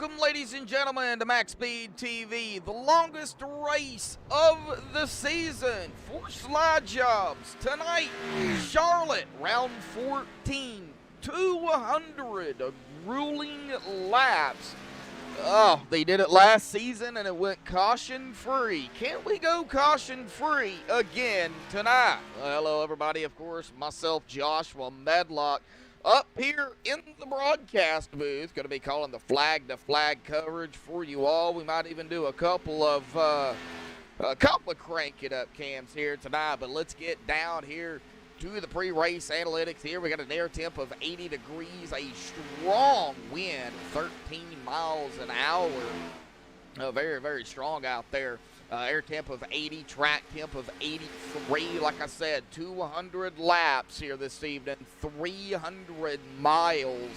Welcome, ladies and gentlemen, to MaxspeedTV, the longest race of the season for SLIDE Jawbs. Tonight, Charlotte, round 14, 200 grueling laps. Oh, they did it last season and it went caution-free. Can't we go caution-free again tonight? Well, hello, everybody. Of course, myself, Joshua Medlock, up here in the broadcast booth. Going to be calling the flag-to-flag coverage for you all. We might even do a couple of crank it up cams here tonight. But let's get down here to the pre-race analytics here. We got an air temp of 80 degrees, a strong wind, 13 miles an hour. Very, very strong out there. Air temp of 80, track temp of 83. Like I said, 200 laps here this evening, 300 miles.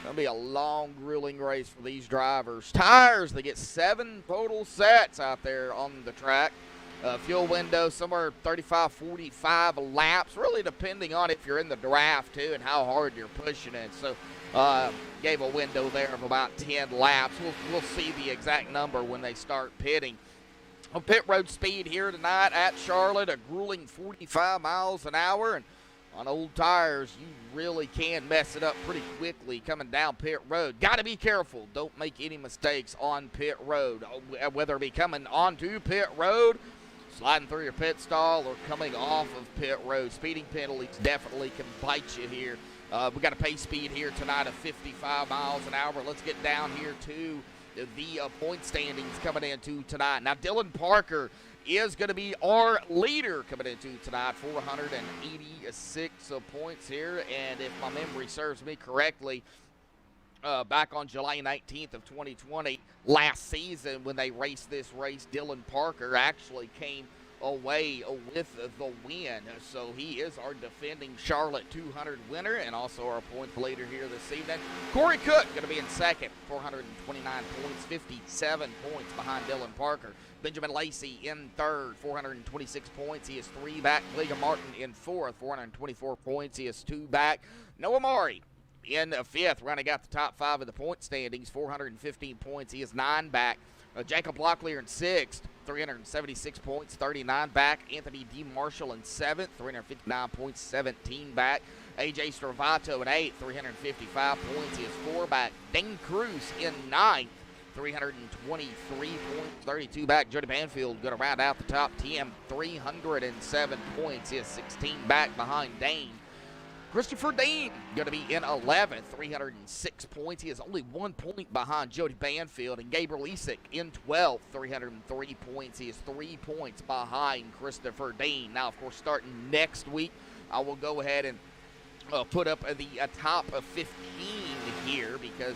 Gonna be a long, grueling race for these drivers. Tires, they get 7 total sets out there on the track. Fuel window somewhere 35, 45 laps, really depending on if you're in the draft too and how hard you're pushing it. So gave a window there of about 10 laps. We'll see the exact number when they start pitting. On pit road speed here tonight at Charlotte, a grueling 45 miles an hour. And on old tires, you really can mess it up pretty quickly coming down pit road. Got to be careful. Don't make any mistakes on pit road, whether it be coming onto pit road, sliding through your pit stall, or coming off of pit road. Speeding penalties definitely can bite you here. We got a pace speed here tonight of 55 miles an hour. Let's get down here to the point standings coming into tonight. Now, Dylan Parker is going to be our leader coming into tonight, 486 points here. And if my memory serves me correctly, back on July 19th of 2020, last season when they raced this race, Dylan Parker actually came away with the win. So he is our defending Charlotte 200 winner and also our points leader here this evening. Corey Cook going to be in second, 429 points, 57 points behind Dylan Parker. Benjamin Lacey in third, 426 points. He is 3 back. Liga Martin in fourth, 424 points. He is 2 back. Noah Mari in fifth, rounding out the top 5 of the point standings, 415 points. He is 9 back. Jacob Locklear in sixth, 376 points, 39 back. Anthony D. Marshall in seventh, 359 points, 17 back. AJ Stravato in eighth, 355 points. He is 4 back. Dane Cruz in ninth, 323 points, 32 back. Jody Banfield going to round out the top 10, 307 points. He is 16 back behind Dane. Christopher Dean going to be in 11th, 306 points. He is only 1 point behind Jody Banfield. And Gabriel Isick in 12th, 303 points. He is 3 points behind Christopher Dean. Now, of course, starting next week, I will go ahead and put up the top of 15 here because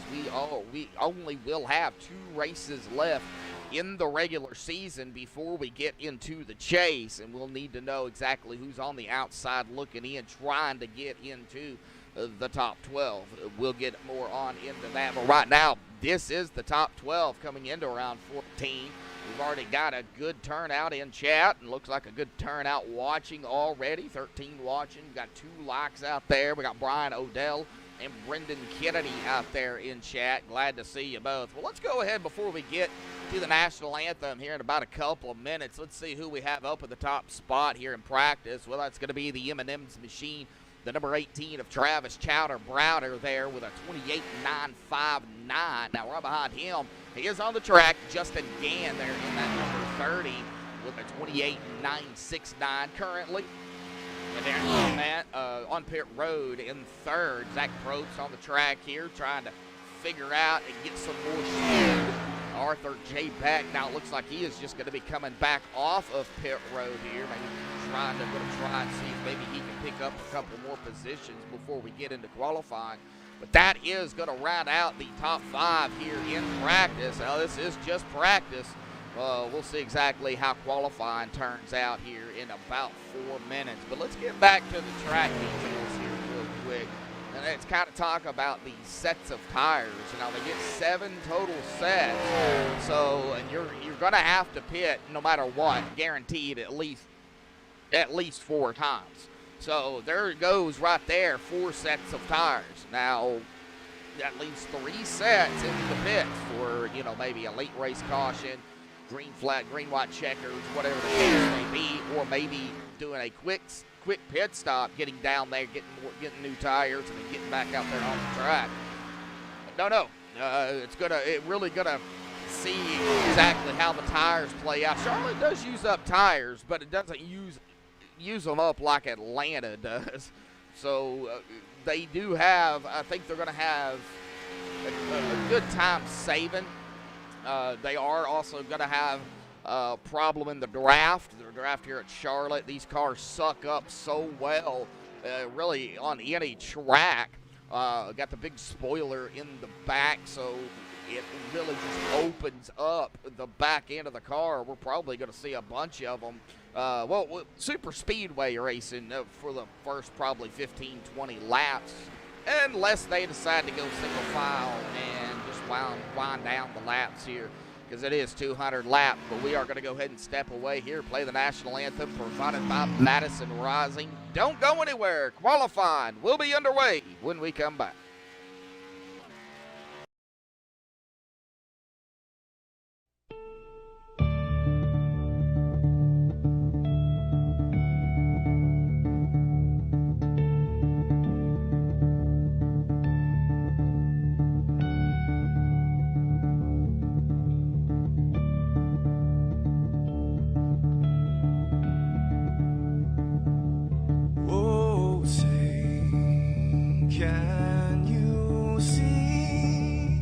we only will have 2 races left in the regular season before we get into the chase, and we'll need to know exactly who's on the outside looking in, trying to get into the top 12. We'll get more on into that, but right now, this is the top 12 coming into round 14. We've already got a good turnout in chat, and looks like a good turnout watching already. 13 watching. We've got 2 likes out there. We got Brian Odell and Brendan Kennedy out there in chat. Glad to see you both. Well, let's go ahead before we get to the national anthem here in about a couple of minutes. Let's see who we have up at the top spot here in practice. Well, that's going to be the M&M's machine, the number 18 of Travis Chowder Browder there with a 28.959. Now, right behind him, he is on the track, Justin Gann there in that number 30 with a 28.969 currently. And there on pit road in third, Zach Probst on the track here trying to figure out and get some more speed. Arthur J. Beck, now it looks like he is just going to be coming back off of pit road here. Maybe trying to try and see if maybe he can pick up a couple more positions before we get into qualifying. But that is going to round out the top 5 here in practice. Now, this is just practice. We'll see exactly how qualifying turns out here in about 4 minutes. But let's get back to the track details here real quick. And let's kind of talk about these sets of tires. Now, they get 7 total sets. So, and you're going to have to pit no matter what, guaranteed at least 4 times. So there it goes right there, 4 sets of tires. Now, at least 3 sets into the pits for, you know, maybe a late race caution, green flag, green white checkers, whatever the case may be, or maybe doing a quick pit stop, getting down there, getting new tires, and then getting back out there on the track. No, it really gonna see exactly how the tires play out. Charlotte does use up tires, but it doesn't use them up like Atlanta does. So they do have, I think they're going to have a good time saving. They are also going to have a problem in the draft. The draft here at Charlotte, these cars suck up so well, really on any track. Got the big spoiler in the back, so it really just opens up the back end of the car. We're probably going to see a bunch of them. Super speedway racing for the first probably 15, 20 laps, unless they decide to go single file and just wind down the laps here, because it is 200 laps. But we are going to go ahead and step away here, play the national anthem provided by Madison Rising. Don't go anywhere. Qualifying will be underway when we come back. Can you see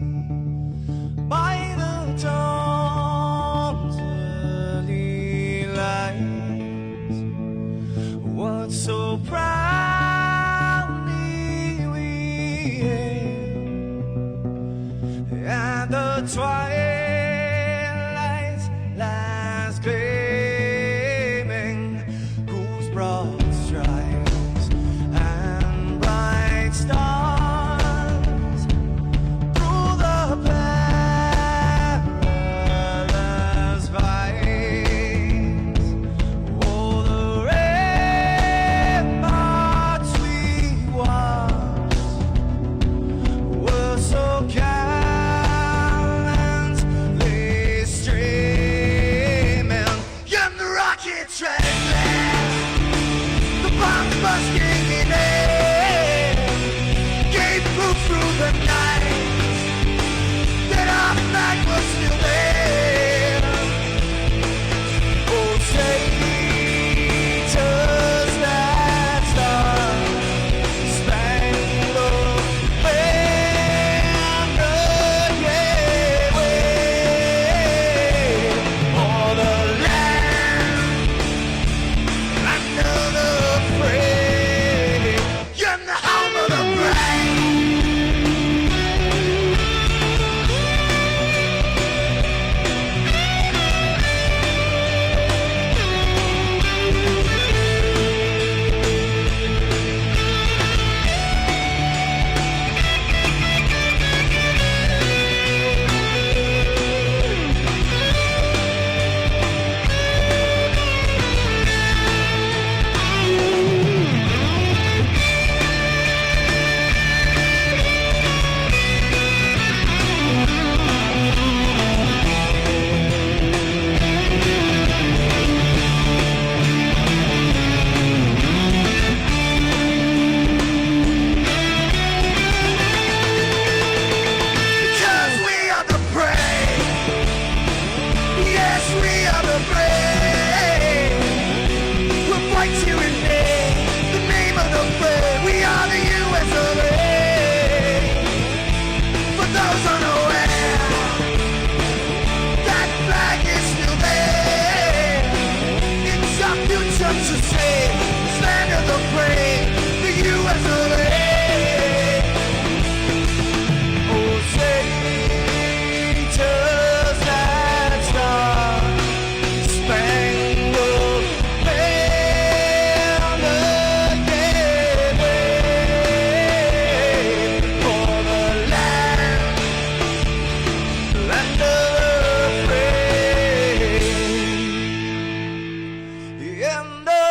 by the dawn's early light what so proudly we hailed at the twilight's last gleaming, whose broad stripes and bright stars through the perilous fights, oh, the ramparts we watched were so gallantly streaming, and the rocket treadless, the bombs bursting in air, gave proof through the night that our flag was still there. Oh, traitors that star-spangled banner, yeah, wave for the land under the frame, and the home of the brave. Because we are the brave. Yes, we are the brave. We'll fight you in the name of the brave. We are the US of A. For those unaware, that flag is still there. It's our future to save. This land of the brave, the US of A. Oh, traitors that star-spangled banner, yeah, wave for the land of the free, and the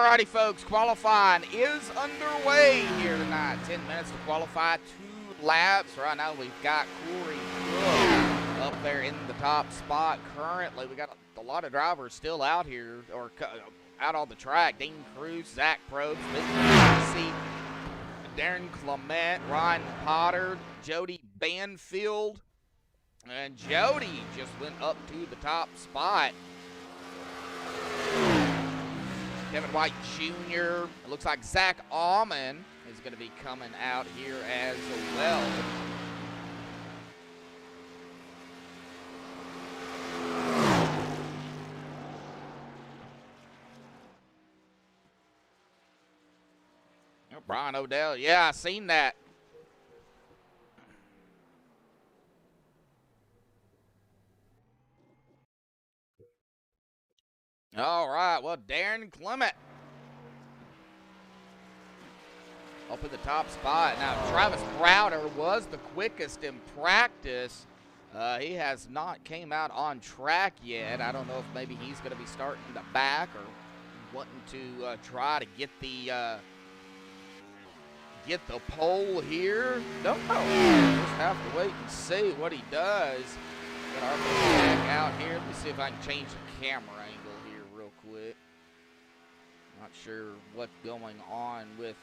Alrighty, folks, qualifying is underway here tonight. 10 minutes to qualify, 2 laps. Right now, we've got Corey Cook up there in the top spot. Currently, we got a lot of drivers still out here, or out on the track. Dean Cruz, Zach Probst, Darren Clement, Ryan Potter, Jody Banfield, and Jody just went up to the top spot. Kevin White Jr. It looks like Zach Allman is going to be coming out here as well. Oh, Brian Odell. Yeah, I seen that. All right, well, Darren Clement up in the top spot. Now, Travis Browder was the quickest in practice. He has not came out on track yet. I don't know if maybe he's going to be starting the back or wanting to try to get the pole here. Don't know. Just have to wait and see what he does. Got our back out here. Let me see if I can change the camera angle here real quick. Not sure what's going on with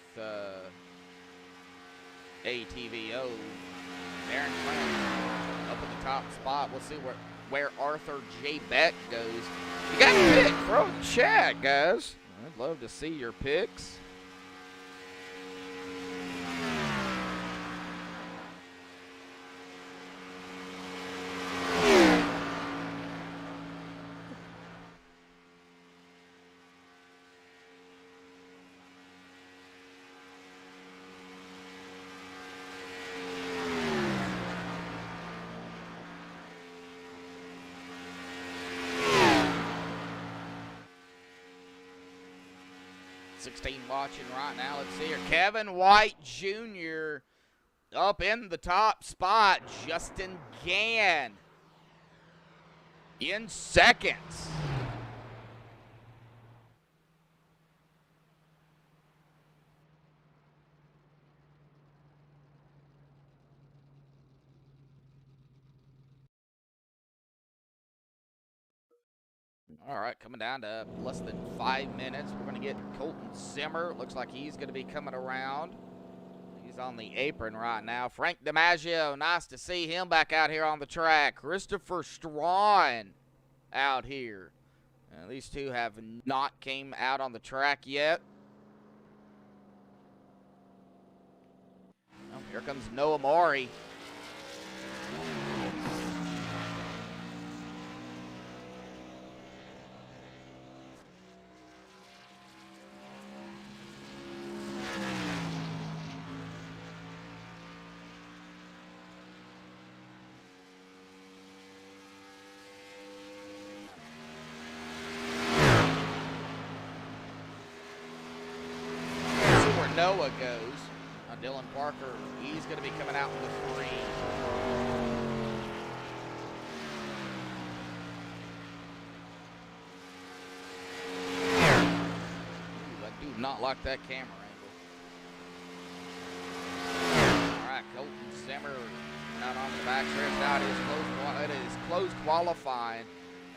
ATVO. Darren Clement up at the top spot. We'll see where Arthur J. Beck goes. You got a pick? Throw in chat, guys. I'd love to see your picks. Watching right now. Let's see here. Kevin White Jr. up in the top spot. Justin Gann in seconds. All right, coming down to less than 5 minutes. We're going to get Colton Zimmer. Looks like he's going to be coming around. He's on the apron right now. Frank DiMaggio, nice to see him back out here on the track. Christopher Strawn out here. These two have not came out on the track yet. Oh, here comes Noah Maury. Noah goes. Dylan Parker, he's going to be coming out with the 3. Ooh, I do not like that camera angle. All right, Colton Zimmer not on the back stretch out. It is close qualifying.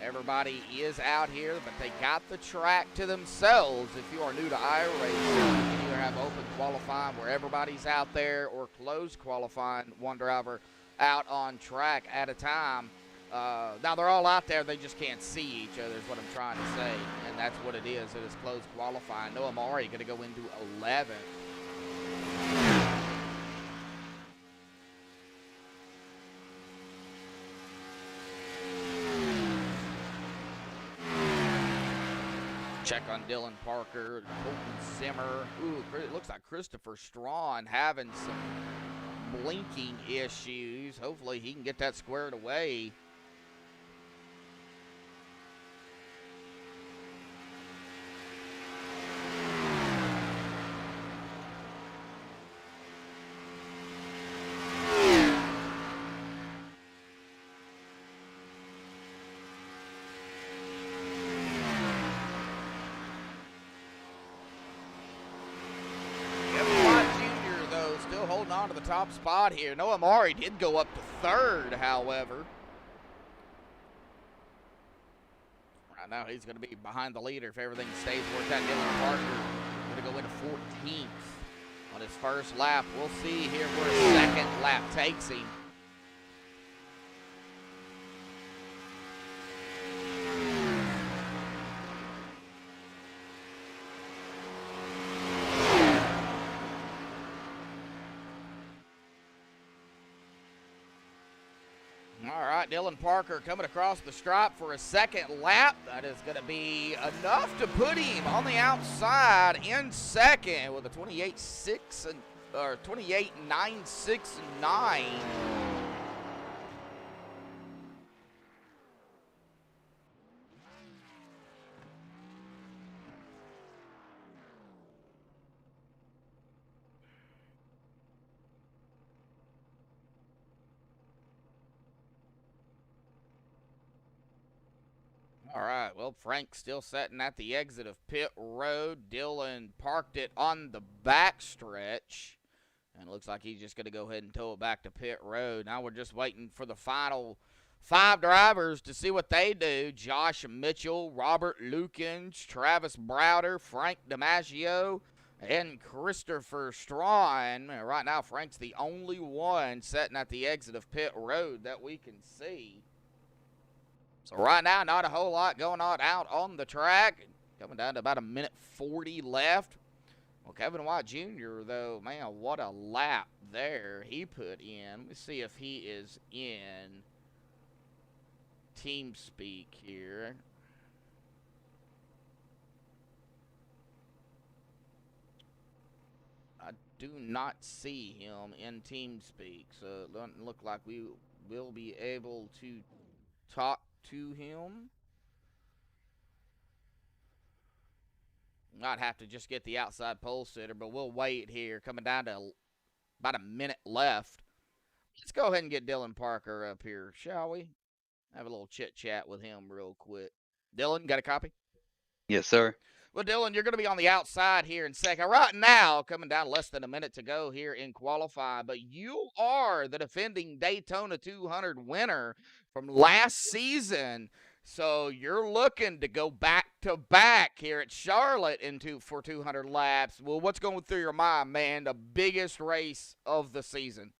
Everybody is out here, but they got the track to themselves. If you are new to iRacing, you can either have open qualifying where everybody's out there or closed qualifying, one driver out on track at a time. Now, they're all out there. They just can't see each other is what I'm trying to say, and that's what it is. It is closed qualifying. Noah Maury going to go into 11th. Check on Dylan Parker, Colton Zimmer. Ooh, it looks like Christopher Strawn having some blinking issues. Hopefully he can get that squared away. to the top spot here. Noah Mari did go up to third, however. Right now he's going to be behind the leader if everything stays worked out. Dylan Parker going to go into 14th on his first lap. We'll see here where his second lap takes him. All right, Dylan Parker coming across the stripe for a second lap. That is going to be enough to put him on the outside in second with a 28.969. All right, well, Frank's still sitting at the exit of pit road. Dylan parked it on the back stretch. And it looks like he's just going to go ahead and tow it back to pit road. Now we're just waiting for the final 5 drivers to see what they do. Josh Mitchell, Robert Lukens, Travis Browder, Frank DiMaggio, and Christopher Strawn. Right now, Frank's the only one sitting at the exit of pit road that we can see. So right now, not a whole lot going on out on the track. Coming down to about a minute 40 left. Well, Kevin White Jr., though, man, what a lap there he put in. Let me see if he is in TeamSpeak here. I do not see him in TeamSpeak, so it doesn't look like we will be able to talk to him. Might have to just get the outside pole sitter, but we'll wait here. Coming down to about a minute left. Let's go ahead and get Dylan Parker up here, shall we? Have a little chit-chat with him real quick. Dylan, got a copy? Yes, sir. Well, Dylan, you're going to be on the outside here in second. Right now, coming down less than a minute to go here in qualifying, but you are the defending Daytona 200 winner from last season. So you're looking to go back-to-back here at Charlotte for 200 laps. Well, what's going through your mind, man? The biggest race of the season.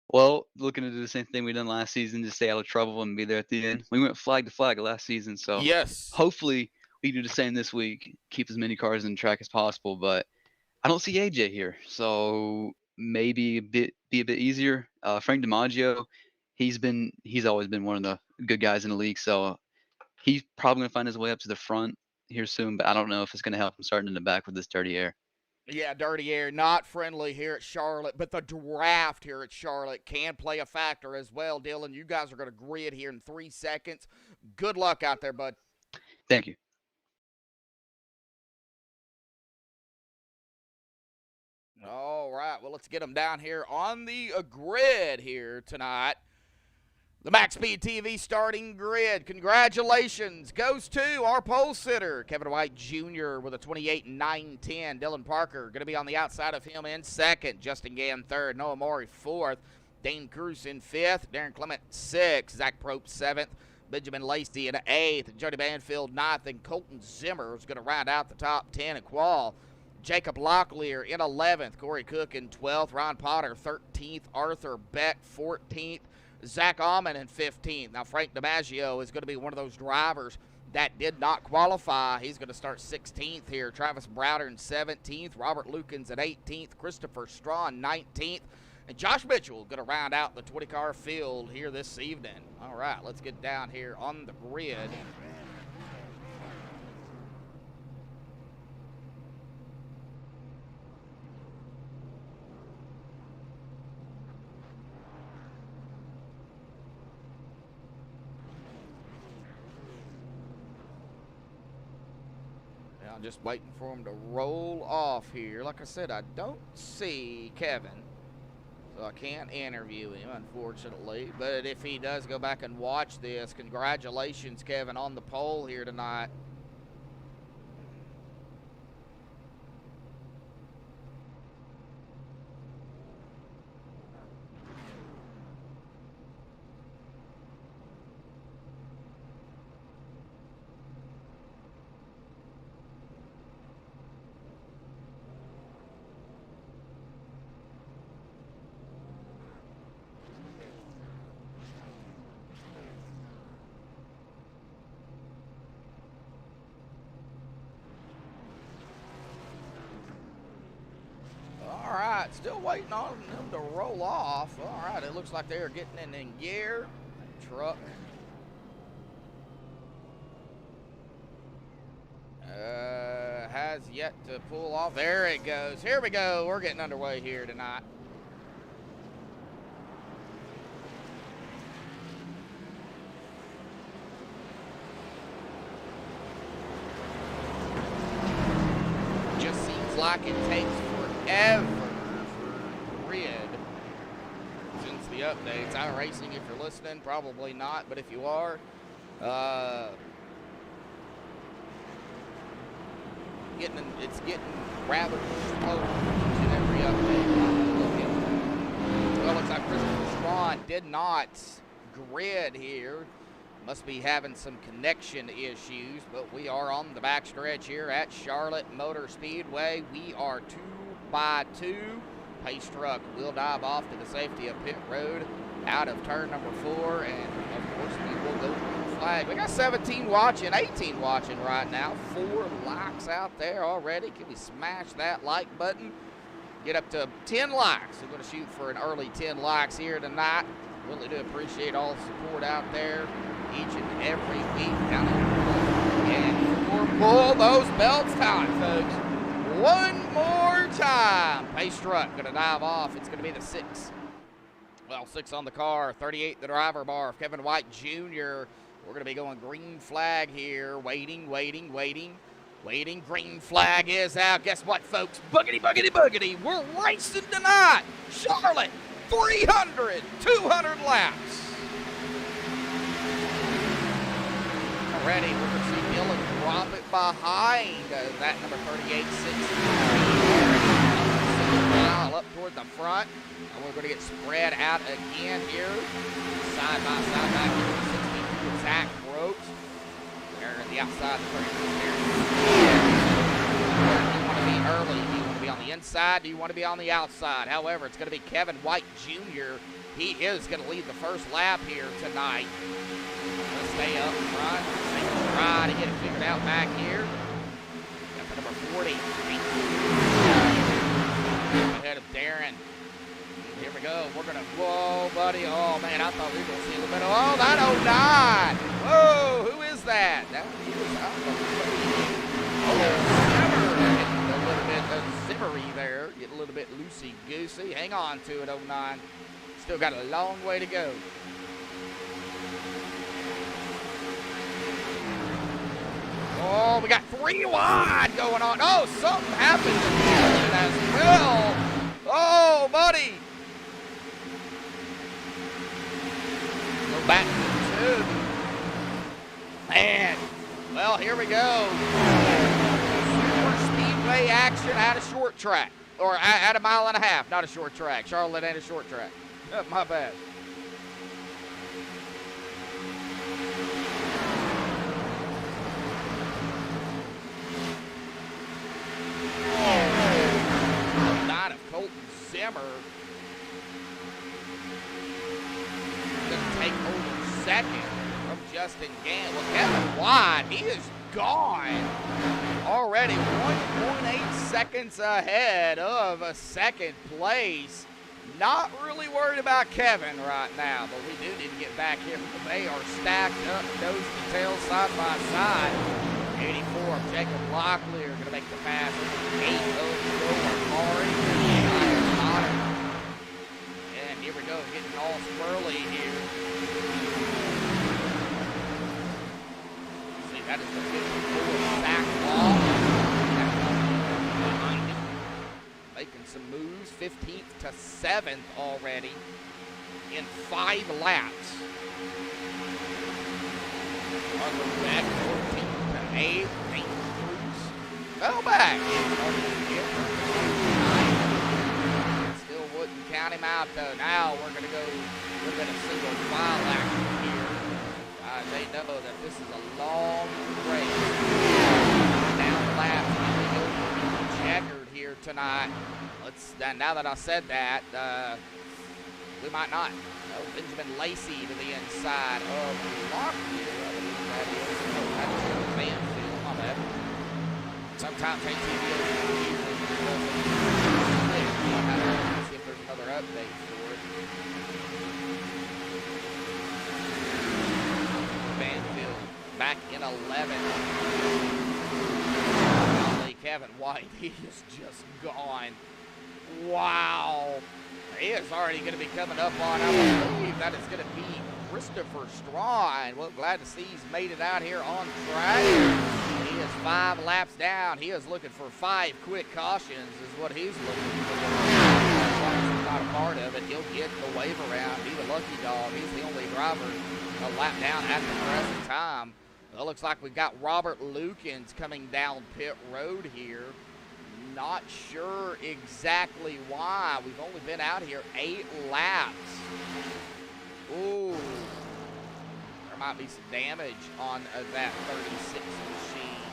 Well, looking to do the same thing we done last season, just stay out of trouble and be there at the end. We went flag to flag last season, so yes, hopefully we do the same this week, keep as many cars in the track as possible. But I don't see AJ here, so maybe be a bit easier. Frank DiMaggio, he's always been one of the good guys in the league, so he's probably gonna find his way up to the front here soon. But I don't know if it's gonna help him starting in the back with this dirty air. Yeah, dirty air, not friendly here at Charlotte, but the draft here at Charlotte can play a factor as well. Dylan, you guys are going to grid here in 3 seconds. Good luck out there, bud. Thank you. All right, well, let's get them down here on the grid here tonight. The MaxspeedTV starting grid, congratulations, goes to our pole sitter, Kevin White Jr. with a 28.910. Dylan Parker going to be on the outside of him in second. Justin Gann third. Noah Maury fourth. Dane Cruz in fifth. Darren Clement sixth. Zach Prope seventh. Benjamin Lacey in eighth. Jody Banfield ninth. And Colton Zimmer is going to round out the top 10 in qual. Jacob Locklear in 11th. Corey Cook in 12th. Ron Potter 13th. Arthur Beck 14th. Zach Allman in 15th. Now, Frank DiMaggio is going to be one of those drivers that did not qualify. He's going to start 16th here. Travis Browder in 17th. Robert Lukens at 18th. Christopher Strawn 19th. And Josh Mitchell going to round out the 20-car field here this evening. All right, let's get down here on the grid. I'm just waiting for him to roll off here. Like I said, I don't see Kevin, so I can't interview him, unfortunately. But if he does go back and watch this, congratulations, Kevin, on the pole here tonight. right, still waiting on them to roll off. All right, it looks like they're getting in gear. Truck. Has yet to pull off. There it goes. Here we go. We're getting underway here tonight. Just seems like it takes forever for Grid since the updates. iRacing, if you're listening, probably not, but if you are, it's getting rather slow to every update. Well, looks like Christopher Strawn did not grid here. Must be having some connection issues, but we are on the backstretch here at Charlotte Motor Speedway. We are 2 by 2. Pace truck will dive off to the safety of pit road out of turn number 4, and of course we will go green flag. We got 17 watching, 18 watching right now. 4 likes out there already. Can we smash that like button? Get up to 10 likes. We're going to shoot for an early 10 likes here tonight. Really do appreciate all the support out there each and every week down there. And pull those belts time, folks. One more time. Pace truck going to dive off. It's going to be the 6. Well, 6 on the car, 38 the driver bar. Kevin White Jr. We're going to be going green flag here. Waiting. Green flag is out. Guess what, folks? Boogity, boogity, boogity. We're racing tonight. Charlotte, 300, 200 laps. Already, we're going to see Dylan drop it behind that number 38, 6 mile up toward the front. And we're going to get spread out again here. Side by side back here with 62 Zach Brooks. There at the outside, the 32 there. Do you want to be early? Do you want to be on the inside? Do you want to be on the outside? However, it's going to be Kevin White Jr. He is going to lead the first lap here tonight. Let's stay up front. Try to get it figured out back here. Got the number 40. Ahead of Darren. Here we go. We're going to, whoa, buddy. Oh, man, I thought we were going to see a little bit of, oh, that 09. Whoa, who is that? That is, Zimmery there. Get a little bit loosey-goosey. Hang on to it, 09. Still got a long way to go. Oh, we got 3 wide going on. Oh, something happened to Dylan as well. Oh, buddy. Go back to 2. Man. Well, here we go. Super speedway action at a short track. Or at a mile and a half. Not a short track. Charlotte ain't a short track. Oh, my bad. Of Colton Zimmer going to take over second from Justin Gant. Well, Kevin White, he is gone already. 1.8 seconds ahead of a second place. Not really worried about Kevin right now, but we do need to get back here. They are stacked up, nose to tail, side by side. 84, Jacob Locklear going to make the pass. 8 over Mari. And here we go, getting all swirly here. See, that is the 54 sack ball. Behind him. Making some moves. 15th to 7th already in 5 laps. Arthur Beck, 14th to 8th. Nathan Cruz fell back. Still wouldn't count him out though. Now we're going to go a little bit of single file action here. They know that this is a long race. Down the laps, checkered here tonight. Now that I said that, we might not. Oh, Benjamin Lacey to the inside of Locklear. I believe that is. Oh, that's Banfield. My bad. Sometimes ATV back in 11. Golly, Kevin White, he is just gone. Wow. He is already going to be coming up on, I believe that is going to be Christopher Strawn. Well, glad to see he's made it out here on track. He is 5 laps down. He is looking for 5 quick cautions is what he's looking for. As long as he's not a part of it, he'll get the wave around. Be the lucky dog. He's the only driver a lap down at the present time. Well, it looks like we've got Robert Lukens coming down pit road here. Not sure exactly why. We've only been out here 8 laps. Ooh. There might be some damage on that 36 machine.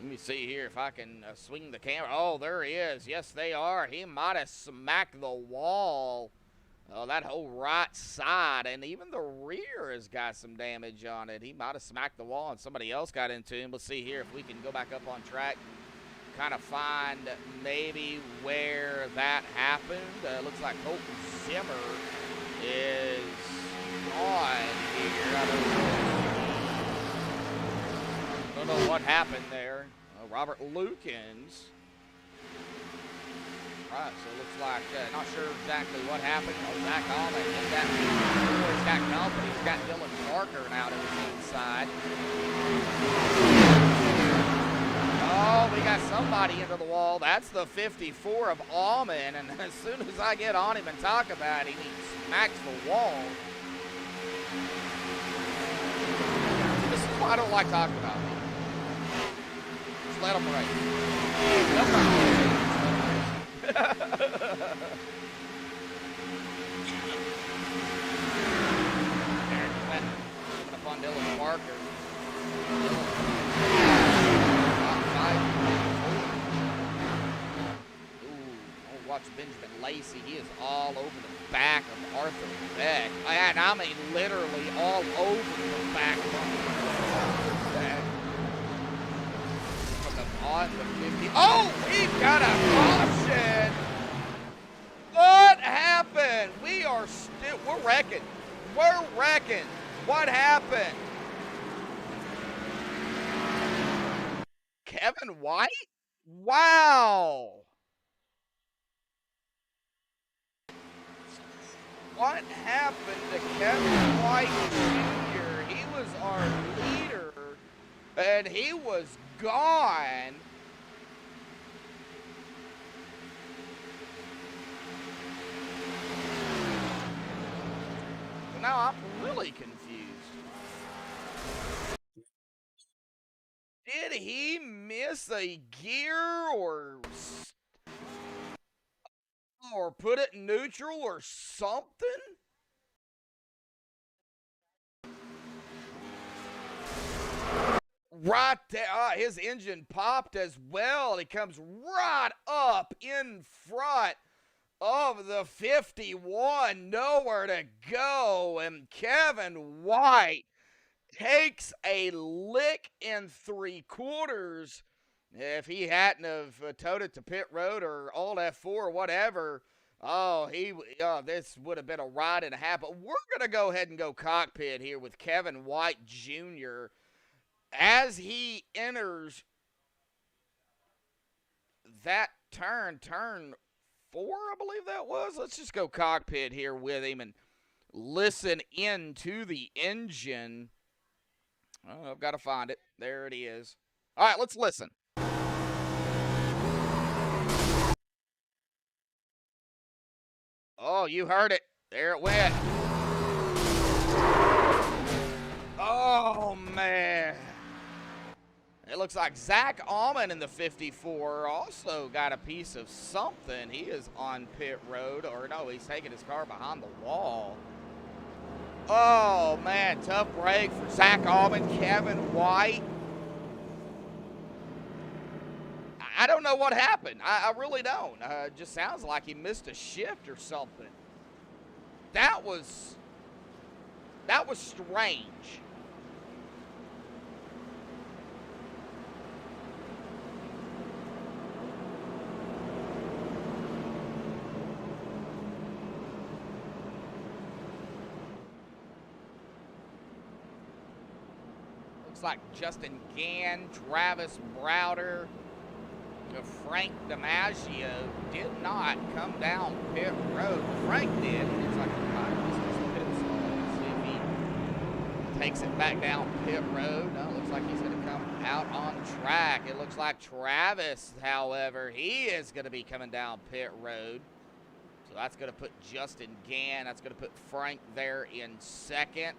Let me see here if I can swing the camera. Oh, there he is. Yes, they are. He might have smacked the wall. Oh, that whole right side, and even the rear has got some damage on it. He might have smacked the wall and somebody else got into him. Let's see here if we can go back up on track, kind of find maybe where that happened. Looks like Colton Zimmer is on here. I don't know what happened there. Robert Lukens. Right, so it looks like, not sure exactly what happened. Oh, Zach Allman is that he's got company. He's got Dylan Parker now to his inside. Oh, we got somebody into the wall. That's the 54 of Allman, and as soon as I get on him and talk about him, he smacks the wall. This is why I don't like talking about him. Just let him race. Let him race. Up on Dylan Parker. Ooh, watch Benjamin Lacey. He is all over the back of Arthur Beck. And I mean literally all over the back of Arthur Beck. On the 50. Oh, we got a caution. What happened? We're wrecking. We're wrecking. What happened? Kevin White? Wow. What happened to Kevin White Jr.? He was our leader, and he was gone. So now I'm really confused. Did he miss a gear or put it in neutral or something? Right there, his engine popped as well. He comes right up in front of the 51. Nowhere to go. And Kevin White takes a lick in 3/4. If he hadn't have towed it to pit road or Alt F4 or whatever, this would have been a ride and a half. But we're going to go ahead and go cockpit here with Kevin White Jr. As he enters that turn 4, I believe that was. Let's just go cockpit here with him and listen into the engine. Oh, I've got to find it. There it is. All right, let's listen. Oh, you heard it. There it went. Oh, man. It looks like Zach Allman in the 54 also got a piece of something. He is on pit road. Or no, he's taking his car behind the wall. Oh, man. Tough break for Zach Allman, Kevin White. I don't know what happened. I really don't. It just sounds like he missed a shift or something. That was strange. Looks like Justin Gann, Travis Browder, Frank DiMaggio did not come down pit road. Frank did. Looks like he might have missed his pit stop. Let's see if he takes it back down pit road. No, looks like he's going to come out on track. It looks like Travis, however, he is going to be coming down pit road. So that's going to put Justin Gann. That's going to put Frank there in second.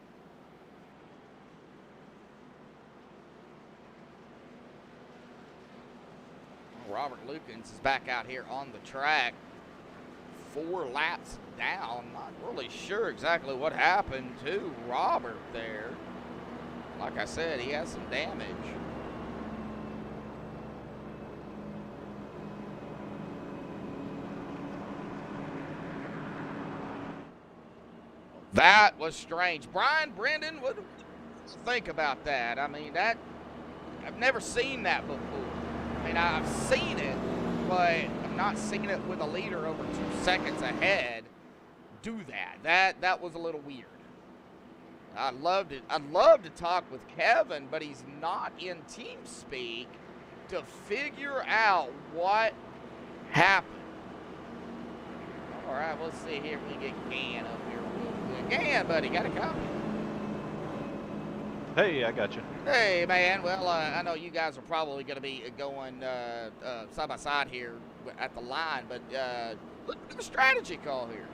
Robert Lukens is back out here on the track. 4 laps down. Not really sure exactly what happened to Robert there. Like I said, he has some damage. That was strange. Brian Brendan, what do you think about that? I mean, I've never seen that before. I mean, I've seen it, but I'm not seeing it with a leader over 2 seconds ahead do that. That was a little weird. I'd love to talk with Kevin, but he's not in TeamSpeak to figure out what happened. All right, let's see here if we get Gann up here real quick. Gann, buddy, got a copy? Hey, I got you. Hey, man. Well, I know you guys are probably going to be going side by side here at the line, but look at the strategy call here.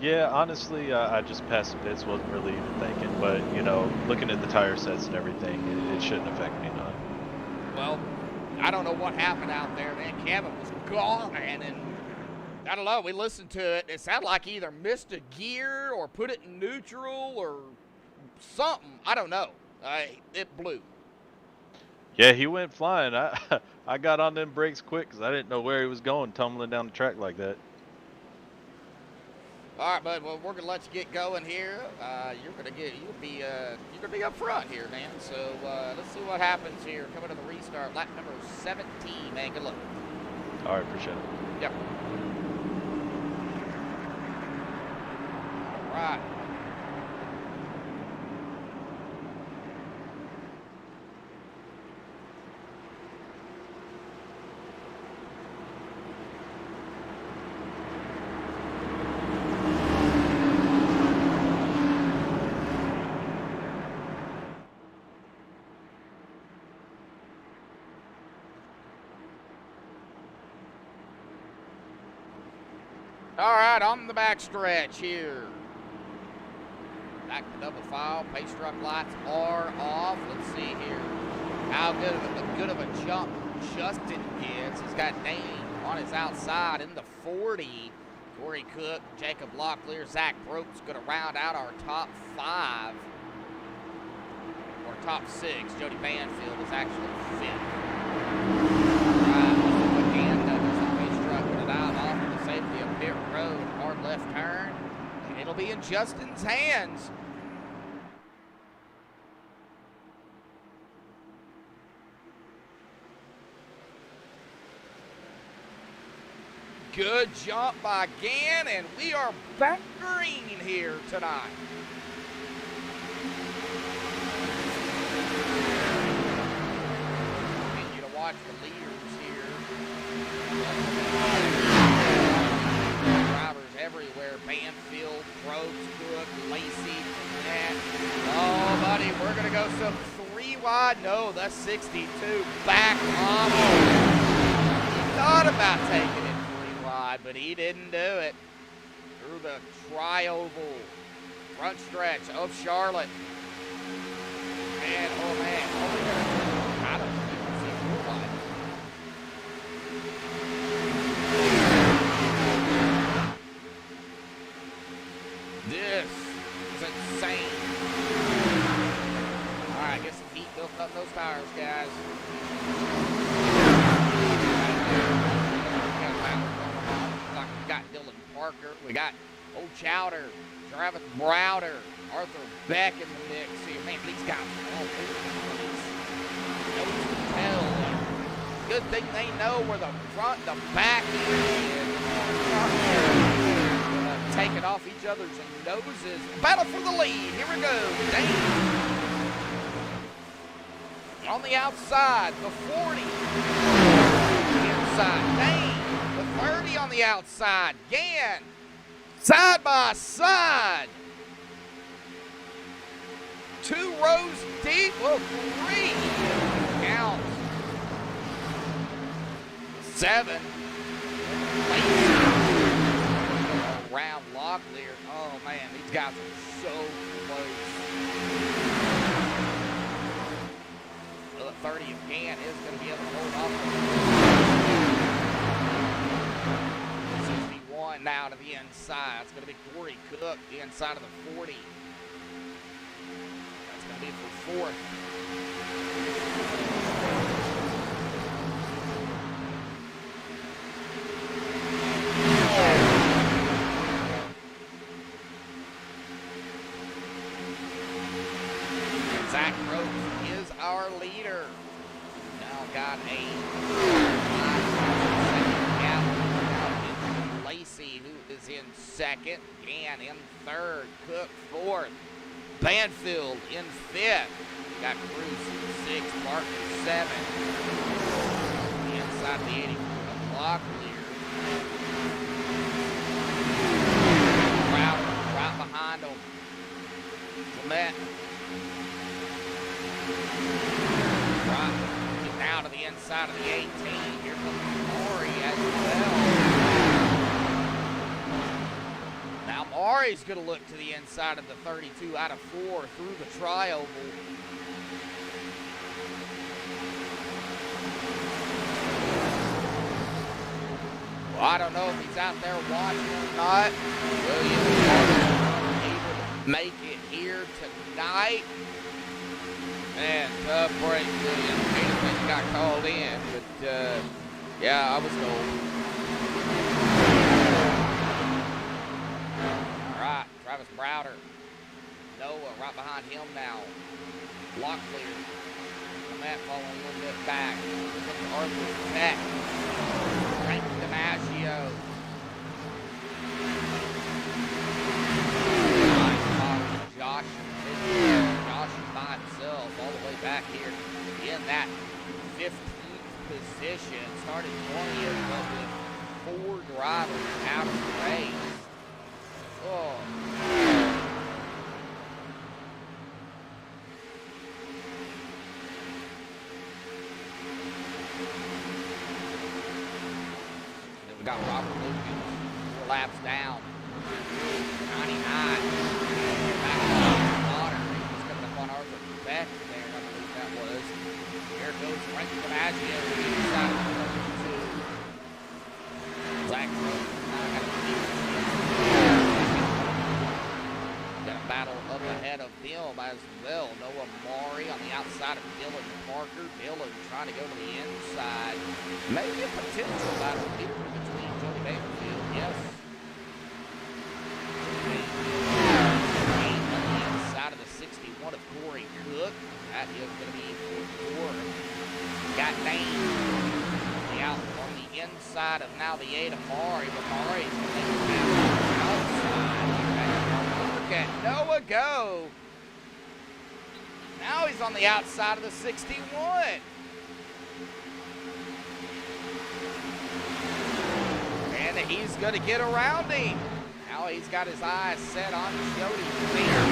Yeah, honestly, I just passed the pits, wasn't really even thinking, but, you know, looking at the tire sets and everything, it shouldn't affect me none. Well, I don't know what happened out there, man. Kevin was gone, and I don't know. We listened to it. It sounded like he either missed a gear or put it in neutral or something. I don't know. It blew. Yeah, he went flying. I got on them brakes quick because I didn't know where he was going, tumbling down the track like that. All right, bud. Well, we're gonna let you get going here. You'll be up front here, man. So let's see what happens here. Coming to the restart, lap number 17, man. Good luck. All right, appreciate it. Yep. All right. All right, on the backstretch here. Back to double file. Pace truck lights are off. Let's see here how good of a jump Justin gets. He's got Dane on his outside in the 40. Corey Cook, Jacob Locklear, Zach Broke's going to round out our top 5. Or top 6. Jody Banfield is actually 5th. Safety of pit road, hard left turn, and it'll be in Justin's hands. Good jump by Gann, and we are back green here tonight. Continue to watch the leaders here. Everywhere, Banfield, Probst, Cook, Lacey, and oh, buddy, we're going to go some 3 wide. No, that's 62 back on. He thought about taking it 3 wide, but he didn't do it. Through the tri-oval front stretch of Charlotte. And, oh, man, I don't even see 4 wide. This is insane. All right, get some heat built up those tires, guys. We got Dylan Parker. We got Old Chowder, Travis Browder, Arthur Beck in the mix here. Man, these guys are all over the place. Good thing they know where the front, the back is. Taking off each other's noses. Battle for the lead. Here we go. Dane. On the outside, the 40. Inside, Dane. The 30 on the outside. Gann. Side by side. 2 rows deep. Oh, 3. Count. 7. Round lock there. Oh, man, these guys are so close. Well, the 30 of Gann is going to be able to hold off. 61 now to the inside. It's going to be Corey Cook, the inside of the 40. That's going to be for 4th. Zach Rhodes is our leader. Now got a 5-second gap. Now Lacey, who is in 2nd. Gann in 3rd. Cook 4th. Banfield in 5th. Got Cruz in 6th. Parker 7th. The inside of the 80 block clear. Crowder right behind him. Clement. Right now to the inside of the 18. Here comes Maury as well. Now Maury's going to look to the inside of the 32 out of 4 through the tri-oval. Well, I don't know if he's out there watching or not. Williams able to make it here tonight. Man, tough break, Williams. Peterson got called in, but yeah, I was told. All right, Travis Browder. Noah right behind him now. Block clear. Matt falling a little bit back. Arthur Peck. Frank DiMaggio. Josh is by himself all the way back here in that 15th position. Started 20th, but with 4 drivers out of the race. Oh. Then we got Robert Lucas, 4 laps down. 99. Back to Potter. He's coming up on Arthur Beck there, I believe that was. Here goes Frank DiMaggio to the inside of the 32. Zach Rhodes now got a battle up ahead of them as well. Noah Maury on the outside of Dylan Parker. Dylan trying to go to the inside. Maybe a potential battle here between Jody Bakerfield. Yes. Inside of the 61 of Corey Cook. That is going to be for 4. Got Dane on the inside of now the 8 of Maury, but Maury's going to make it outside. Look at Noah go. Now he's on the outside of the 61. And he's going to get around him. Now he's got his eyes set on Jody there.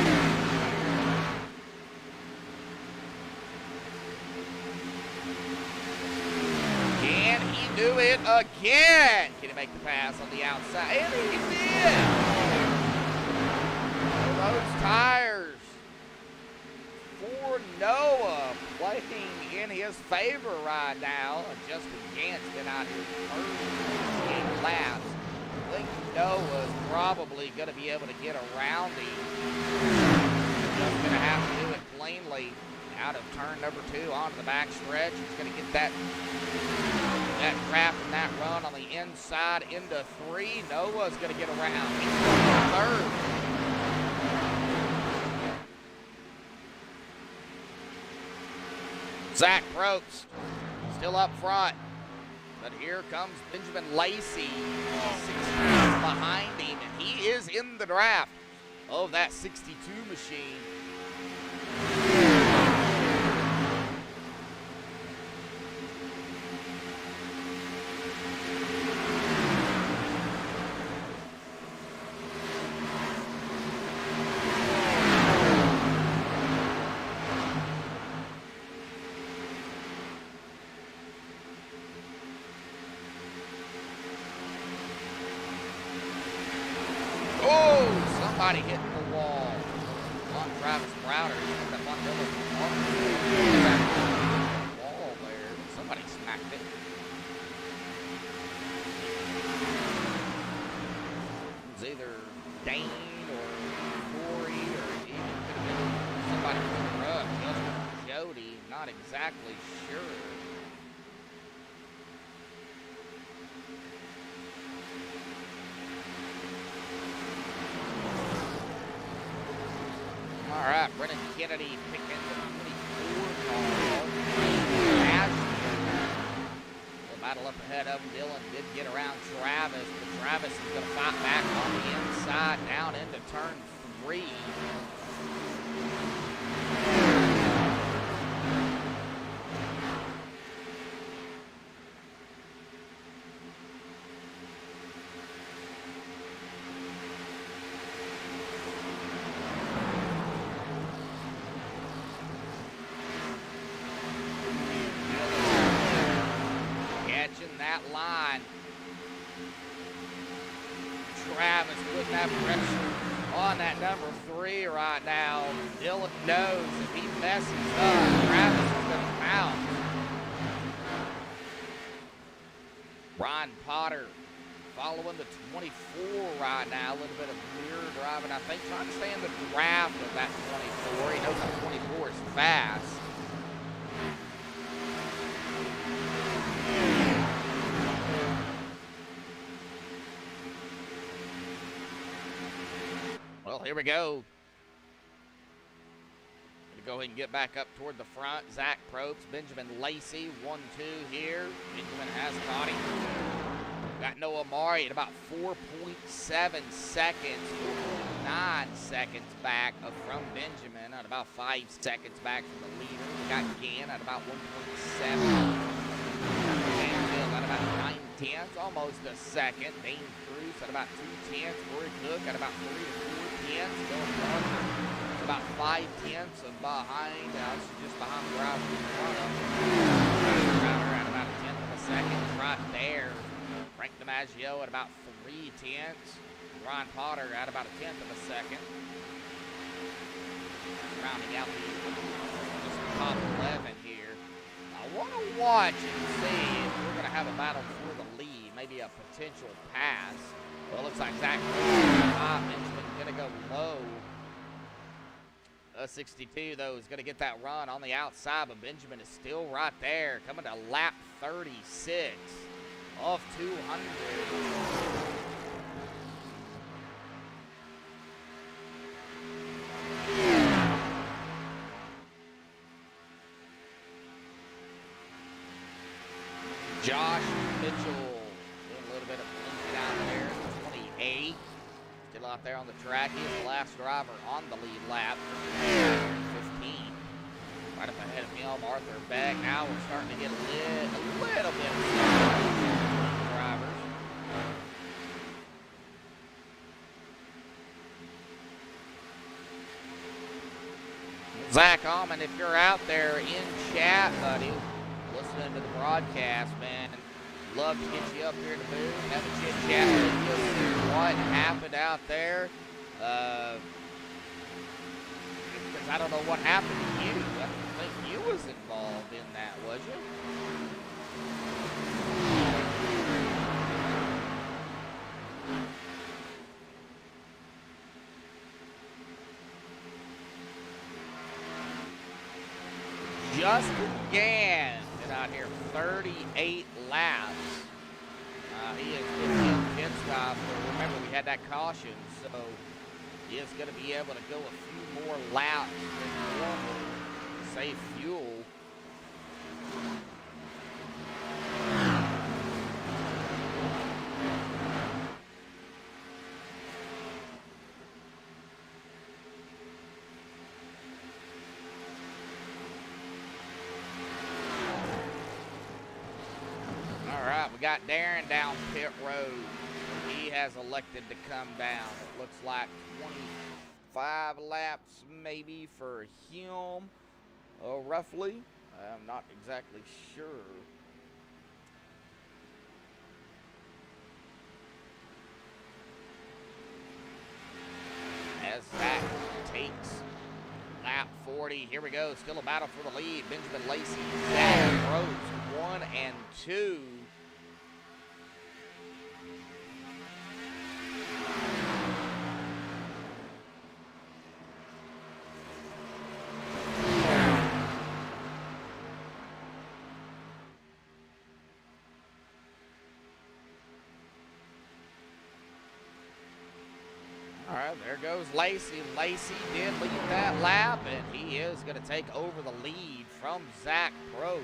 Can he do it again? Can he make the pass on the outside? And he did. Those tires for Noah playing in his favor right now. Justin Gant's been out here first 8 laps. I think Noah's probably going to be able to get around him. Just going to have to do it cleanly out of turn number 2 onto the back stretch. He's going to get that trap and that run on the inside into 3. Noah's going to get around. He's going to 3rd. Zach Probst still up front. But here comes Benjamin Lacey, 6 minutes behind him, and he is in the draft of that 62 machine. Somebody hitting the wall. On Travis Browder. He's got one wall there. Somebody smacked it. It's either Dane or Corey or even could have been somebody from the truck. Jody, not exactly sure. All right, Brennan Kennedy picking the 24 car. The battle up ahead of him. Dylan did get around Travis, but Travis is going to fight back on the inside down into turn 3. That line. Travis putting that pressure on that number 3 right now. Dylan knows if he messes up, Travis is going to pounce. Ryan Potter following the 24 right now. A little bit of mirror driving, I think, trying to stay in the draft of that 24. He knows that 24 is fast. Well, here we go. Gonna go ahead and get back up toward the front. Zach Probst, Benjamin Lacey, 1-2 here. Benjamin has caught him. Got Noah Mari at about 4.7 seconds, 4.9 seconds back from Benjamin, at about 5 seconds back from the leader. We got Gann at about 1.7. Danville at about 9/10, almost a second. Dane Cruz at about 2/10. Corey Cook at about 3 to 4/10. Dylan Parker about 5/10 behind. Just behind the driver in front of him. Crowder at about 1/10 of a second. Right there. Frank DiMaggio at about 3/10. Ryan Potter at about 1/10 of a second. Rounding out the top 11 here. I want to watch and see if we're going to have a battle for the lead, maybe a potential pass. Well, it looks like Zach Benjamin's going to go low. 62, though, is going to get that run on the outside, but Benjamin is still right there, coming to lap 36 of 200. Josh Mitchell doing a little bit of blinking out there, 28. Still out there on the track. He is the last driver on the lead lap. 15. Right up ahead of him, Arthur Beck. Now we're starting to get a little bit of drivers. Zach Allman, if you're out there in chat, buddy, listening to the broadcast, man, love to get you up here in the booth, have a chit chat with you, see what happened out there. Because I don't know what happened to you. I don't think you was involved in that, was you? Justin Gann been out here 38 laps. He is in pit stop. Remember, we had that caution, so he is going to be able to go a few more laps than normal to save fuel. We got Darren down pit road. He has elected to come down. It looks like 25 laps maybe for him, roughly. I'm not exactly sure. Here we go. Still a battle for the lead. Benjamin Lacey, Zach Rhodes, 1 and 2. All right, there goes Lacey. Lacey did lead that lap, and he is going to take over the lead from Zach Rhodes.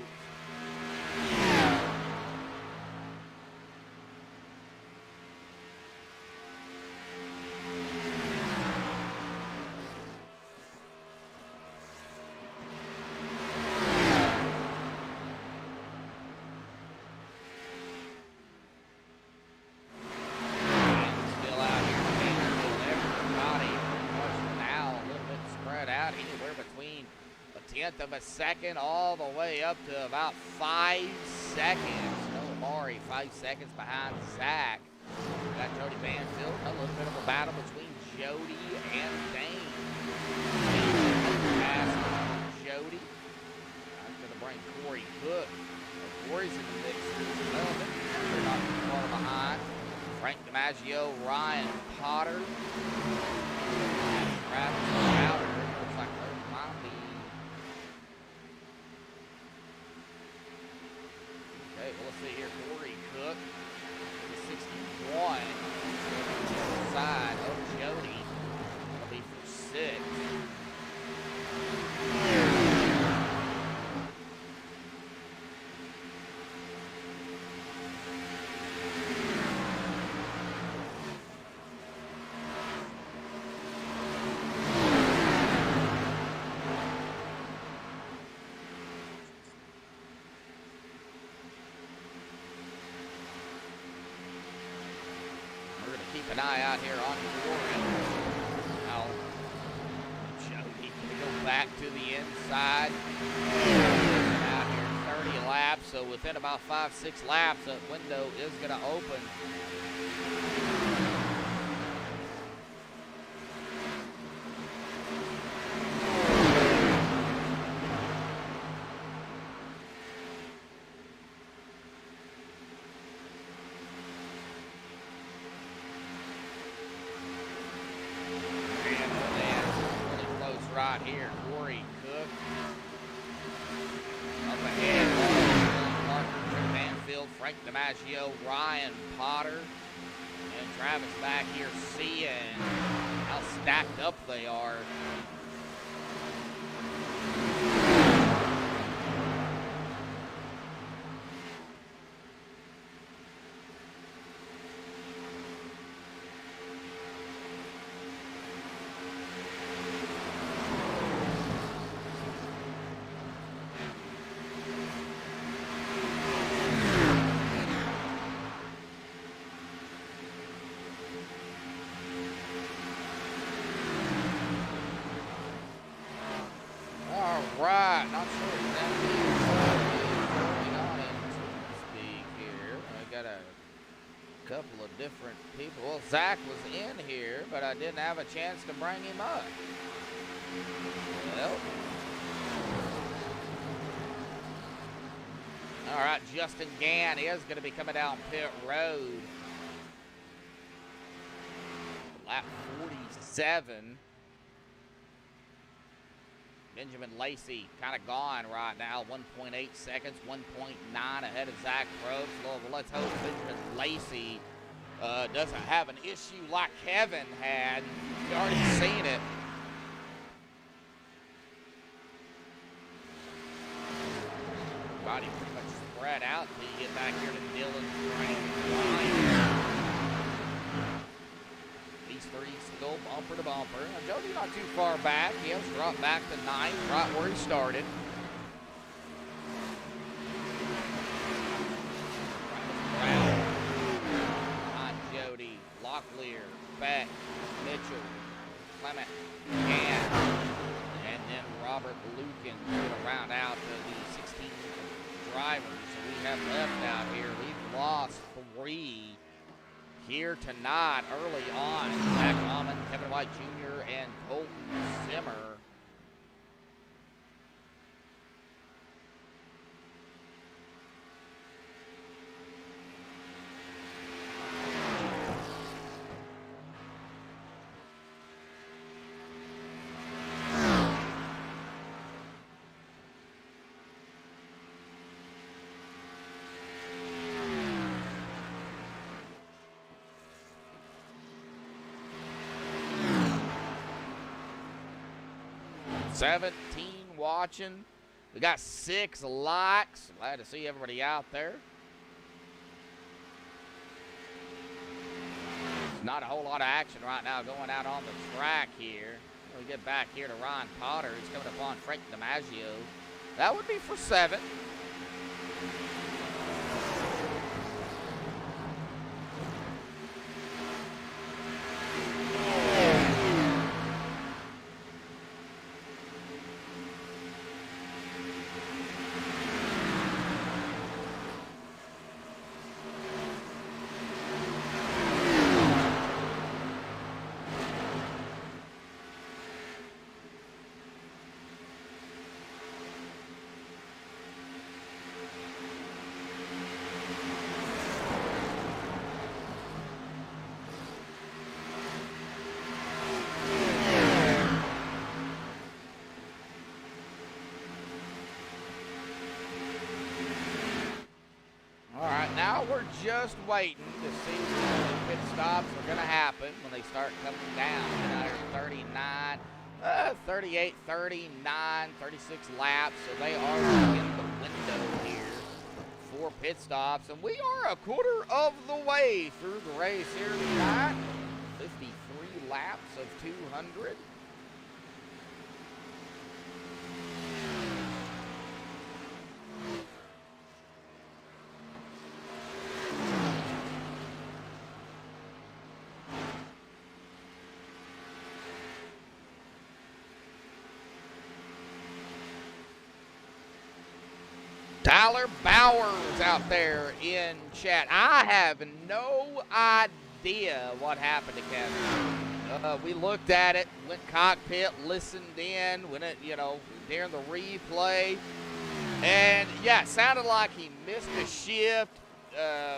Of a second all the way up to about 5 seconds. No, Amari 5 seconds behind Zach. Got Jody Banfield. A little bit of a battle between Jody and Dane. Pass Jody. I'm going to bring Corey Cook. Corey's in the mix as well. They're not too far behind. Frank DiMaggio, Ryan Potter. Travis Crowder. Looks like there might be. Okay, well, let's see here. Corey Cook, 61. Side of Jody. That'll be for 6. Keep an eye out here on the end. Now, Jody can go back to the inside. Out here, 30 laps, so within about 5-6 laps, that window is going to open. Right here, Corey Cook. Up ahead, Parker, Joe Banfield, Frank DiMaggio, Ryan Potter, and Travis back here seeing how stacked up they are. Right, not sure exactly what's going on in speak here. I got a couple of different people. Well, Zach was in here, but I didn't have a chance to bring him up. Well. All right, Justin Gann is going to be coming down pit road. Lap 47. Benjamin Lacey kind of gone right now, 1.8 seconds, 1.9 ahead of Zach Probst. Well, let's hope Benjamin Lacey doesn't have an issue like Kevin had. You've already seen it. Body pretty much spread out until you get back here to Dylan Frank. These three still bumper to bumper. Now, Jody's not too far back. He has dropped back to 9th, right where he started. Behind Jody, Locklear, Beck, Mitchell, Clement, and then Robert Lucan to round out the 16 drivers that we have left out here. We've lost 3 here tonight early on. Zach Almond, Kevin White Jr., and Colton Zimmer. 17 watching. We got 6 likes. Glad to see everybody out there. Not a whole lot of action right now going out on the track here. We get back here to Ryan Potter. He's coming up on Frank DiMaggio. That would be for 7. Now we're just waiting to see when the pit stops are going to happen when they start coming down. 39, 38, 39, 36 laps. So they are in the window here for pit stops. And we are a quarter of the way through the race here tonight. 53 laps of 200. Tyler Bowers out there in chat. I have no idea what happened to Kevin. We looked at it, went cockpit, listened in, went it, during the replay. And yeah, it sounded like he missed a shift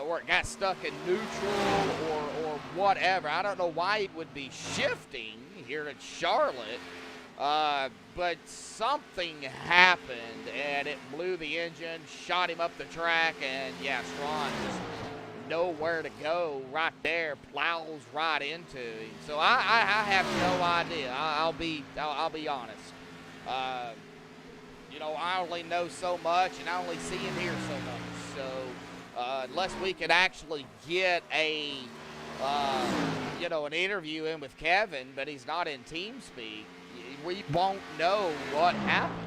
or it got stuck in neutral or whatever. I don't know why he would be shifting here at Charlotte. But something happened, and it blew the engine, shot him up the track, and yeah, Strawn just nowhere to go right there, plows right into him. So I have no idea. I'll be honest. I only know so much, and I only see and hear so much. So unless we could actually get an interview in with Kevin, but he's not in TeamSpeak, we won't know what happened.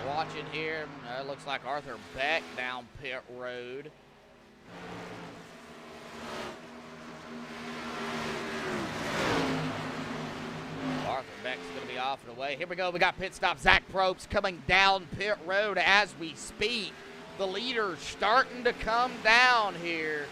Watching here, looks like Arthur Beck down pit road. Arthur Beck's going to be off and away. Here we go. We got pit stop. Zach Probst coming down pit road as we speak. The leader's starting to come down here.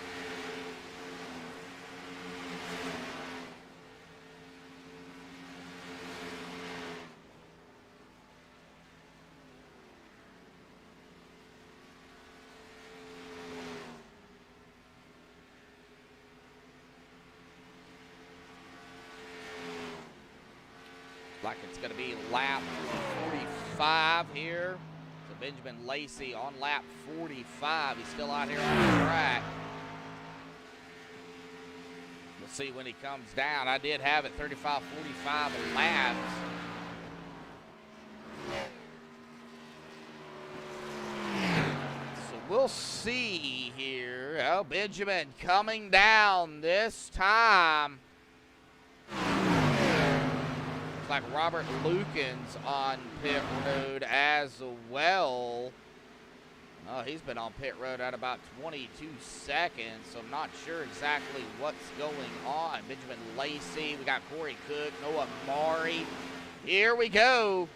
Like it's going to be lap 45 here. So Benjamin Lacey on lap 45. He's still out here on the track. We'll see when he comes down. I did have it 35-45 laps. So we'll see here. Oh, Benjamin coming down this time. Like Robert Lukens on pit road as well. Oh, he's been on pit road at about 22 seconds, so I'm not sure exactly what's going on. Benjamin Lacey, we got Corey Cook, Noah Mari. Here we go.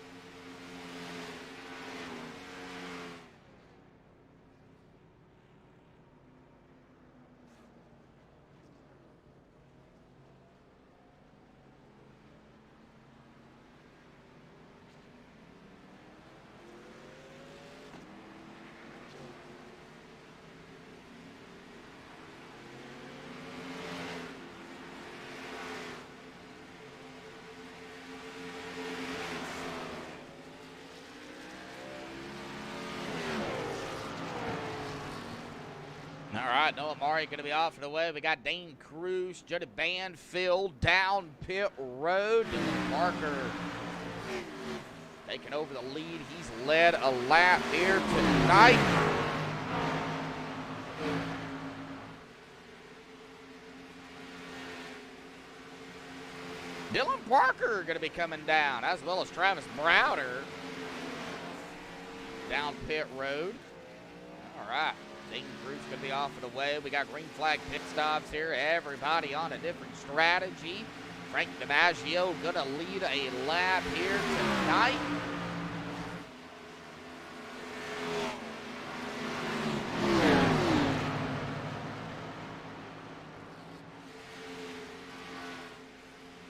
All right, Noah Mari going to be off and away. We got Dane Cruz, Jody Banfield down pit road. Dylan Parker taking over the lead. He's led a lap here tonight. Dylan Parker going to be coming down, as well as Travis Browder down pit road. All right. Dayton Cruz going to be off and away. We got green flag pit stops here. Everybody on a different strategy. Frank DiMaggio going to lead a lap here tonight.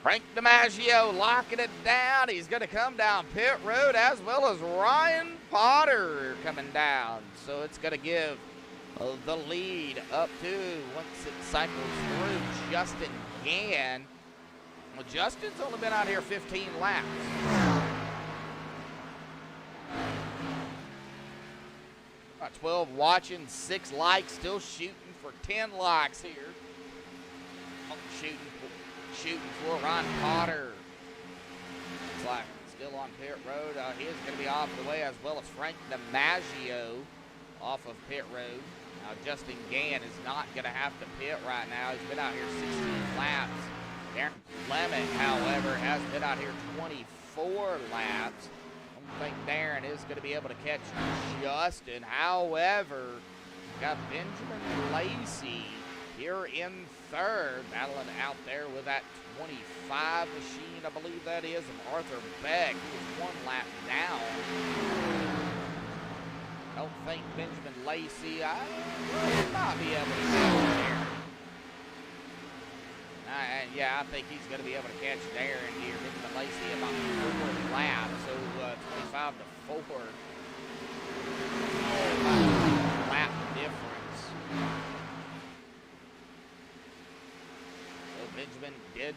Frank DiMaggio locking it down. He's going to come down pit road, as well as Ryan Potter coming down. So it's going to give the lead up to, once it cycles through, Justin Gann. Well, Justin's only been out here 15 laps. 12 watching, 6 likes, still shooting for 10 likes here. Shooting for Ryan Potter. Looks like still on pit road. He is going to be off the way, as well as Frank DiMaggio off of pit road. Now, Justin Gann is not going to have to pit right now. He's been out here 16 laps. Darren Clement, however, has been out here 24 laps. I don't think Darren is going to be able to catch Justin. However, got Benjamin Lacey here in third, battling out there with that 25 machine, I believe that is, of Arthur Beck, who is 1 lap down. I don't think Benjamin Lacey, I will not be able to catch Darren. Yeah, I think he's going to be able to catch Darren here. Benjamin Lacey about 4 laps, so 25 to 4. Lap difference. So Benjamin did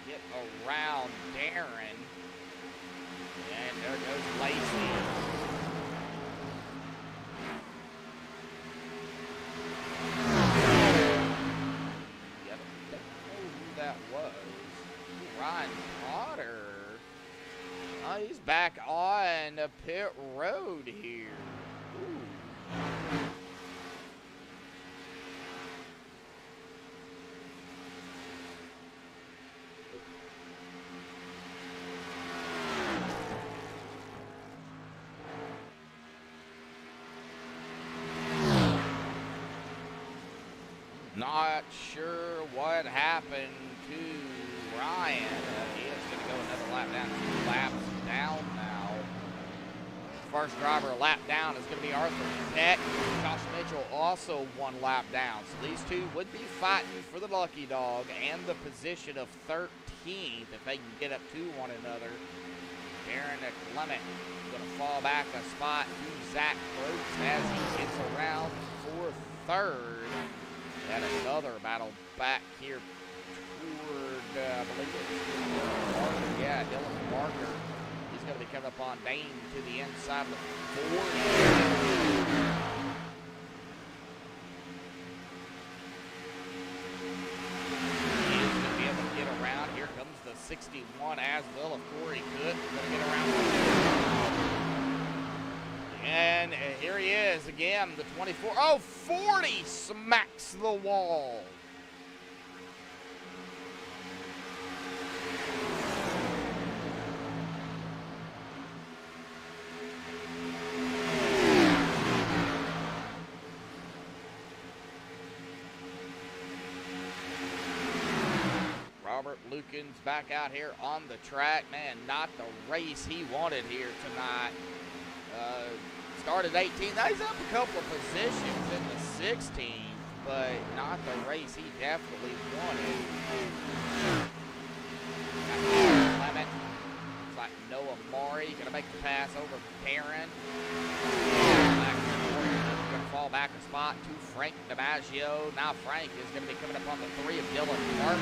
get around Darren. And there goes Lacey. That was Ryan Potter. Oh, he's back on the pit road here. Ooh. Not sure what happened to Ryan. He is going to go another lap down. 2 laps down now. First driver a lap down is going to be Arthur Beck. Josh Mitchell also 1 lap down. So these two would be fighting for the lucky dog and the position of 13th if they can get up to one another. Darren Clement going to fall back a spot to Zach Brooks as he gets around for third. And another battle back here toward, I believe it's Parker. Yeah, Dylan Parker. He's going to be coming up on Dane to the inside of the 40. He's going to be able to get around. Here comes the 61 as well of Corey Cook. Going to get around. And here he is again, the 24. Oh, 40 smacks the wall. Robert Lukens back out here on the track. Man, not the race he wanted here tonight. Started 18th. Now he's up a couple of positions in the 16th, but not the race he definitely wanted. Clement. Looks like Noah Maury going to make the pass over Barron. Going to fall back a spot to Frank DiMaggio. Now Frank is going to be coming up on the 3 of Dylan Parker.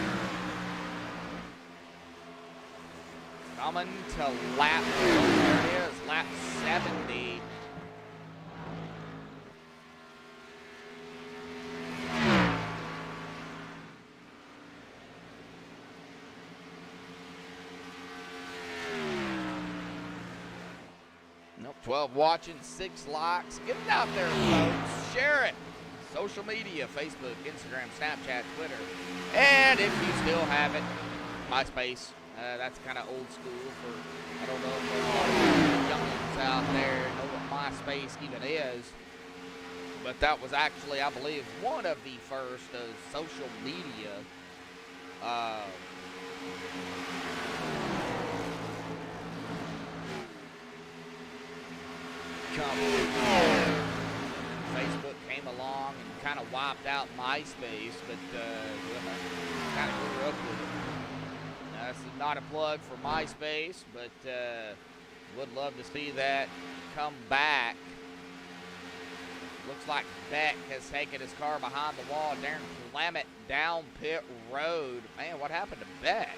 Coming to lap, there it is, lap 70. Nope, 12 watching, 6 likes. Get it out there, folks. Share it. Social media, Facebook, Instagram, Snapchat, Twitter. And if you still have it, MySpace. That's kind of old school for, I don't know if there's a lot of youngins out there know what MySpace even is. But that was actually, I believe, one of the first social media Facebook came along and kind of wiped out MySpace, but kind of grew up with it. This is not a plug for MySpace, but would love to see that come back. Looks like Beck has taken his car behind the wall. Darren Clement down pit road. Man, what happened to Beck?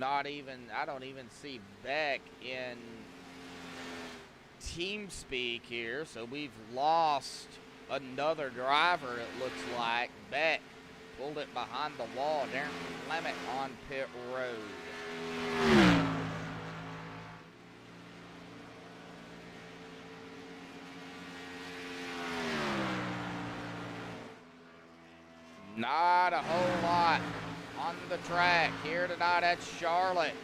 I don't even see Beck in TeamSpeak here, so we've lost another driver, it looks like. Beck pulled it behind the wall. Darren Clement on pit road. Not a whole lot on the track here tonight at Charlotte.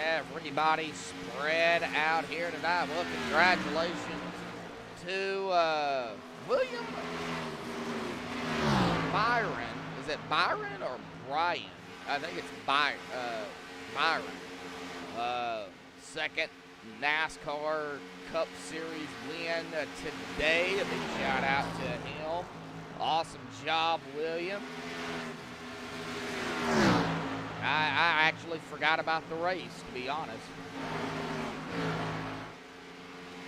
Everybody spread out here tonight. Well, congratulations to William Byron. Is it Byron or Brian? I think it's Byron. Second NASCAR Cup Series win today. A big shout out to him. Awesome job, William. I actually forgot about the race, to be honest.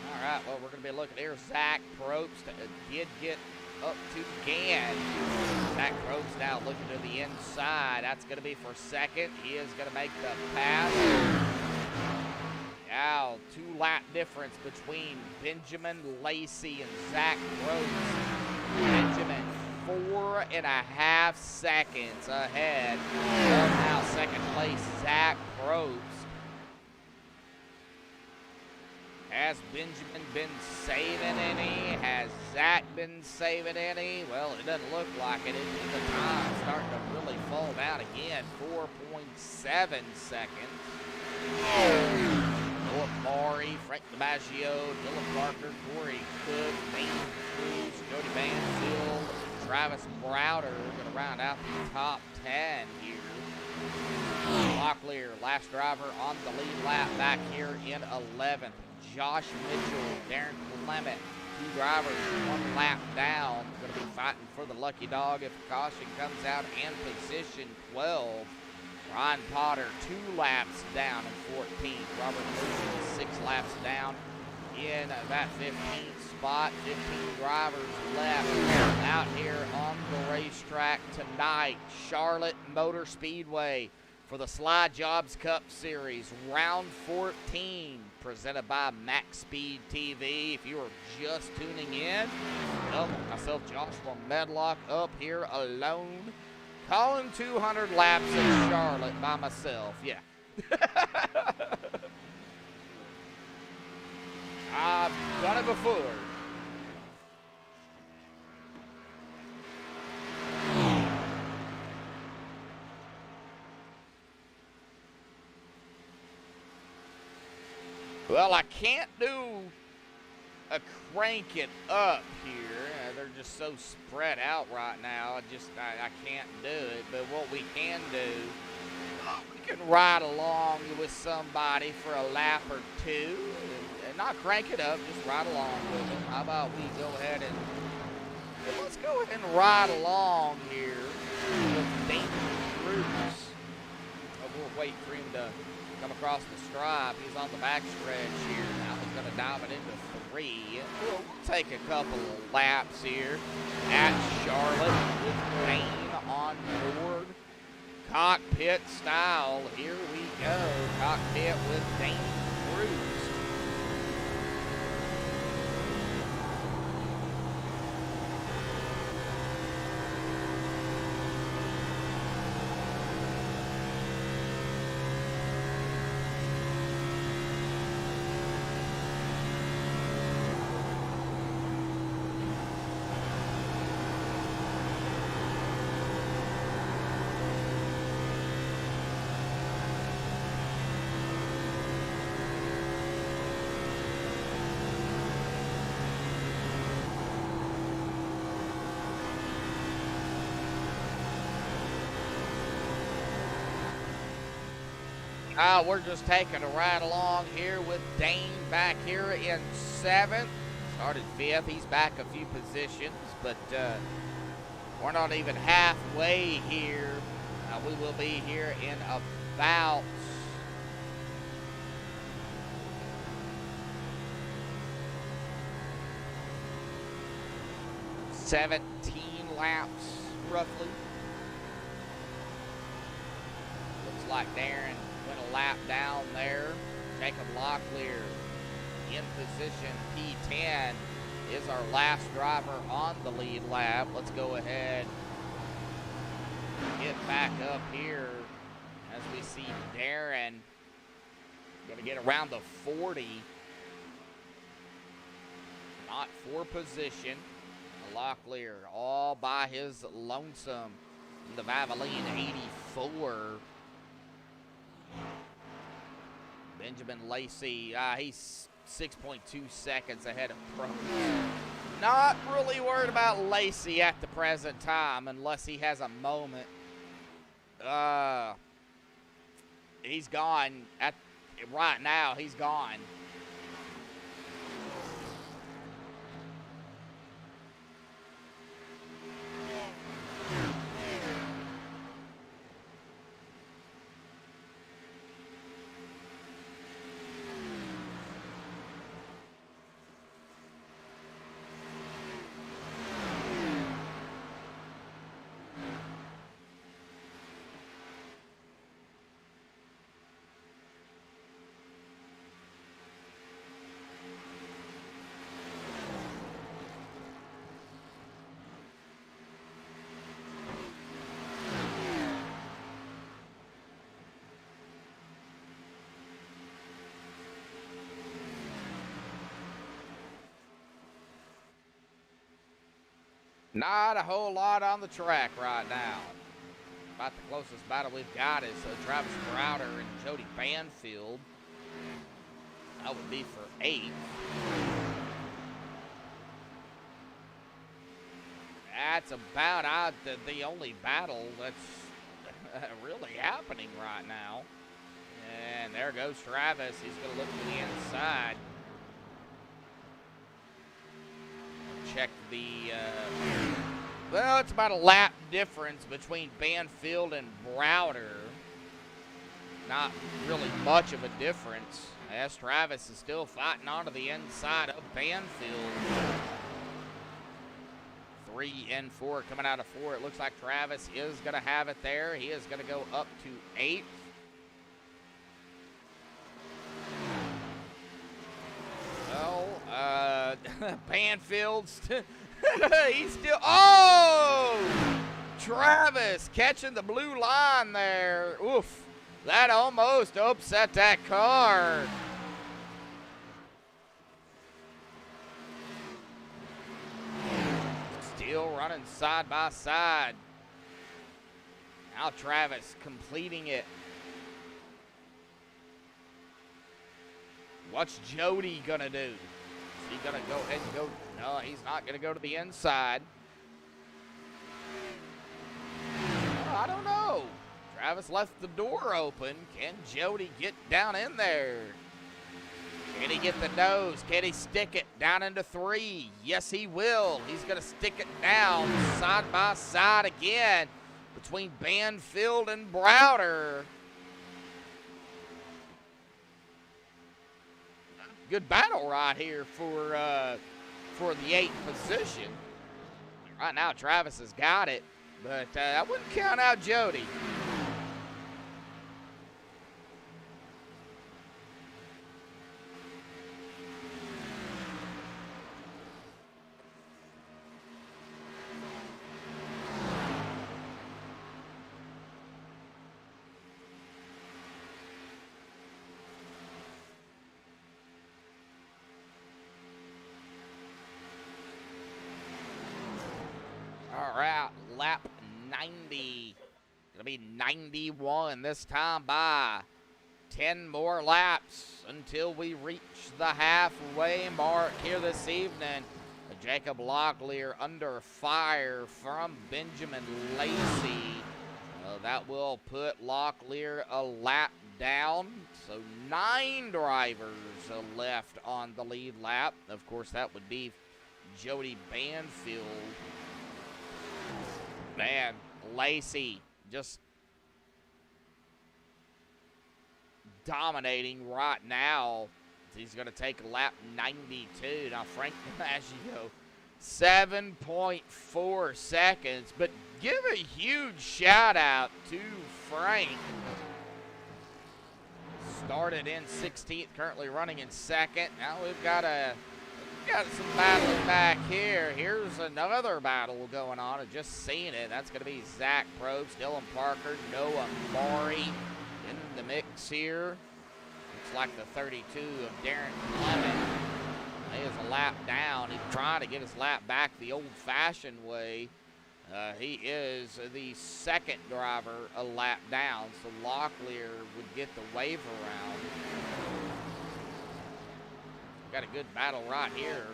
All right, well, we're going to be looking here. Zach Probst did get up to Gann. Zach Probst now looking to the inside. That's going to be for second. He is going to make the pass. Now, 2-lap difference between Benjamin Lacey and Zach Probst. Benjamin 4.5 seconds ahead of now second place Zach Probst. Has Benjamin been saving any? Has Zach been saving any? Well, it doesn't look like it. The time starting to really fall down again. 4.7 seconds. Noah Maury, Frank DiMaggio, Dylan Parker, Corey Cook, Nathan Cruz, Jody Banfield, Travis Browder going to round out the top 10 here. Locklear, last driver on the lead lap back here in 11th. Josh Mitchell, Darren Clement, 2 drivers, 1 lap down. Going to be fighting for the lucky dog if caution comes out in position 12. Ryan Potter, 2 laps down in 14th. Robert Wilson, 6 laps down in that 15th spot. 15 drivers left out here on the racetrack tonight. Charlotte Motor Speedway for the SLIDE Jawbs Cup Series, round 14, presented by MaxspeedTV. If you are just tuning in, well, myself, Joshua Medlock, up here alone, calling 200 laps in Charlotte by myself. Yeah. I've done it before. Well, I can't do a crank it up here. They're just so spread out right now. I can't do it. But what we can do, we can ride along with somebody for a lap or two. And not crank it up, just ride along with them. How about we go ahead and let's go ahead and ride along here with Dangerous Bruce. We'll wait for him to come across the stripe. He's on the backstretch here. Now he's going to dive it into 3. We'll take a couple of laps here at Charlotte with Dane on board. Cockpit style. Here we go. Cockpit with Dane Bruce. We're just taking a ride along here with Dane back here in 7th. Started 5th. He's back a few positions, but we're not even halfway here. We will be here in about 17 laps, roughly. Looks like Darren went a lap down there. Jacob Locklear in position P10 is our last driver on the lead lap. Let's go ahead and get back up here as we see Darren going to get around the 40. Not for position. Locklear all by his lonesome in the Valvoline 84. Benjamin Lacey, he's 6.2 seconds ahead of Pro. Not really worried about Lacey at the present time unless he has a moment. He's gone. Right now, he's gone. Not a whole lot on the track right now. About the closest battle we've got is Travis Browder and Jody Banfield. That would be for 8th. That's about the only battle that's really happening right now. And there goes Travis. He's going to look to the inside. Check the, well, it's about a lap difference between Banfield and Browder. Not really much of a difference, as Travis is still fighting onto the inside of Banfield. 3 and 4 coming out of 4. It looks like Travis is going to have it there. He is going to go up to 8th. Well, Banfield's, he's still, oh! Travis catching the blue line there. Oof, that almost upset that car. Still running side by side. Now Travis completing it. What's Jody gonna do? Is he gonna go ahead and go? No, he's not gonna go to the inside. Oh, I don't know. Travis left the door open. Can Jody get down in there? Can he get the nose? Can he stick it down into 3? Yes, he will. He's going to stick it down side by side again between Banfield and Browder. Good battle right here for the 8th position. Right now, Travis has got it, but I wouldn't count out Jody. All right, lap 90. Gonna be 91 this time by 10 more laps until we reach the halfway mark here this evening. Jacob Locklear under fire from Benjamin Lacey. That will put Locklear a lap down. So 9 drivers left on the lead lap. Of course, that would be Jody Banfield. Man, Lacey just dominating right now. He's going to take lap 92. Now, Frank DiMaggio, 7.4 seconds. But give a huge shout out to Frank. Started in 16th, currently running in 2nd. Now we've got some battling back here. Here's another battle going on. I've just seen it. That's going to be Zach Probst, Dylan Parker, Noah Maury in the mix here. Looks like the 32 of Darren Clement. He is a lap down. He's trying to get his lap back the old-fashioned way. He is the 2nd driver a lap down, so Locklear would get the wave around. Got a good battle right here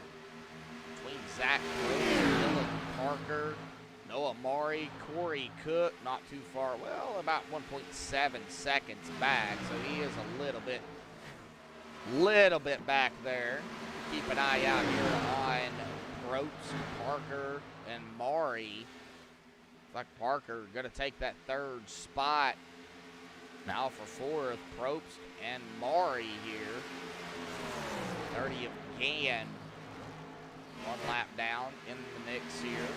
between Zach Probst, Dylan Parker, Noah Maury, Corey Cook, not too far, well, about 1.7 seconds back, so he is a little bit back there. Keep an eye out here on Probst, Parker, and Maury. Looks like Parker going to take that 3rd spot. Now for 4th, Probst and Maury here. 30 of Gann, 1 lap down in the mix here.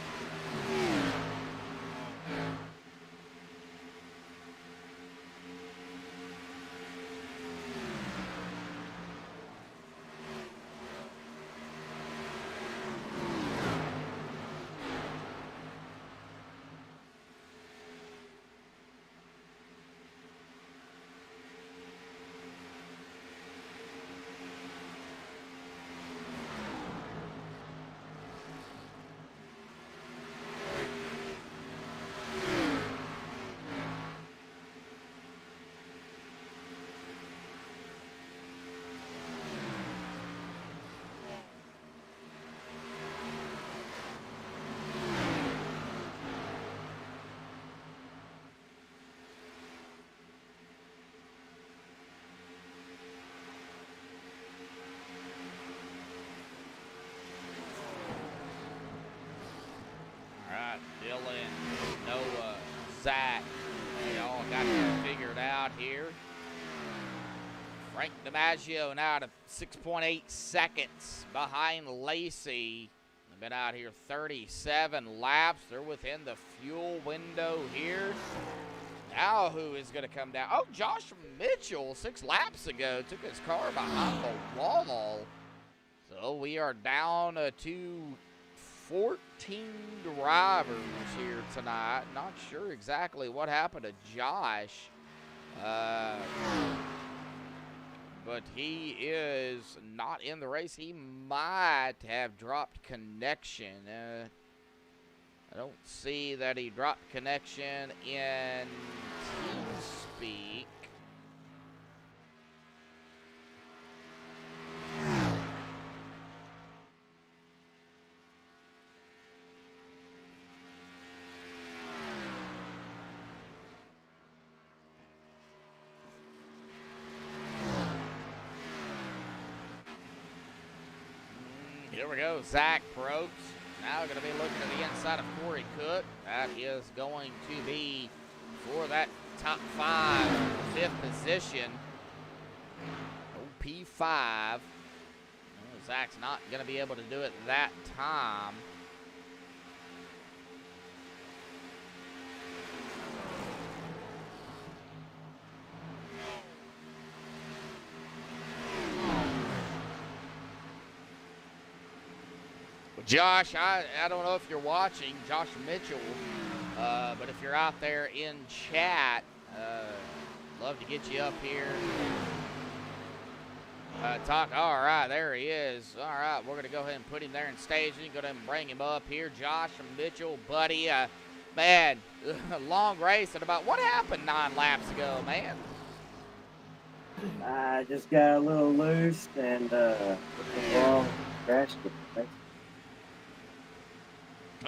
Dylan, Noah, Zach, they all got it figured out here. Frank DiMaggio now to 6.8 seconds behind Lacey. They've been out here 37 laps. They're within the fuel window here. Now who is going to come down? Oh, Josh Mitchell 6 laps ago took his car behind the wall. So we are down to 14 drivers here tonight. Not sure exactly what happened to Josh. But he is not in the race. He might have dropped connection. I don't see that he dropped connection in TeamSpeak. Here we go, Zach Probst. Now going to be looking at the inside of Corey Cook. That is going to be for that top 5, 5th position. P5. Zach's not going to be able to do it that time. Josh, I don't know if you're watching, Josh Mitchell, but if you're out there in chat, love to get you up here. Talk. All right, there he is. All right, we're going to go ahead and put him there in staging. Go ahead and bring him up here. Josh Mitchell, buddy. Man, long race. And about what happened 9 laps ago, man? I just got a little loose and crashed it.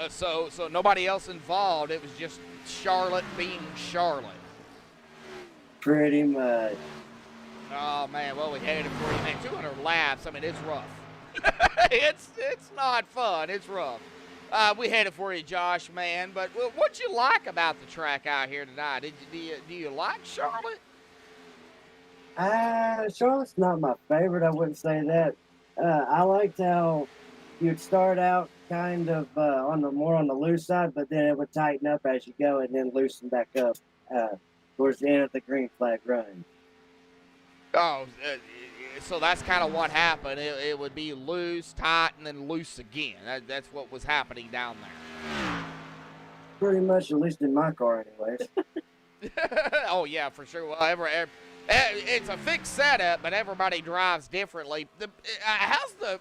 So nobody else involved. It was just Charlotte being Charlotte. Pretty much. Oh man, well we hated it for you, man. 200 laps. I mean, it's rough. it's not fun. It's rough. We had it for you, Josh, man. But what'd you like about the track out here tonight? Do you like Charlotte? Charlotte's not my favorite. I wouldn't say that. I liked how you'd start out kind of more on the loose side, but then it would tighten up as you go and then loosen back up towards the end of the green flag run. Oh, so that's kind of what happened. It would be loose, tight, and then loose again. That's what was happening down there. Pretty much, at least in my car, anyways. Oh yeah, for sure. Well, it's a fixed setup, but everybody drives differently.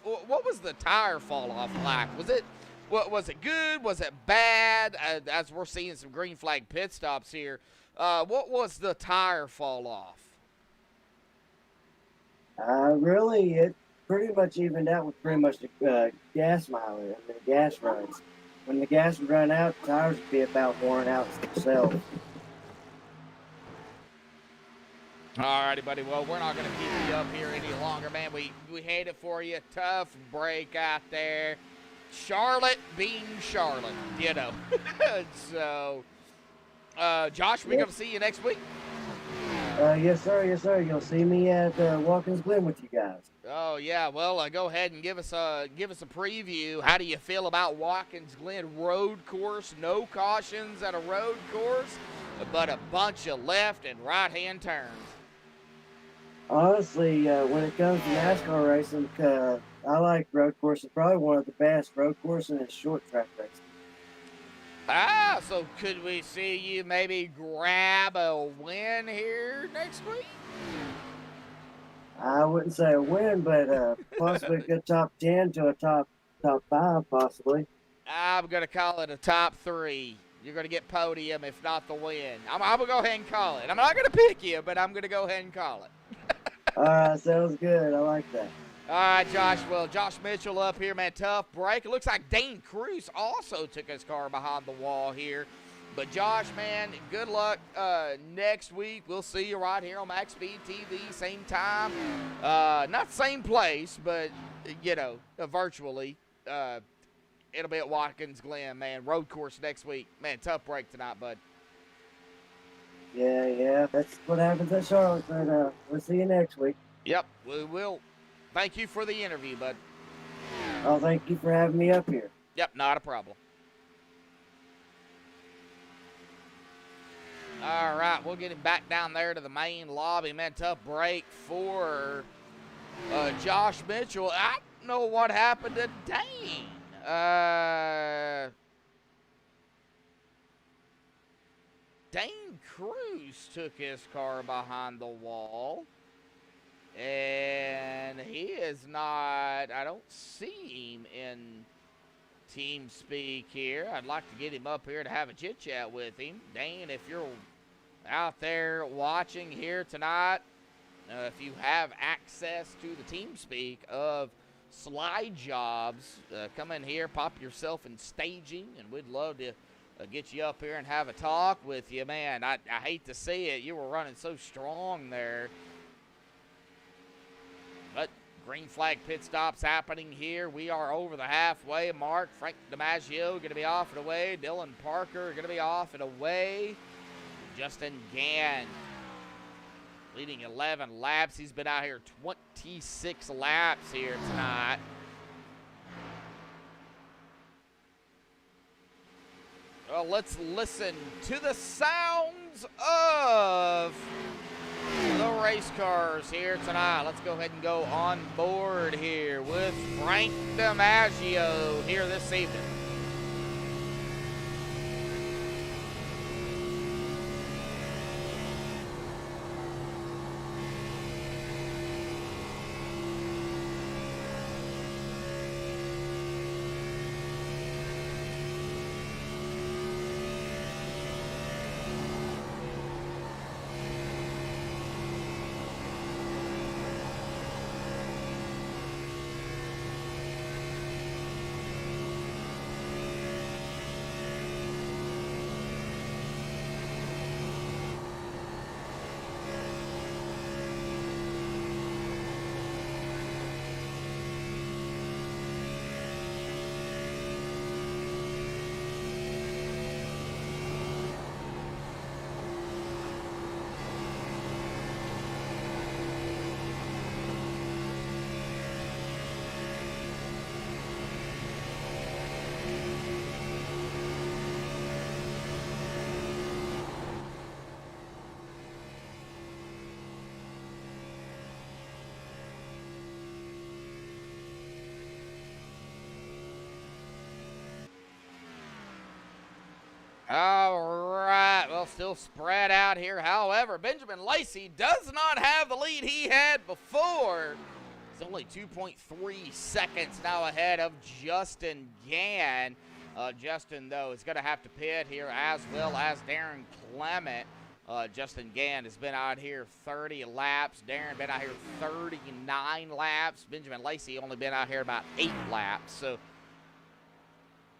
What was the tire fall off like? Was it good? Was it bad? As we're seeing some green flag pit stops here, what was the tire fall off? Really, it pretty much evened out with pretty much the gas mileage and the gas runs. When the gas would run out, the tires would be about worn out themselves. Alrighty, buddy. Well, we're not going to keep you up here any longer, man. We hate it for you. Tough break out there. Charlotte being Charlotte, you know. So, Josh, we're going to see you next week. Yes, sir. Yes, sir. You'll see me at Watkins Glen with you guys. Oh yeah. Well, go ahead and give us a preview. How do you feel about Watkins Glen road course? No cautions at a road course, but a bunch of left and right-hand turns. Honestly, when it comes to NASCAR racing, I like road courses. Probably one of the best road courses and short track racing. So could we see you maybe grab a win here next week? I wouldn't say a win, but possibly a good top 10 to a top 5, possibly. I'm going to call it a top 3. You're going to get podium, if not the win. I'm going to go ahead and call it. I'm not going to pick you, but I'm going to go ahead and call it. All right, sounds good. I like that. All right, Josh. Well, Josh Mitchell up here, man. Tough break. It looks like Dane Cruz also took his car behind the wall here. But, Josh, man, good luck next week. We'll see you right here on MaxspeedTV, same time. Not same place, but, you know, virtually. It'll be at Watkins Glen, man. Road course next week. Man, tough break tonight, bud. Yeah. That's what happens at Charlotte, but we'll see you next week. Yep, we will. Thank you for the interview, bud. Oh, thank you for having me up here. Yep, not a problem. All right, we'll get him back down there to the main lobby. Man, tough break for Josh Mitchell. I don't know what happened to Dane. Dane Cruz took his car behind the wall. And he is not, I don't see him in team speak here. I'd like to get him up here to have a chit chat with him. Dane, if you're out there watching here tonight, if you have access to the team speak of SLIDE Jawbs, come in here, pop yourself in staging, and we'd love to get you up here and have a talk with you. Man, I hate to see it. You were running so strong there. But Green flag pit stops happening here. We are over the halfway mark. Frank DiMaggio going to be off and away. Dylan Parker going to be off and away. Justin Gann leading 11 laps. He's been out here 26 laps here tonight. Well, let's listen to the sounds of the race cars here tonight. Let's go ahead and go on board here with Frank DiMaggio here this evening. All right, well, still spread out here. However, Benjamin Lacey does not have the lead he had before. He's only 2.3 seconds now ahead of Justin Gann. Justin, though, is going to have to pit here, as well as Darren Clement. Justin Gann has been out here 30 laps. Darren been out here 39 laps. Benjamin Lacey only been out here about 8 laps. So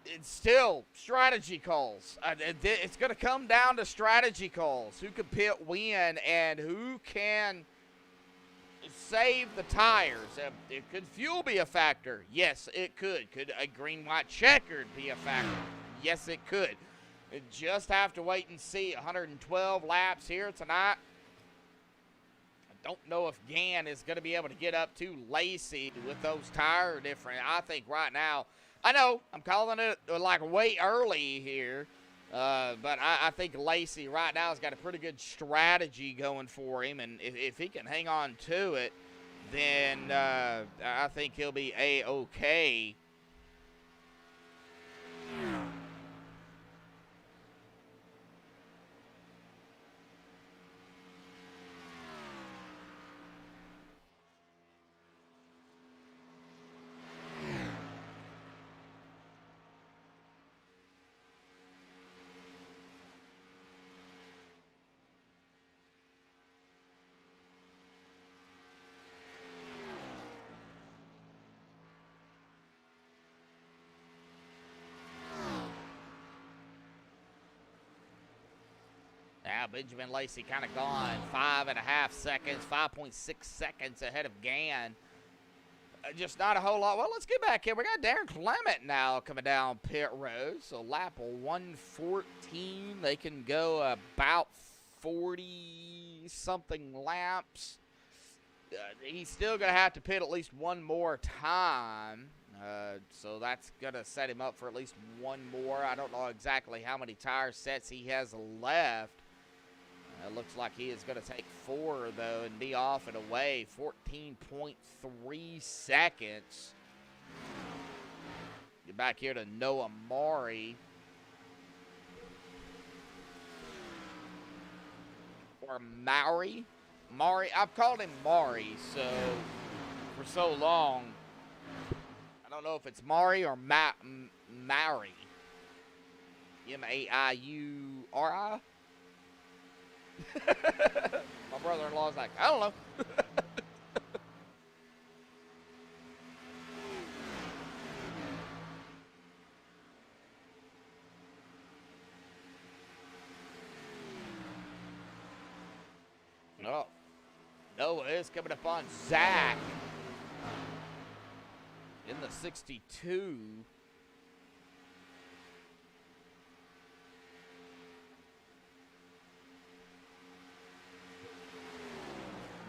it's still strategy calls. It's going to come down to strategy calls. Who can pit win and who can save the tires. Could fuel be a factor? Yes, it could. Could a green-white checkered be a factor? Yes, it could. You just have to wait and see. 112 laps here tonight. I don't know if Gann is going to be able to get up to Lacey with those tire difference. I think right now, I know I'm calling it like way early here, but I think Lacey right now has got a pretty good strategy going for him, and if he can hang on to it, then I think he'll be A-okay. Now Benjamin Lacey kind of gone 5.5 seconds, 5.6 seconds ahead of Gann. Just not a whole lot. Well, let's get back here. We got Darren Clement now coming down pit road. So lap 114. They can go about 40-something laps. He's still going to have to pit at least one more time. So that's going to set him up for at least one more. I don't know exactly how many tire sets he has left. It looks like he is going to take 4, though, and be off and away. 14.3 seconds. Get back here to Noah Maury. Or Maury. Maury. I've called him Maury for so long. I don't know if it's Maury or Maury. M-A-I-U-R-I? My brother-in-law's like, I don't know. Oh, Noah is coming up on Zach. in the 62.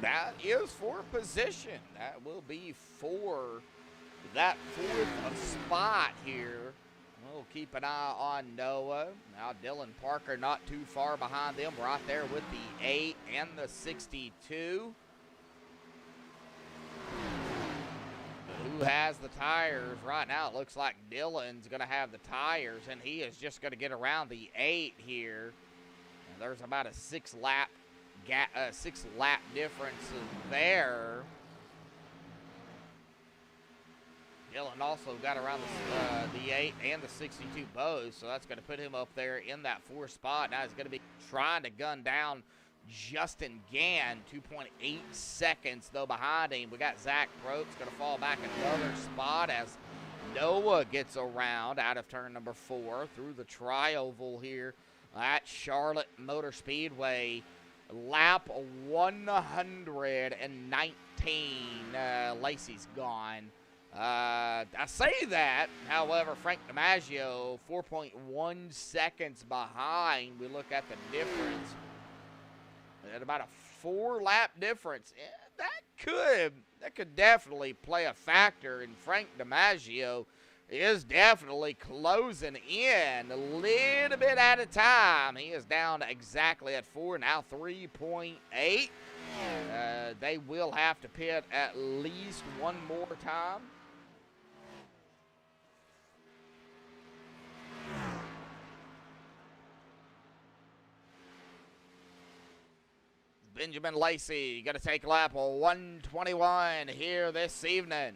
That is for position. That will be for that fourth spot here. We'll keep an eye on Noah. Now Dylan Parker not too far behind them, right there with the 8 and the 62. Who has the tires? Right now it looks like Dylan's going to have the tires, and he is just going to get around the 8 here. And there's about a 6-lap difference there. Dylan also got around the 8 and the 62 bows, so that's going to put him up there in that 4th spot. Now he's going to be trying to gun down Justin Gann, 2.8 seconds though behind him. We got Zach Probst going to fall back another spot as Noah gets around out of turn number 4 through the tri-oval here at Charlotte Motor Speedway. Lap 119. Lacey's gone. I say that, however, Frank DiMaggio 4.1 seconds behind. We look at the difference at about a 4-lap difference. That could definitely play a factor, and Frank DiMaggio is definitely closing in a little bit at a time. He is down exactly at 4, now 3.8. They will have to pit at least one more time. Benjamin Lacey going to take lap 121 here this evening.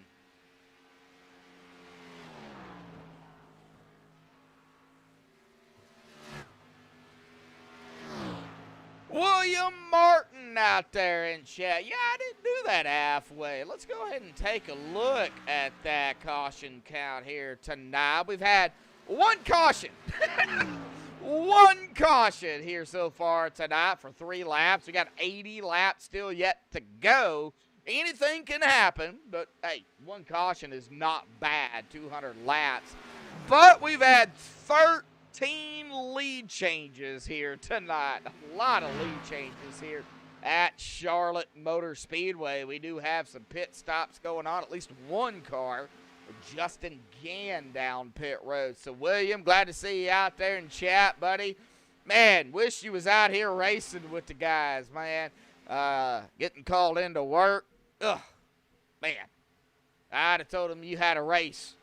William Martin out there in chat. Yeah, I didn't do that halfway. Let's go ahead and take a look at that caution count here tonight. We've had one caution. One caution here so far tonight for 3 laps. We got 80 laps still yet to go. Anything can happen, but hey, one caution is not bad, 200 laps. But we've had 13 lead changes here tonight. A lot of lead changes here at Charlotte Motor Speedway. We do have some pit stops going on, at least one car. Justin Gann down pit road. So, William, glad to see you out there in chat, buddy. Man, wish you was out here racing with the guys, man. Getting called into work. Ugh, man. I'd have told him you had a race.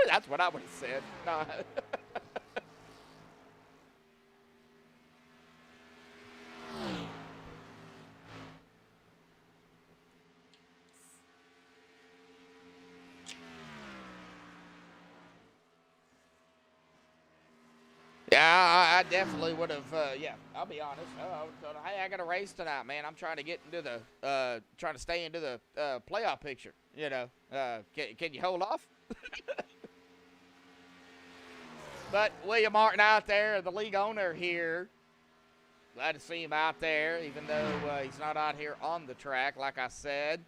That's what I would have said. No. Yeah, I definitely would have, yeah, I'll be honest. Hey, I got a race tonight, man. I'm trying to get into the, trying to stay into the playoff picture, you know. Can you hold off? But William Martin out there, the league owner here. Glad to see him out there, even though he's not out here on the track, like I said.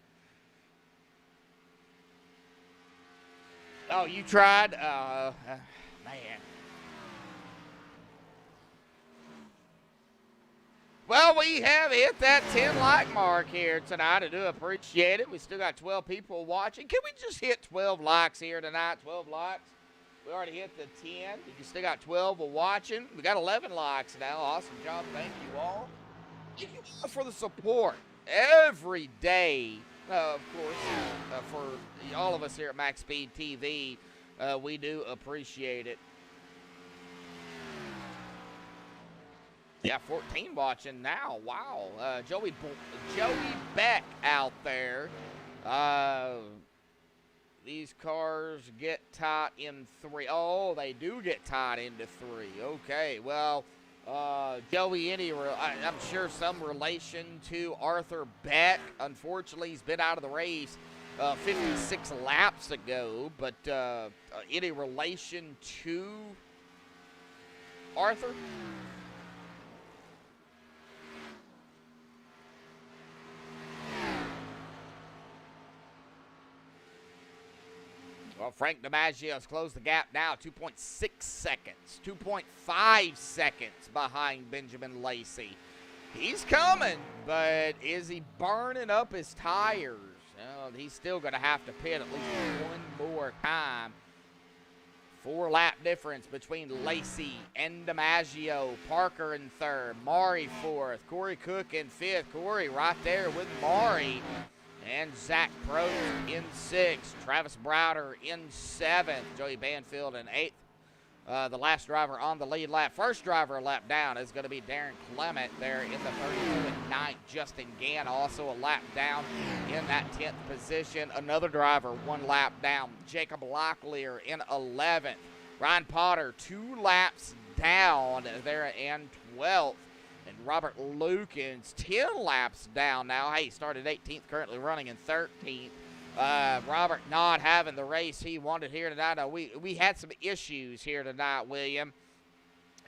Oh, you tried? Man. Well, we have hit that 10-like mark here tonight. I do appreciate it. We still got 12 people watching. Can we just hit 12 likes here tonight? 12 likes. We already hit the 10. You still got 12 watching. We got 11 likes now. Awesome job. Thank you all. Thank you all for the support every day, of course, for all of us here at MaxspeedTV. We do appreciate it. Yeah, 14 watching now. Wow. Joey Beck out there. These cars get tied in 3. Oh, they do get tied into 3. Okay, well, Joey, I'm sure some relation to Arthur Beck. Unfortunately, he's been out of the race 56 laps ago. But any relation to Arthur? Frank DiMaggio's closed the gap now, 2.6 seconds, 2.5 seconds behind Benjamin Lacey. He's coming, but is he burning up his tires? Well, he's still going to have to pit at least one more time. 4-lap difference between Lacey and DiMaggio. Parker in third, Maury fourth, Corey Cook in fifth. Corey right there with Maury. And Zach Prost in sixth. Travis Browder in seventh. Joey Banfield in eighth. The last driver on the lead lap. First driver a lap down is going to be Darren Clement there in the 32 and 9th. Justin Gann also a lap down in that 10th position. Another driver 1 lap down. Jacob Locklear in 11th. Ryan Potter 2 laps down there in 12th. And Robert Lukens 10 laps down now. Hey, he started 18th, currently running in 13th. Robert not having the race he wanted here tonight. We had some issues here tonight, William.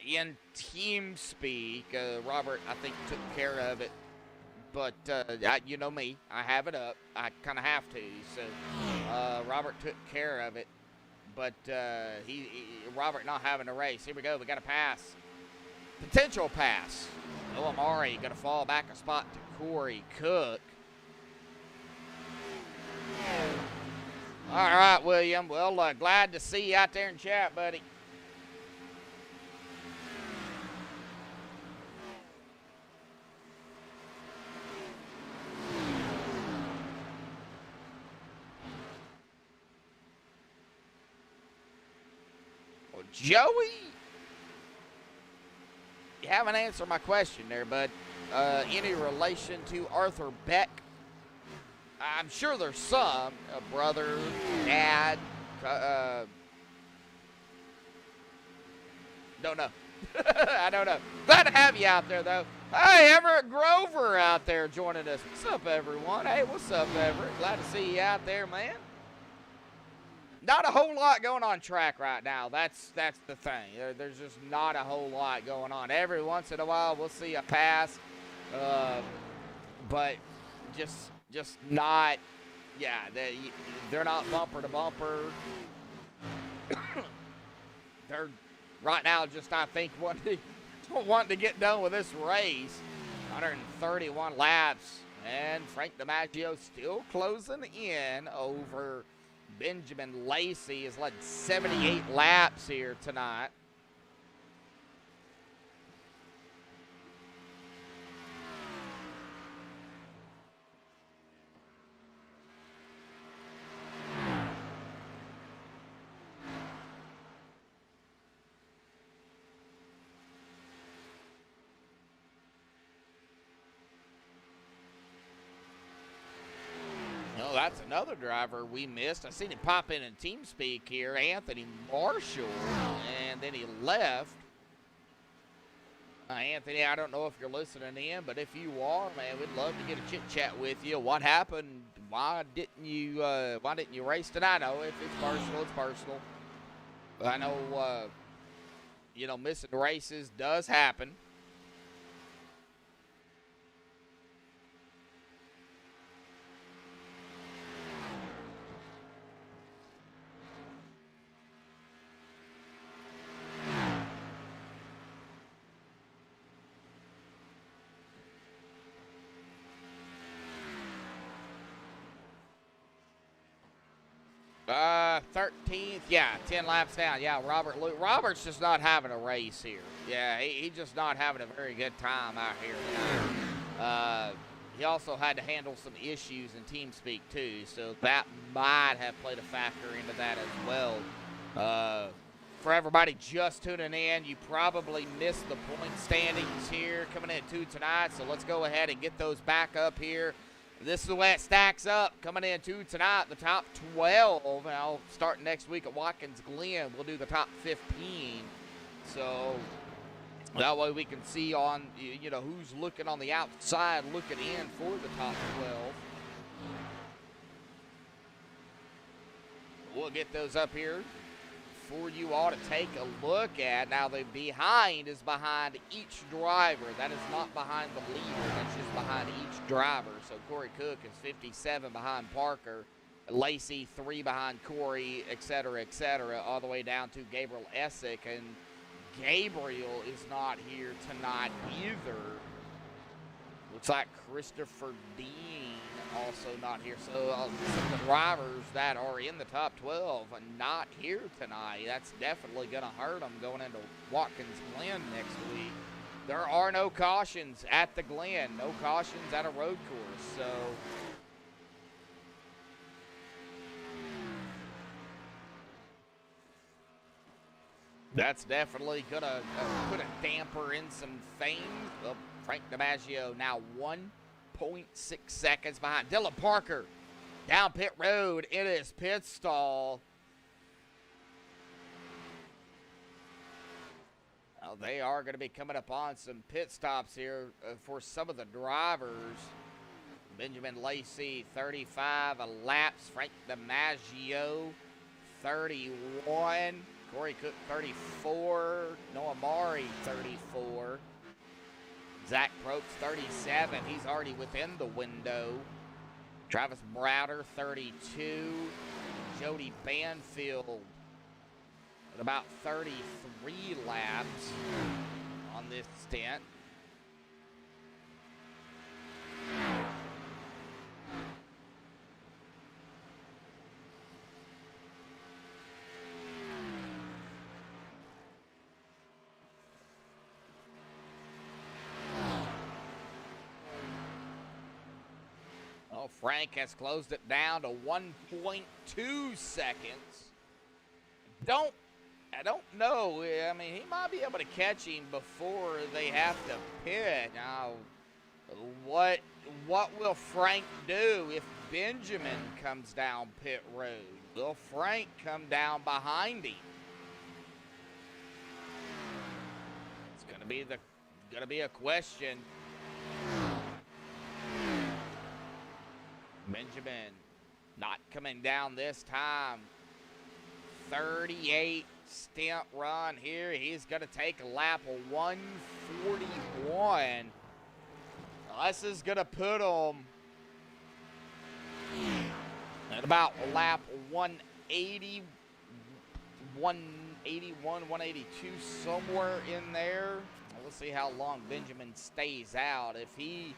In team speak, Robert, I think, took care of it. But, you know me, I have it up. I kind of have to. So, Robert took care of it. But Robert not having a race. Here we go. We got a pass. Potential pass. Noah Maury going to fall back a spot to Corey Cook. All right, William. Well, glad to see you out there in chat, buddy. Well, Joey, you haven't answered my question there, bud. Any relation to Arthur Beck? I'm sure there's some. A brother, dad, don't know. I don't know. Glad to have you out there, though. Hey, Everett Grover out there joining us. What's up, everyone? Hey, what's up, Everett? Glad to see you out there, man. Not a whole lot going on track right now. That's the thing. There's just not a whole lot going on. Every once in a while, we'll see a pass, but just not. Yeah, they're not bumper to bumper. They're right now just, I think, wanting to get done with this race. 131 laps, and Frank DiMaggio still closing in over Benjamin Lacey. Has led 78 laps here tonight. That's another driver we missed. I seen him pop in TeamSpeak here, Anthony Marshall, and then he left. Anthony, I don't know if you're listening in, but if you are, man, we'd love to get a chit chat with you. What happened? Why didn't you race tonight? I know if it's personal, it's personal. But I know, missing races does happen. Uh, 13th, yeah, 10 laps down. Yeah, Robert's just not having a race here. Yeah, he's just not having a very good time out here tonight. He also had to handle some issues in TeamSpeak too, so that might have played a factor into that as well. For everybody just tuning in, you probably missed the point standings here coming in at 2 tonight, so let's go ahead and get those back up here. This is the way it stacks up coming into tonight, the top 12. Now, starting next week at Watkins Glen, we'll do the top 15. So that way we can see on, who's looking on the outside, looking in for the top 12. We'll get those up here for you all to take a look at. Now, the behind is behind each driver. That is not behind the leader. That's just behind each driver. So Corey Cook is 57 behind Parker. Lacey 3 behind Corey, etc., all the way down to Gabriel Essick. And Gabriel is not here tonight either. Looks like Christopher Dean also not here. So some of the drivers that are in the top 12 are not here tonight. That's definitely going to hurt them going into Watkins Glen next week. There are no cautions at the Glen. No cautions at a road course. So that's definitely going to put a damper in some things. Well, Frank DiMaggio now 1.6 seconds behind. Dylan Parker down pit road in his pit stall. Well, they are going to be coming up on some pit stops here for some of the drivers. Benjamin Lacey, 35 laps. Frank DiMaggio, 31. Corey Cook, 34. Noah Mari, 34. Zach Probst, 37. He's already within the window. Travis Browder, 32. Jody Banfield at about 33 laps on this stint. Oh, Frank has closed it down to 1.2 seconds. I don't know. I mean, he might be able to catch him before they have to pit. Now, what will Frank do if Benjamin comes down pit road? Will Frank come down behind him? It's gonna be a question. Benjamin not coming down this time. 38 stint run here. He's going to take a lap of 141. This is going to put him at about lap 180, 181, 182, somewhere in there. We'll see how long Benjamin stays out. If he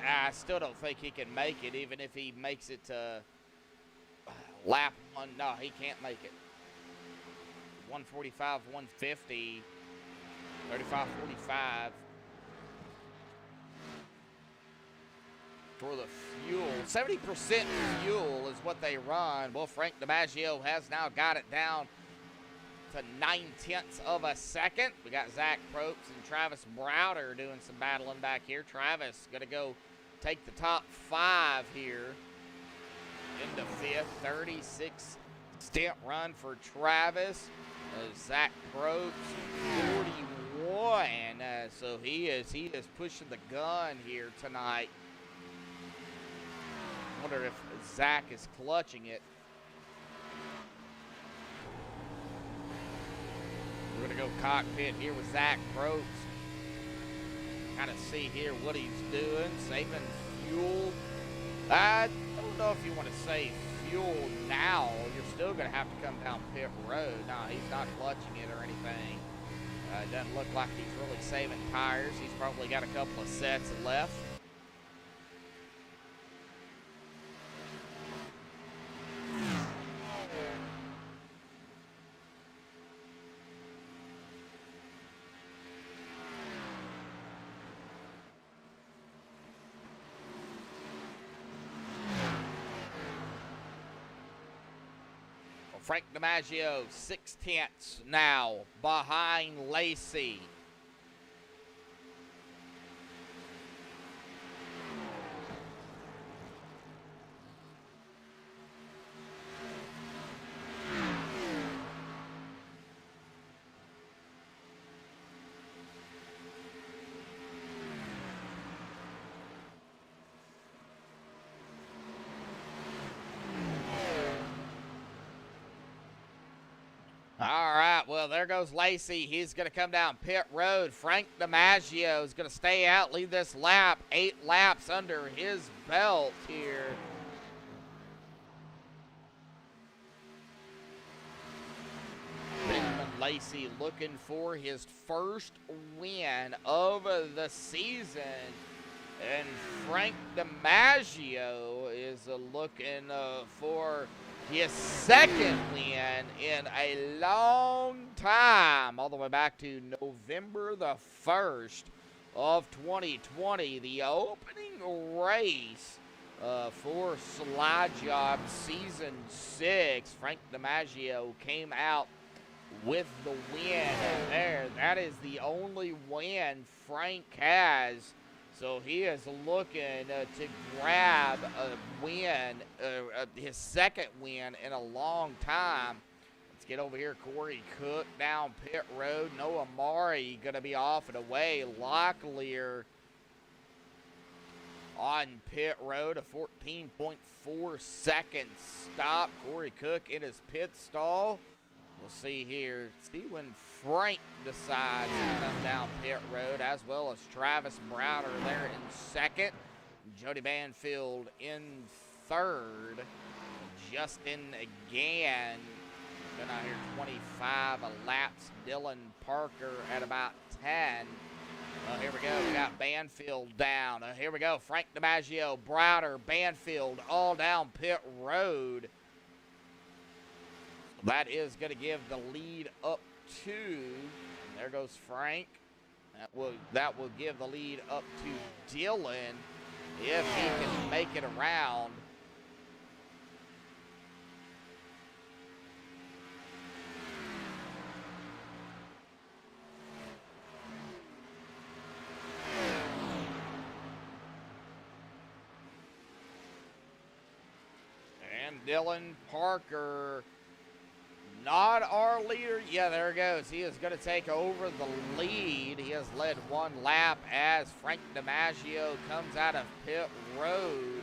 I still don't think he can make it, even if he makes it to lap one. No, he can't make it. 145, 150, 35, 45. For the fuel, 70% fuel is what they run. Well, Frank DiMaggio has now got it down to 9/10 of a second. We got Zach Probst and Travis Browder doing some battling back here. Travis going to go take the top 5 here into 5th. 36 stint run for Travis. Zach Probst, 41. So he is pushing the gun here tonight. Wonder if Zach is clutching it. We're going to go cockpit here with Zach Probst. Kind of see here what he's doing. Saving fuel. I don't know if you want to save fuel now. You're still going to have to come down pit road. No, he's not clutching it or anything. It doesn't look like he's really saving tires. He's probably got a couple of sets left. Frank DiMaggio, 6/10 now behind Lacey. Well, there goes Lacey. He's going to come down pit road. Frank DiMaggio is going to stay out, lead this lap. 8 laps under his belt here. Benjamin Lacey looking for his first win of the season. And Frank DiMaggio is looking for his second win in a long time, all the way back to November the 1st of 2020, the opening race for SLIDE Jawbs Season 6. Frank DiMaggio came out with the win there. That is the only win Frank has. So he is looking to grab a win, his second win in a long time. Let's get over here. Corey Cook down pit road. Noah Mari going to be off and away. Locklear on pit road. A 14.4 second stop. Corey Cook in his pit stall. We'll see here. See when Frank decides to come down pit road, as well as Travis Browder there in second. Jody Banfield in third. Justin again. Been out here 25 laps. Dylan Parker at about 10. Here we go. We got Banfield down. Here we go. Frank DiMaggio, Browder, Banfield all down pit road. That is going to give the lead up to, there goes Frank. That will give the lead up to Dylan if he can make it around. And Dylan Parker, not our leader. Yeah, there it goes. He is going to take over the lead. He has led one lap as Frank DiMaggio comes out of pit road.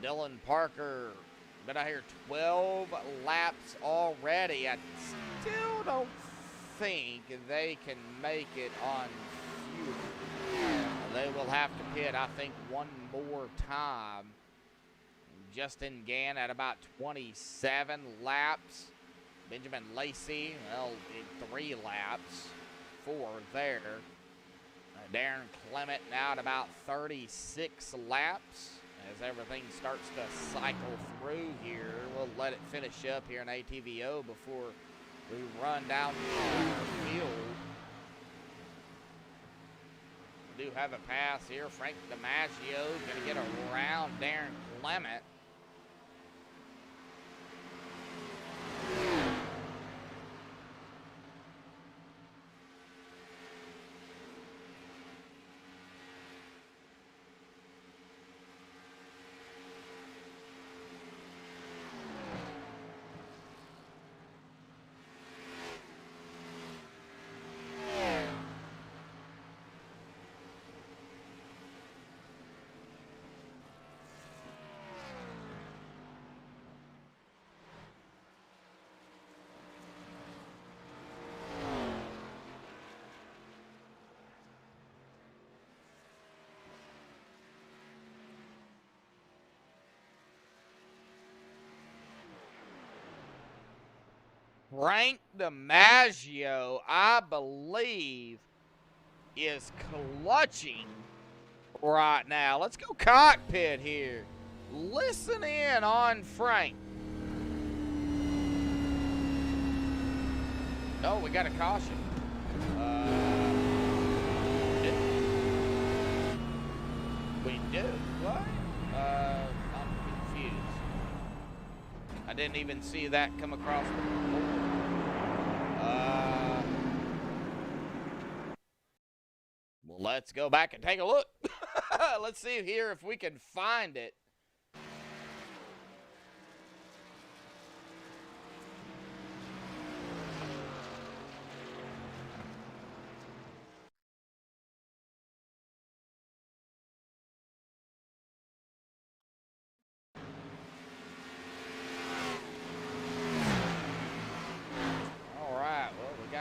Dylan Parker been out here 12 laps already. I still don't think they can make it on fuel. They will have to pit, I think, one more time. Justin Gann at about 27 laps. Benjamin Lacey, well, 3 laps, 4 there. Darren Clement now at about 36 laps. As everything starts to cycle through here, we'll let it finish up here in ATVO before we run down the field. We do have a pass here. Frank DiMaggio going to get around Darren Clement. Frank DiMaggio, I believe, is clutching right now. Let's go cockpit here. Listen in on Frank. Oh, we got a caution. We do? What? I'm confused. I didn't even see that come across the board. Well, let's go back and take a look. Let's see here if we can find it.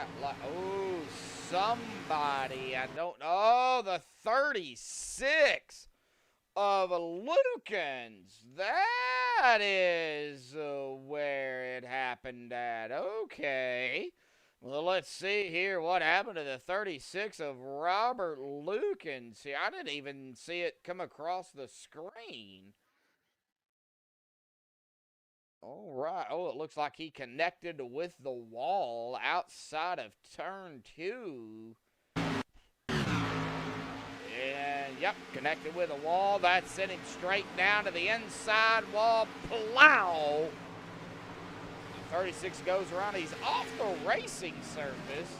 out like, oh, somebody, I don't know. Oh, the 36 of Lukens. That is where it happened at. Okay. Well, let's see here what happened to the 36 of Robert Lukens. See, I didn't even see it come across the screen. All right. Oh, it looks like he connected with the wall outside of turn 2. And, yep, connected with a wall. That sent him straight down to the inside wall. Plow! 36 goes around. He's off the racing surface.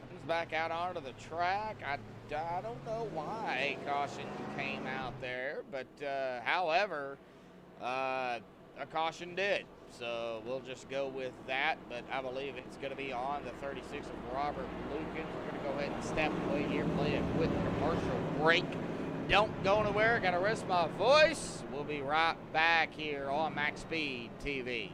Comes back out onto the track. I don't know why caution came out there, but, however, a caution did. So we'll just go with that, but I believe it's going to be on the 36 of Robert Lukens. We're going to go ahead and step away here, play a quick commercial break. Don't go anywhere. Got to rest my voice. We'll be right back here on Max Speed TV.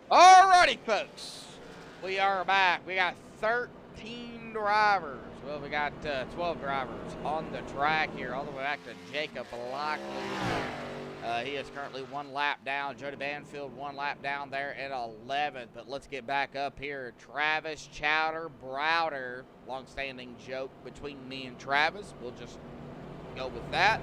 Alrighty, folks, we are back. We got 13 drivers. Well, we got 12 drivers on the track here, all the way back to Jacob Lockley. He is currently 1 lap down. Jody Banfield 1 lap down there at 11th. But let's get back up here. Travis Chowder Browder, long-standing joke between me and Travis. We'll just go with that.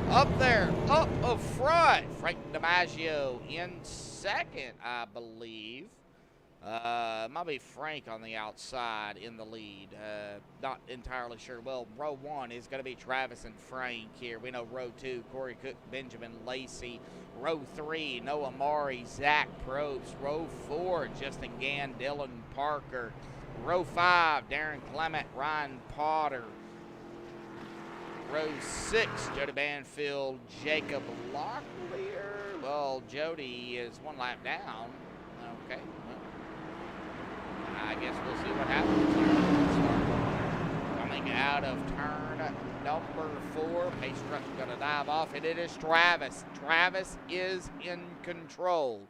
Up there, up front, Frank DiMaggio in second, I believe. Might be Frank on the outside in the lead. Not entirely sure. Well, row 1 is going to be Travis and Frank here. We know row 2, Corey Cook, Benjamin Lacey. Row 3, Noah Maury, Zach Probst. Row 4, Justin Gann, Dylan Parker. Row 5, Darren Clement, Ryan Potter. Row 6, Jody Banfield, Jacob Locklear. Well, Jody is 1 lap down. Okay. Well, I guess we'll see what happens here. Coming out of turn number 4, pace truck's going to dive off, and it is Travis. Travis is in control.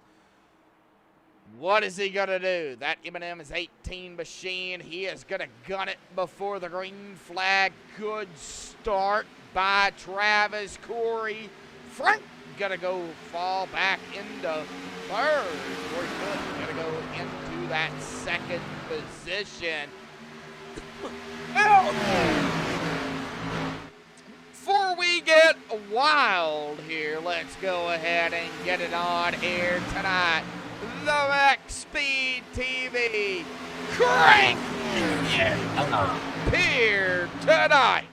What is he going to do? That M&M's 18 machine, he is going to gun it before the green flag. Good start by Travis. Corey Frank going to go fall back into third. Corey Cook going to go into that second position. Before we get wild here, let's go ahead and get it on air tonight. the MaxspeedTV crank here tonight.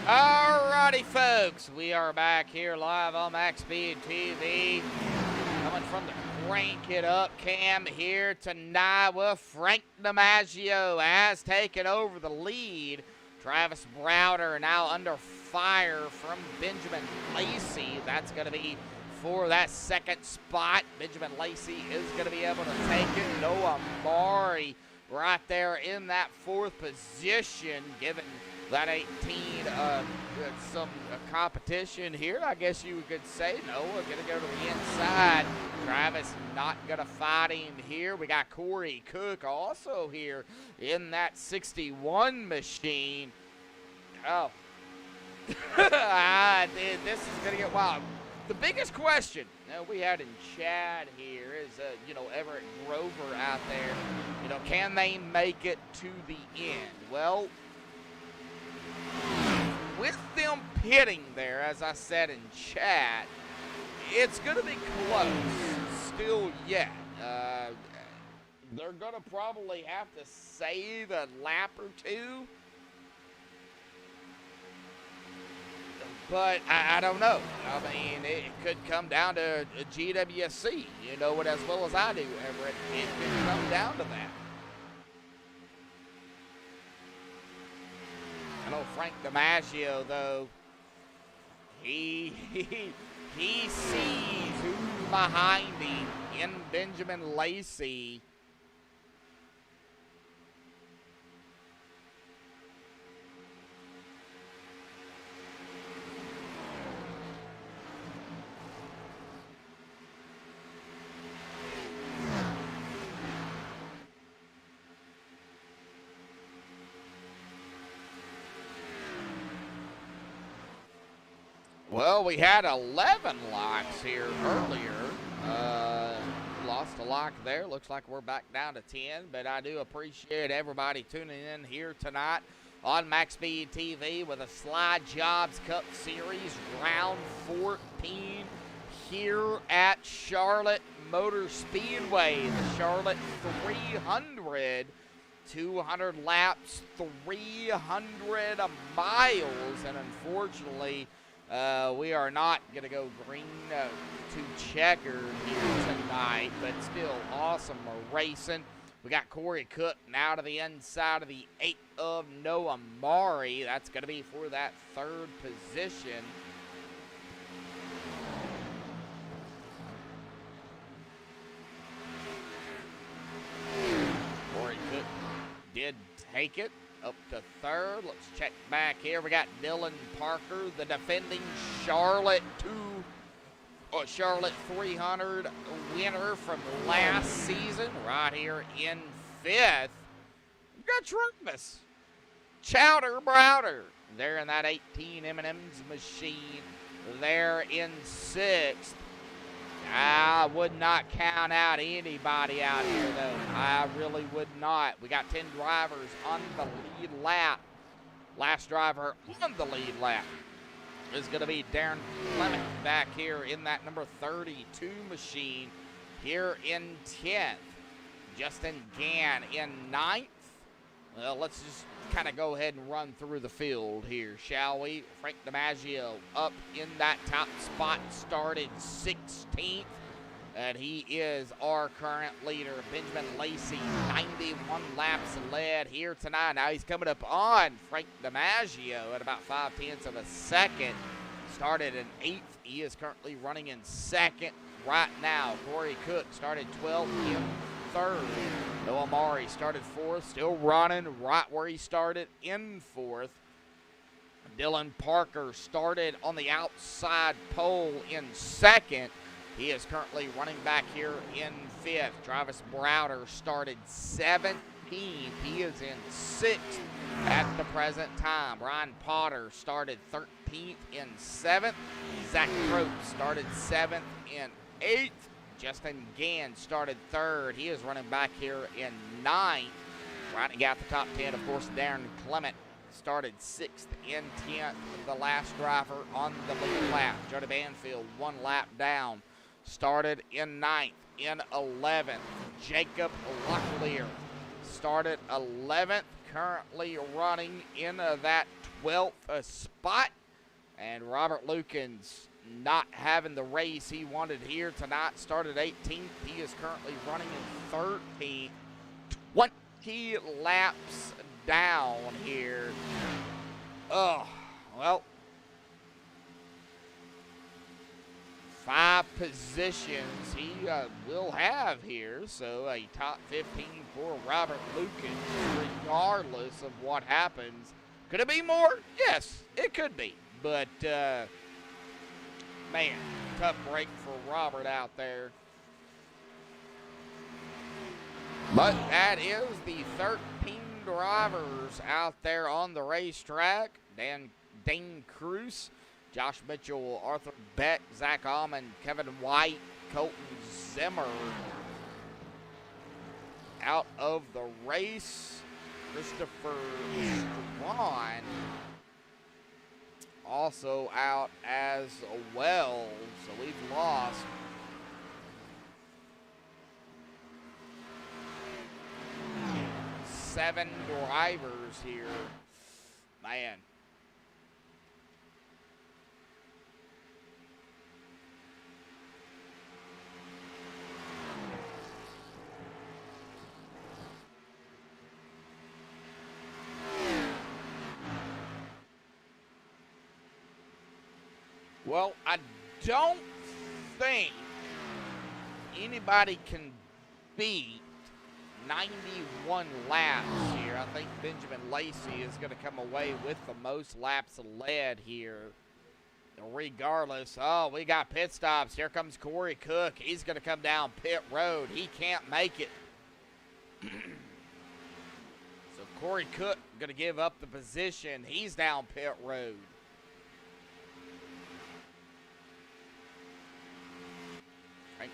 Alrighty, folks, we are back here live on MaxspeedTV, coming from the Crank It Up cam here tonight. Well, Frank DiMaggio has taken over the lead. Travis Browder now under fire from Benjamin Lacey. That's going to be for that second spot. Benjamin Lacey is going to be able to take it. Noah Mari right there in that fourth position, given that 18 some competition here, I guess you could say. Noah going to go to the inside. Travis not going to fight him here. We got Corey Cook also here in that 61 machine. Oh. This is going to get wild. The biggest question we had in chat here is, Everett Grover out there. Can they make it to the end? Well, with them pitting there, as I said in chat, it's going to be close still yet. They're going to probably have to save a lap or two. But I don't know. I mean, it could come down to a GWC. You know it as well as I do, Everett. It could come down to that. I know Frank DiMaggio, though, he sees who's behind him in Benjamin Lacey. Well, we had 11 laps here earlier. Lost a lock there. Looks like we're back down to 10, but I do appreciate everybody tuning in here tonight on MaxspeedTV with a SLIDE Jawbs Cup Series round 14 here at Charlotte Motor Speedway. The Charlotte 300, 200 laps, 300 miles, and unfortunately, we are not going to go green to checker here tonight, but still awesome racing. We got Corey Cook now to the inside of the 8 of Noah Mari. That's going to be for that third position. Corey Cook did take it up to third. Let's check back here. We got Dylan Parker, the defending Charlotte 300 winner from last season, right here in 5th. We got Travis Chowder Browder there in that 18 M&M's machine there in 6th. I would not count out anybody out here, though. I really would not. We got 10 drivers on the lead lap. Last driver on the lead lap is going to be Darren Clement back here in that number 32 machine here in 10th. Justin Gann in 9th. Well, let's just kind of go ahead and run through the field here, shall we? Frank DiMaggio up in that top spot, started 16th, and he is our current leader. Benjamin Lacey, 91 laps led here tonight. Now he's coming up on Frank DiMaggio at about 0.5 of a second. Started in 8th. He is currently running in 2nd right now. Corey Cook started 12th in 3rd. Noah Mari started 4th, still running right where he started in 4th. Dylan Parker started on the outside pole in 2nd. He is currently running back here in 5th. Travis Browder started 17th. He is in 6th at the present time. Ryan Potter started 13th in 7th. Zach Crope started 7th in 8th. Justin Gann started 3rd. He is running back here in 9th. Rounding out the top 10, of course, Darren Clement started 6th in 10th. The last driver on the lead lap, Jody Banfield, 1 lap down, started in 9th. In 11th, Jacob Locklear started 11th, currently running in that 12th spot. And Robert Lukens not having the race he wanted here tonight, started 18th. He is currently running in 13th. 20 laps down here. Oh, well, 5 positions he will have here, so a top 15 for Robert Lukens, regardless of what happens. Could it be more? Yes, it could be, but man, tough break for Robert out there. But that is the 13 drivers out there on the racetrack. Dane Cruz, Josh Mitchell, Arthur Beck, Zach Allman, Kevin White, Colton Zimmer out of the race. Christopher Strawn also out as well. So we've lost 7 drivers here. Man. Well, I don't think anybody can beat 91 laps here. I think Benjamin Lacey is going to come away with the most laps led here. Regardless, oh, we got pit stops. Here comes Corey Cook. He's going to come down pit road. He can't make it. So Corey Cook going to give up the position. He's down pit road. Frank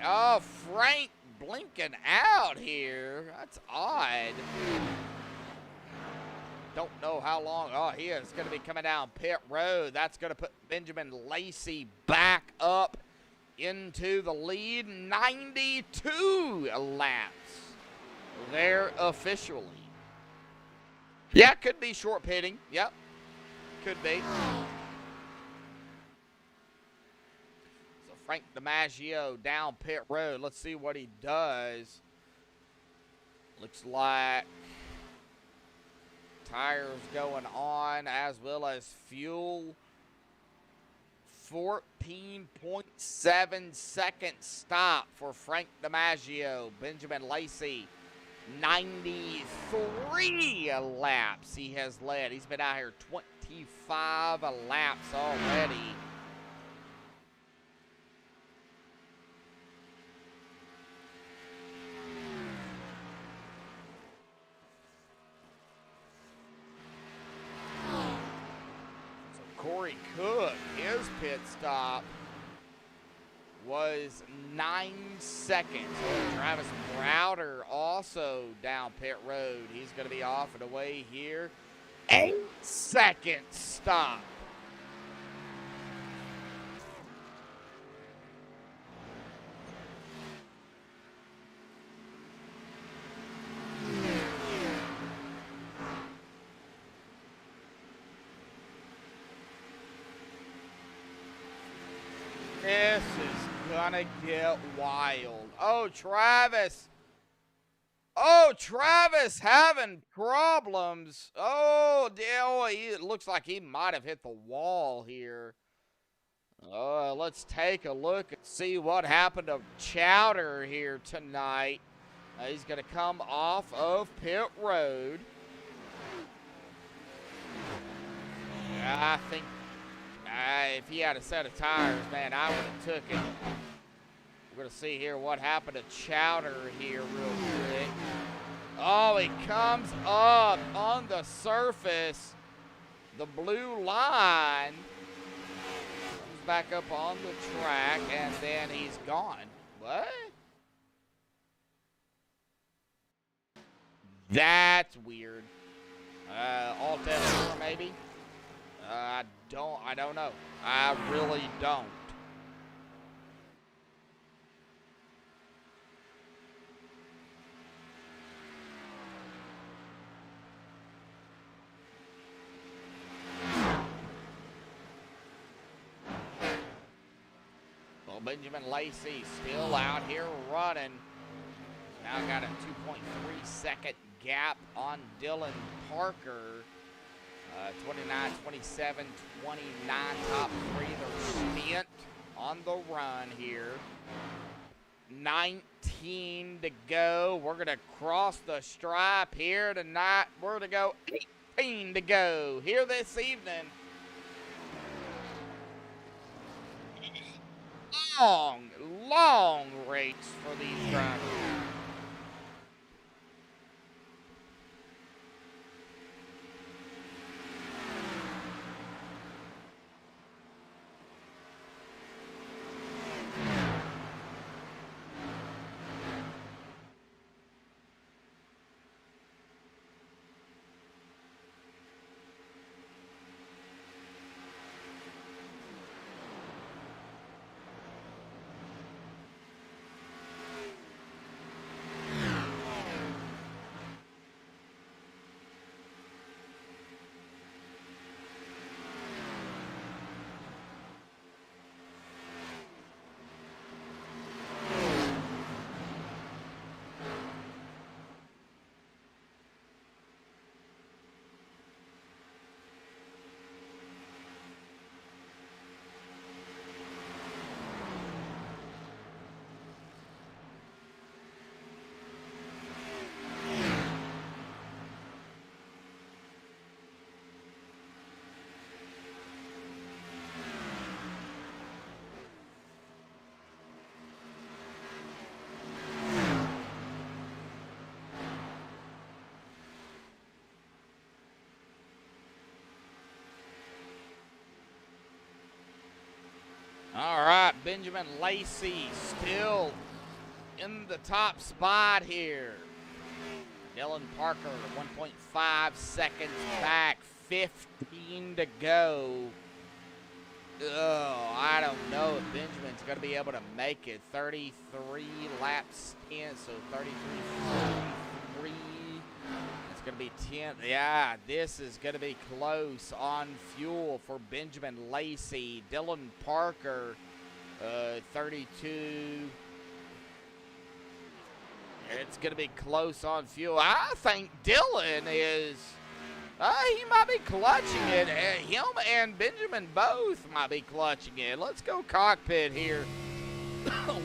oh, Frank blinking out here. That's odd. Don't know how long. Oh, he is going to be coming down pit road. That's going to put Benjamin Lacey back up into the lead. 92 laps there officially. Yeah, could be short pitting. Yep, could be. So Frank DiMaggio down pit road. Let's see what he does. Looks like tires going on as well as fuel. 14.7 second stop for Frank DiMaggio. Benjamin Lacey, 93 laps he has led. He's been out here 25 laps already. Corey Cook, his pit stop was 9 seconds. Travis Browder also down pit road. He's going to be off and away here. 8-second stop. This is gonna get wild. Oh, Travis. Oh, Travis having problems. Oh, it looks like he might have hit the wall here. Let's take a look and see what happened to Chowder here tonight. He's gonna come off of pit road. I think if he had a set of tires, man, I would have took it. We're going to see here what happened to Chowder here real quick. Oh, he comes up on the surface. The blue line. Comes back up on the track, and then he's gone. What? That's weird. Alt F4 maybe? I don't know. I really don't. Well, Benjamin Lacey still out here running. Now got a 2.3 second gap on Dylan Parker. 29, 27, 29, top three. They're spent on the run here. 19 to go. We're going to cross the stripe here tonight. We're going to go 18 to go here this evening. Long race for these drivers. Benjamin Lacey still in the top spot here. Dylan Parker, 1.5 seconds back, 15 to go. Oh, I don't know if Benjamin's going to be able to make it. 33 laps in, so 33, 43. It's going to be 10. Yeah, this is going to be close on fuel for Benjamin Lacey. Dylan Parker, 32. It's going to be close on fuel. I think Dylan is... he might be clutching it. Him and Benjamin both might be clutching it. Let's go cockpit here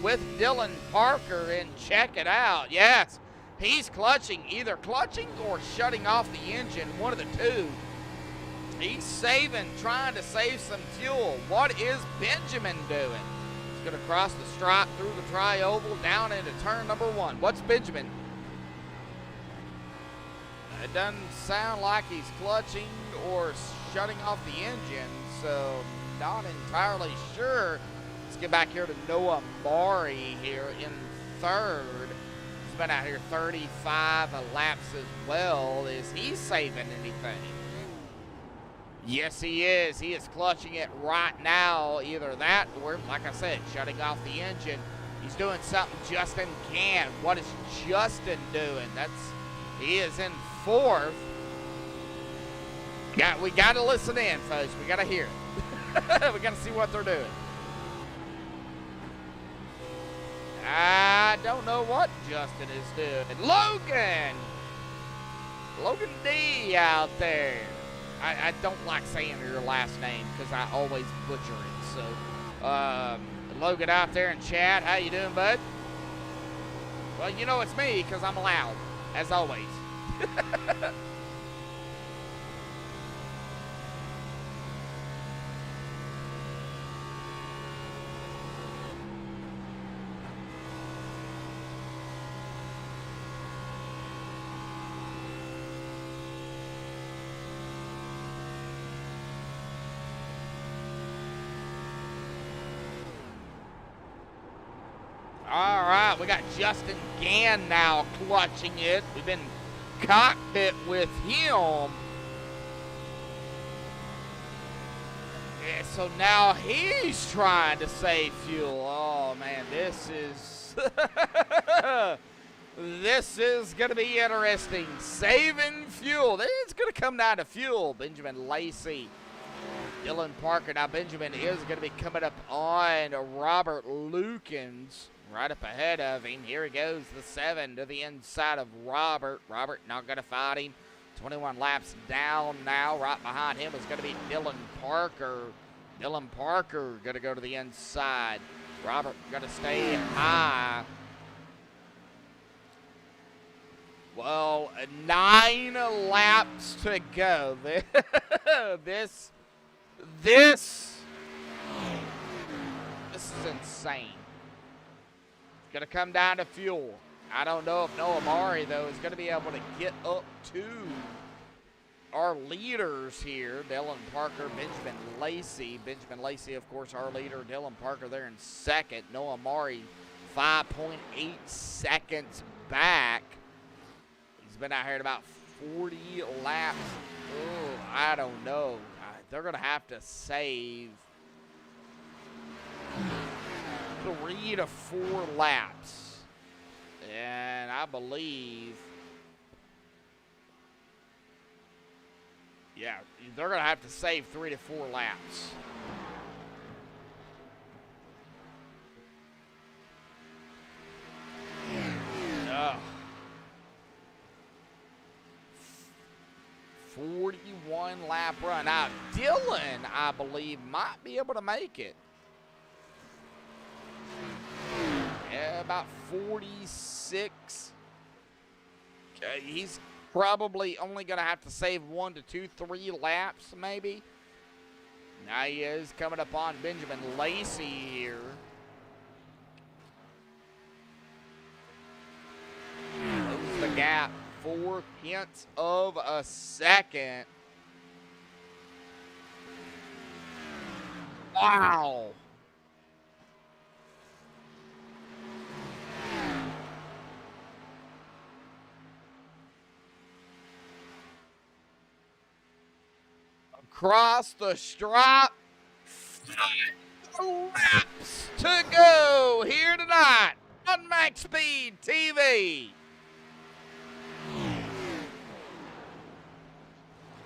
with Dylan Parker and check it out. Yes, he's clutching, either clutching or shutting off the engine, one of the two. He's trying to save some fuel. What is Benjamin doing? He's going to cross the stripe through the tri-oval down into turn number 1. What's Benjamin? It doesn't sound like he's clutching or shutting off the engine, so not entirely sure. Let's get back here to Noah Maury here in third. He's been out here 35 laps as well. Is he saving anything? Yes, he is. He is clutching it right now. Either that or, like I said, shutting off the engine. He's doing something Justin can't. What is Justin doing? He is in fourth. We got to listen in, folks. We got to hear it. We got to see what they're doing. I don't know what Justin is doing. Logan D out there. I don't like saying your last name because I always butcher it. So, Logan out there in chat. How you doing, bud? Well, you know it's me because I'm loud, as always. All right, we got Justin Gann now clutching it. We've been cockpit with him. Yeah, so now he's trying to save fuel. Oh man, this is gonna be interesting. Saving fuel. It's gonna come down to fuel. Benjamin Lacey, Dylan Parker. Now Benjamin is gonna be coming up on Robert Lukens. Right up ahead of him. Here he goes, the 7 to the inside of Robert. Robert not going to fight him. 21 laps down now. Right behind him is going to be Dylan Parker. Dylan Parker going to go to the inside. Robert going to stay high. Well, 9 laps to go. This is insane. Going to come down to fuel. I don't know if Noah Maury, though, is going to be able to get up to our leaders here. Dylan Parker, Benjamin Lacey. Benjamin Lacey, of course, our leader. Dylan Parker there in second. Noah Maury, 5.8 seconds back. He's been out here at about 40 laps. Oh, I don't know. They're going to have to save 3 to 4 laps. And I believe, yeah, they're going to have to save 3 to 4 laps. Oh. 41 lap run. Now, Dylan, I believe, might be able to make it. Yeah, about 46. He's probably only going to have to save 1 to 2, 3 laps, maybe. Now he is coming up on Benjamin Lacey here. Close the gap 4/10 of a second. Wow. across the stripe. 5 laps to go here tonight on Max Speed TV.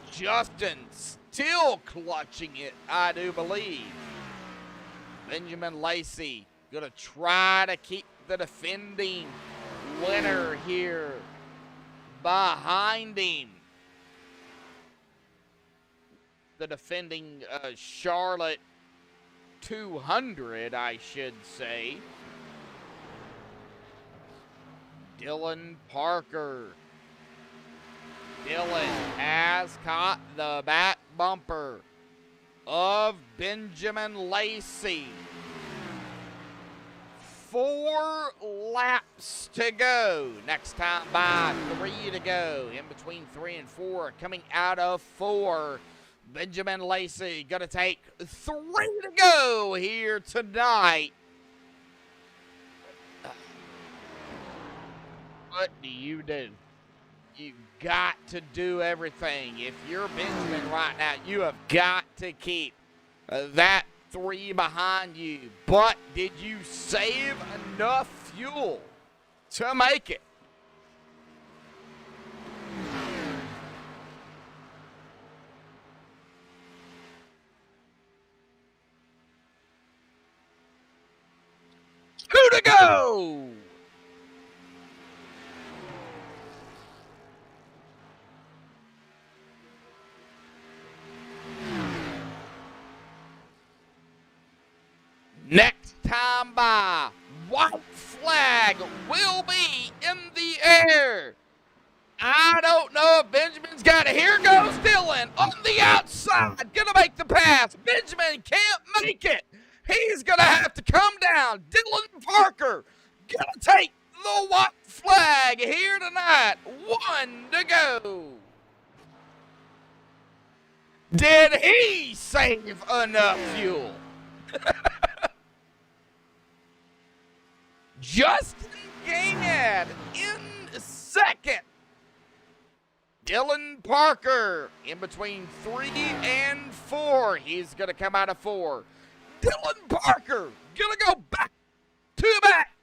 Justin still clutching it, I do believe. Benjamin Lacey gonna try to keep the defending winner here behind him. The defending Charlotte 200, I should say. Dylan Parker. Dylan has caught the back bumper of Benjamin Lacey. 4 laps to go. Next time by, 3 to go. In between 3 and 4, coming out of 4. Benjamin Lacey gonna take 3 to go here tonight. What do? You got to do everything. If you're Benjamin right now, you have got to keep that 3 behind you. But did you save enough fuel to make it? Two to go! Next time by, white flag will be in the air. I don't know if Benjamin's got it. Here goes Dylan on the outside. Gonna make the pass. Benjamin can't make it. He's gonna have to come down. Dylan Parker gonna take the white flag here tonight. 1 to go. Did he save enough fuel? Justin Gad in second. Dylan Parker in between 3 and 4. He's going to come out of 4. Dylan Parker going to go back to back.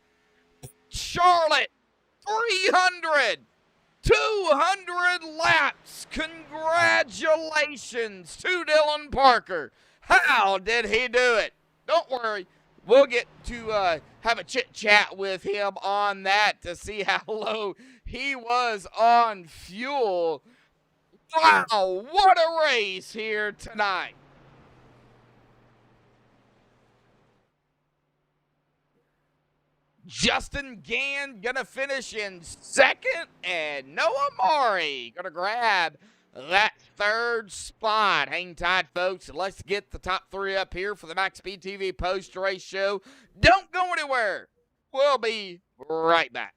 Charlotte, 300. 200 laps. Congratulations to Dylan Parker. How did he do it? Don't worry. We'll get to have a chit-chat with him on that to see how low he was on fuel. Wow, what a race here tonight. Justin Gann gonna finish in second, and Noah Maury gonna grab that 3rd spot. Hang tight, folks. Let's get the top 3 up here for the Max Speed TV post-race show. Don't go anywhere. We'll be right back.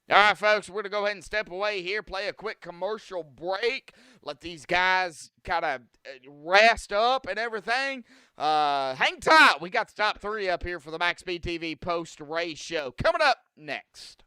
All right, folks, we're going to go ahead and step away here, play a quick commercial break, let these guys kind of rest up and everything. Hang tight. We got the top 3 up here for the MaxspeedTV post-race show. Coming up next.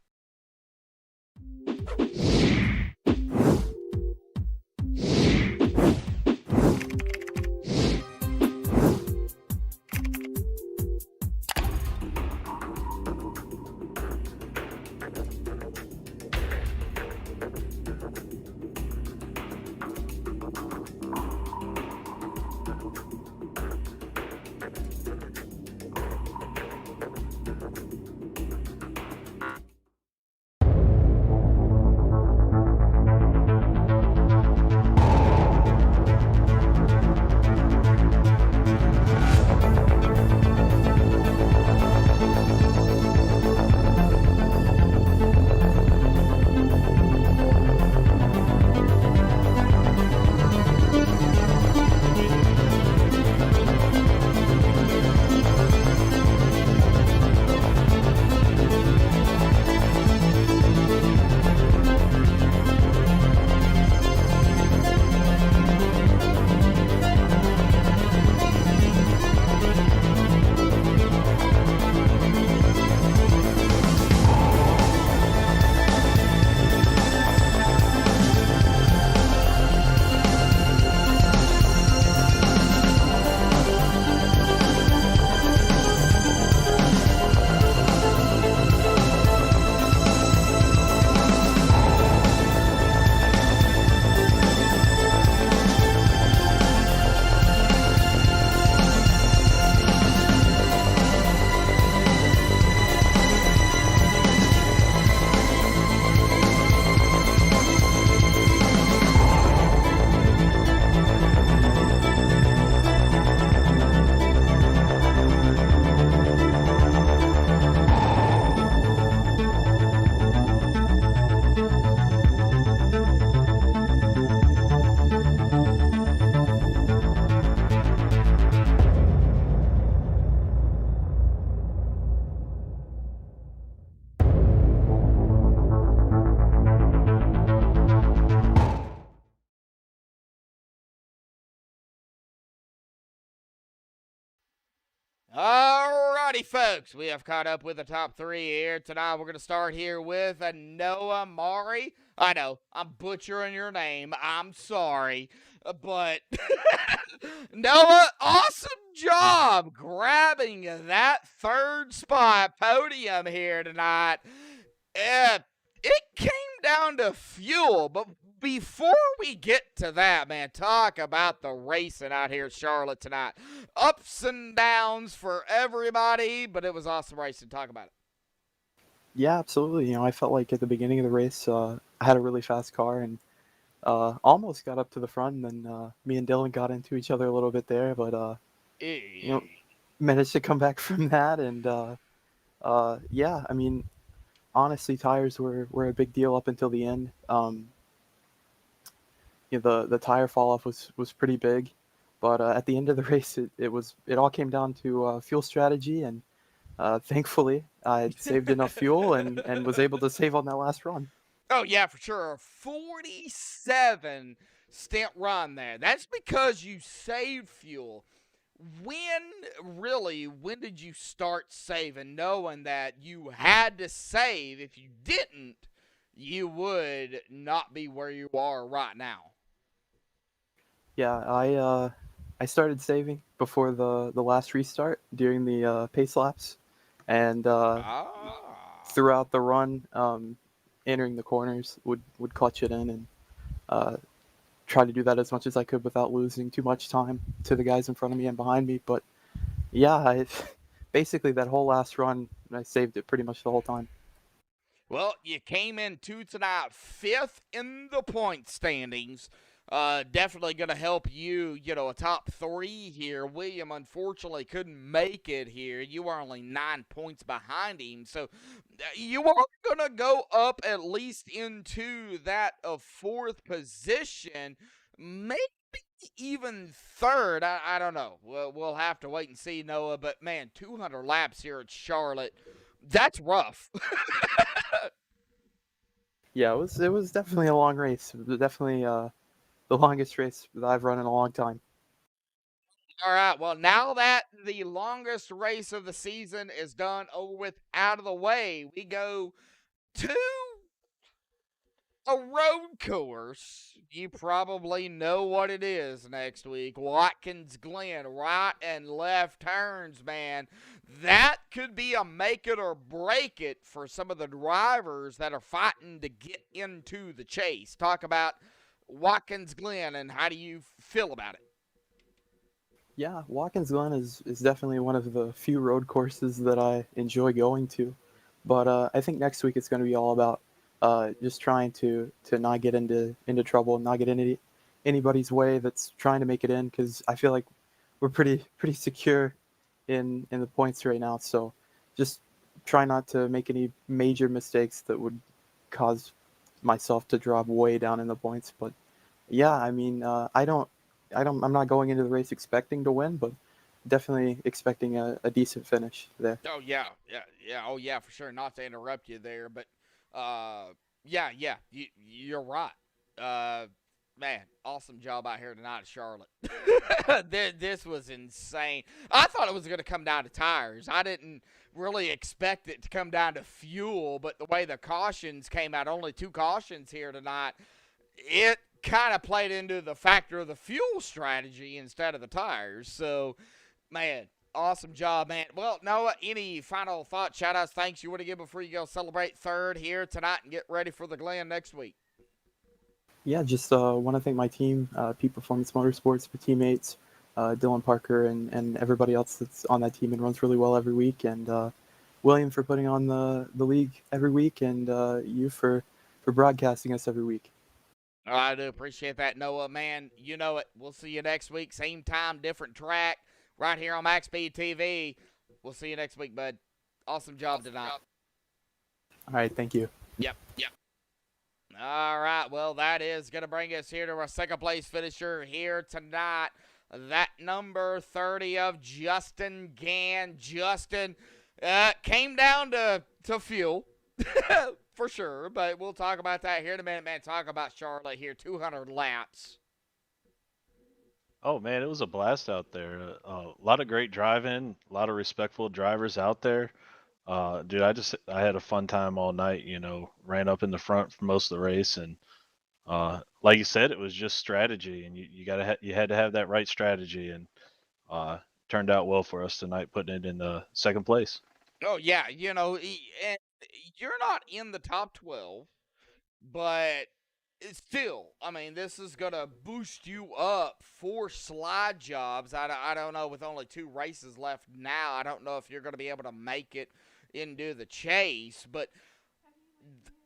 Alrighty, folks, we have caught up with the top 3 here. Tonight we're going to start here with Noah Mari. I know, I'm butchering your name. I'm sorry. But, Noah, awesome job grabbing that 3rd spot podium here tonight. It came down to fuel, but before we get to that, man, talk about the racing out here at Charlotte tonight. Ups and downs for everybody, but it was awesome racing. Talk about it. Yeah, absolutely. I felt like at the beginning of the race, I had a really fast car and almost got up to the front. And then me and Dylan got into each other a little bit there, but managed to come back from that. And yeah, I mean, honestly, tires were a big deal up until the end. The tire fall off was pretty big, but at the end of the race, it all came down to fuel strategy, and thankfully I saved enough fuel and was able to save on that last run. Oh, yeah, for sure. 47 stint run there. That's because you saved fuel. When did you start saving, knowing that you had to save? If you didn't, you would not be where you are right now. Yeah, I started saving before the last restart during the pace laps, and throughout the run, entering the corners would clutch it in and try to do that as much as I could without losing too much time to the guys in front of me and behind me. But yeah, basically that whole last run, I saved it pretty much the whole time. Well, you came into tonight 5th in the point standings. Definitely going to help you, a top 3 here. William, unfortunately, couldn't make it here. You were only 9 points behind him. So you are going to go up at least into that 4th position. Maybe even 3rd. I don't know. We'll have to wait and see, Noah. But, man, 200 laps here at Charlotte. That's rough. Yeah, it was definitely a long race. It was definitely the longest race that I've run in a long time. All right. Well, now that the longest race of the season is done, over with, out of the way, we go to a road course. You probably know what it is next week. Watkins Glen, right and left turns, man. That could be a make it or break it for some of the drivers that are fighting to get into the chase. Talk about Watkins Glen and how do you feel about it? Yeah, Watkins Glen is definitely one of the few road courses that I enjoy going to. But I think next week it's going to be all about just trying to not get into trouble, not get into anybody's way that's trying to make it in, because I feel like we're pretty secure in the points right now. So just try not to make any major mistakes that would cause myself to drop way down in the points. But yeah, I mean, I'm not going into the race expecting to win, but definitely expecting a decent finish there. Oh yeah, yeah. Oh yeah, for sure. Not to interrupt you there, but yeah, you're right. Uh, man, awesome job out here tonight, Charlotte. This was insane. I thought it was going to come down to tires. I didn't really expect it to come down to fuel, but the way the cautions came out, only 2 cautions here tonight, it kind of played into the factor of the fuel strategy instead of the tires. So, man, awesome job, man. Well, Noah, any final thoughts, shout-outs, thanks you want to give before you go celebrate third here tonight and get ready for the Glen next week? Yeah, just want to thank my team, Peak Performance Motorsports, my teammates, Dylan Parker, and everybody else that's on that team and runs really well every week, and William for putting on the league every week, and you for broadcasting us every week. I do appreciate that, Noah. Man, you know it. We'll see you next week. Same time, different track, right here on MaxspeedTV TV. We'll see you next week, bud. Awesome job tonight. All right, thank you. Yep. All right, well, that is going to bring us here to our second place finisher here tonight. That number 30 of Justin Gann. Justin came down to fuel. For sure, but we'll talk about that here in a minute, man. Talk about Charlotte here, 200 laps. Oh man, it was a blast out there. A lot of great driving, a lot of respectful drivers out there. Dude, I had a fun time all night. Ran up in the front for most of the race, and like you said, it was just strategy, and you had to have that right strategy, and turned out well for us tonight, putting it in the second place. Oh yeah, and you're not in the top 12, but it's still, I mean, this is going to boost you up for SLIDE Jawbs. I don't know, with only 2 races left now, I don't know if you're going to be able to make it into the chase, but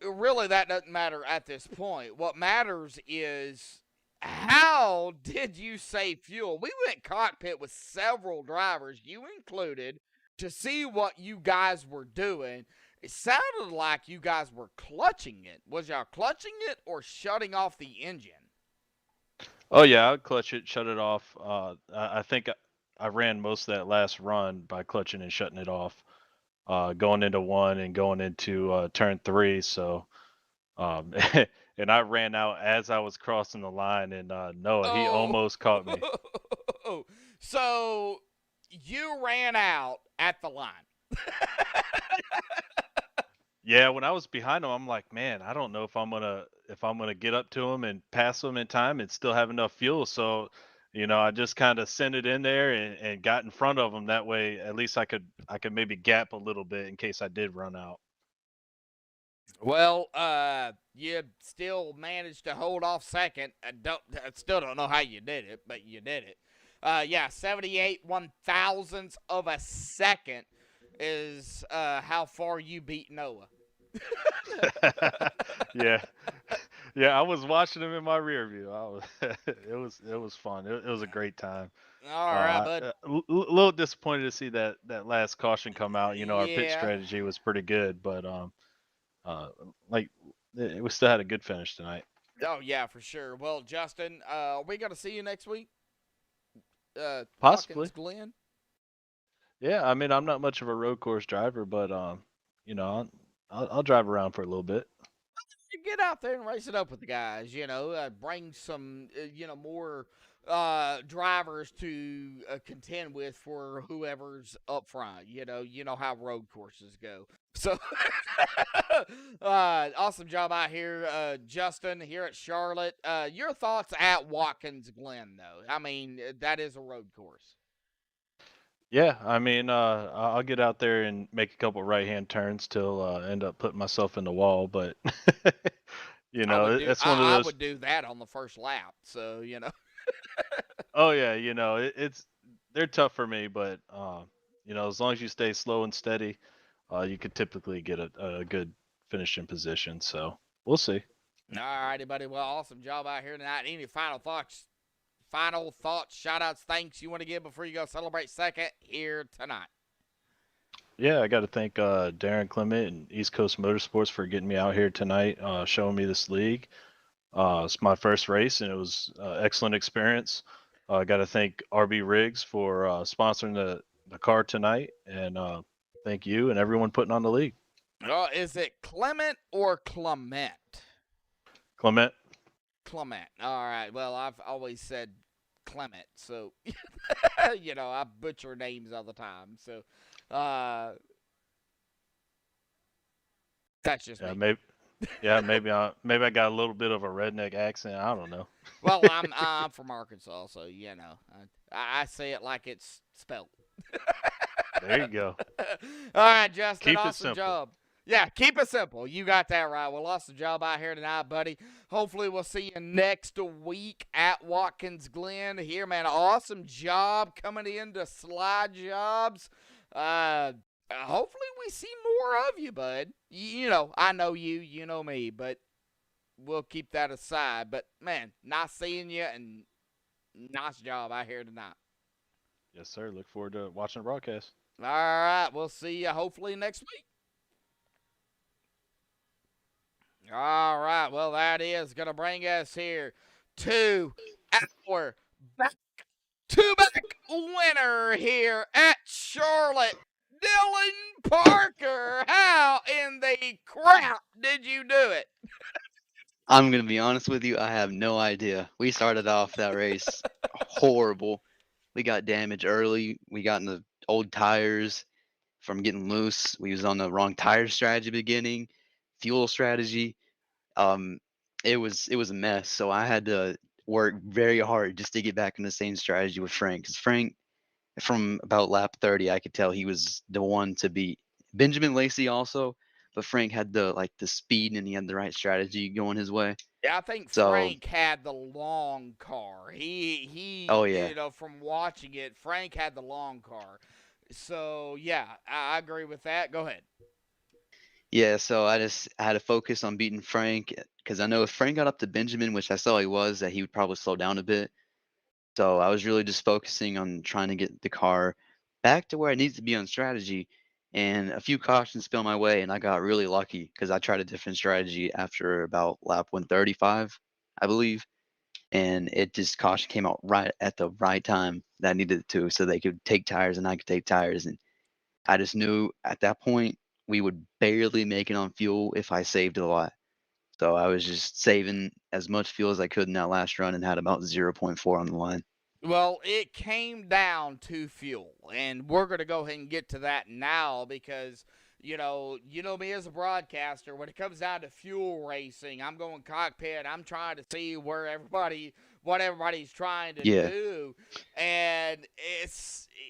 really that doesn't matter at this point. What matters is how did you save fuel? We went cockpit with several drivers, you included, to see what you guys were doing. It sounded like you guys were clutching it. Was y'all clutching it or shutting off the engine? Oh yeah, I'd clutch it, shut it off. I think I ran most of that last run by clutching and shutting it off, going into 1 and going into turn 3. So, and I ran out as I was crossing the line, and Noah, he almost caught me. So you ran out at the line. Yeah, when I was behind him, I'm like, man, I don't know if I'm gonna get up to him and pass him in time and still have enough fuel. So, I just kind of sent it in there and got in front of him. That way, at least I could maybe gap a little bit in case I did run out. Well, you still managed to hold off second. I still don't know how you did it, but you did it. Yeah, 78 1,000ths of a second is how far you beat Noah. Yeah, yeah. I was watching him in my rear view. It was fun. It was a great time. All right, bud. A little disappointed to see that last caution come out. Our pit Yeah. strategy was pretty good, but like we still had a good finish tonight. Oh yeah, for sure. Well, Justin, are we gonna see you next week? Possibly. Watkins Glen. Yeah, I mean, I'm not much of a road course driver, but I'll drive around for a little bit. get out there and race it up with the guys. Bring some more drivers to contend with for whoever's up front. You know how road courses go. So, awesome job out here, Justin, here at Charlotte. Your thoughts at Watkins Glen, though? I mean, that is a road course. Yeah, I mean, I'll get out there and make a couple right-hand turns till end up putting myself in the wall. But it's one of I those. would do that on the first lap. So Oh yeah, it's they're tough for me, but as long as you stay slow and steady, you could typically get a good finishing position. So we'll see. All righty, buddy. Well, awesome job out here tonight. Any final thoughts? Final thoughts, shout-outs, thanks you want to give before you go celebrate second here tonight? Yeah, I got to thank Darren Clement and East Coast Motorsports for getting me out here tonight, showing me this league. It's my first race, and it was excellent experience. I got to thank RB Riggs for sponsoring the car tonight, and thank you and everyone putting on the league. Is it Clement or Clement? Clement. Clement. All right. Well, I've always said Clement, so I butcher names all the time. So that's just me. Maybe I got a little bit of a redneck accent. I don't know. Well, I'm from Arkansas, so I say it like it's spelled. There you go. All right, Justin. Keep it awesome simple. job. Yeah, keep it simple. You got that right. Well, awesome job out here tonight, buddy. Hopefully we'll see you next week at Watkins Glen. Here, man, awesome job coming into SLIDE Jawbs. Hopefully we see more of you, bud. I know you, you know me, but we'll keep that aside. But, man, nice seeing you, and nice job out here tonight. Yes, sir. Look forward to watching the broadcast. All right, we'll see you hopefully next week. All right, well, that is going to bring us here to our back-to-back winner here at Charlotte, Dylan Parker. How in the crap did you do it? I'm going to be honest with you. I have no idea. We started off that race horrible. We got damaged early. We got in the old tires from getting loose. We was on the wrong tire strategy beginning, fuel strategy. It was a mess. So I had to work very hard just to get back in the same strategy with Frank. Because Frank, from about lap 30, I could tell he was the one to beat. Benjamin Lacey also, but Frank had the speed and he had the right strategy going his way. Yeah, I think Frank had the long car. He oh yeah. From watching it, Frank had the long car. So yeah, I agree with that. Go ahead. Yeah, so I had to focus on beating Frank because I know if Frank got up to Benjamin, which I saw he was, that he would probably slow down a bit. So I was really just focusing on trying to get the car back to where it needs to be on strategy. And a few cautions fell my way, and I got really lucky because I tried a different strategy after about lap 135, I believe. And caution came out right at the right time that I needed it to, so they could take tires and I could take tires. And I just knew at that point we would barely make it on fuel if I saved a lot. So I was just saving as much fuel as I could in that last run and had about 0.4 on the line. Well, it came down to fuel, and we're going to go ahead and get to that now because, you know me as a broadcaster, when it comes down to fuel racing, I'm going cockpit, I'm trying to see what everybody's trying to do, and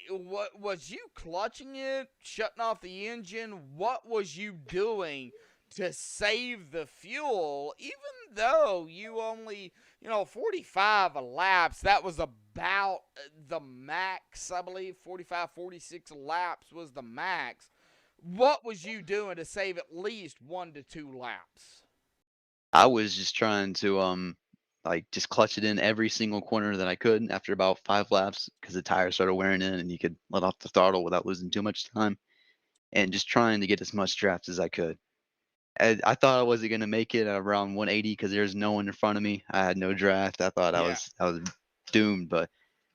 what was you clutching it, shutting off the engine? What was you doing to save the fuel, even though you only, 45 laps, that was about the max, I believe, 45, 46 laps was the max. What was you doing to save at least 1 to 2 laps? I was just trying to, just clutch it in every single corner that I could after about 5 laps because the tires started wearing in and you could let off the throttle without losing too much time, and just trying to get as much draft as I could. I thought I wasn't gonna make it around 180 because there's no one in front of me. I had no draft. I thought I was doomed, but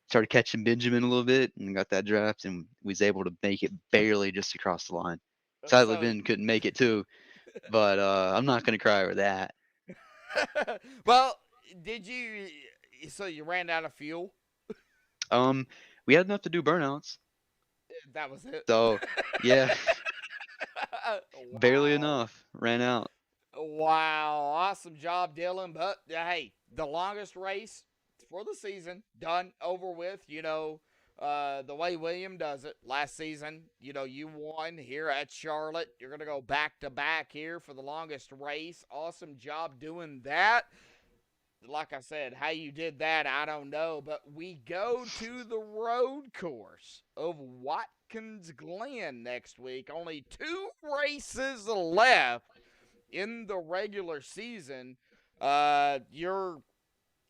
started catching Benjamin a little bit and got that draft and was able to make it barely just across the line. Sadly, Ben couldn't make it too, but I'm not gonna cry over that. Well, did you? So you ran out of fuel? We had enough to do burnouts, That was it. so yeah, barely Wow. enough. Ran out. Wow. Awesome job, Dylan. But hey, the longest race for the season, done, over with. The way William does it last season, you won here at Charlotte. You're going to go back to back here for the longest race. Awesome job doing that. Like I said, how you did that, I don't know. But we go to the road course of Watkins Glen next week. Only 2 races left in the regular season. You're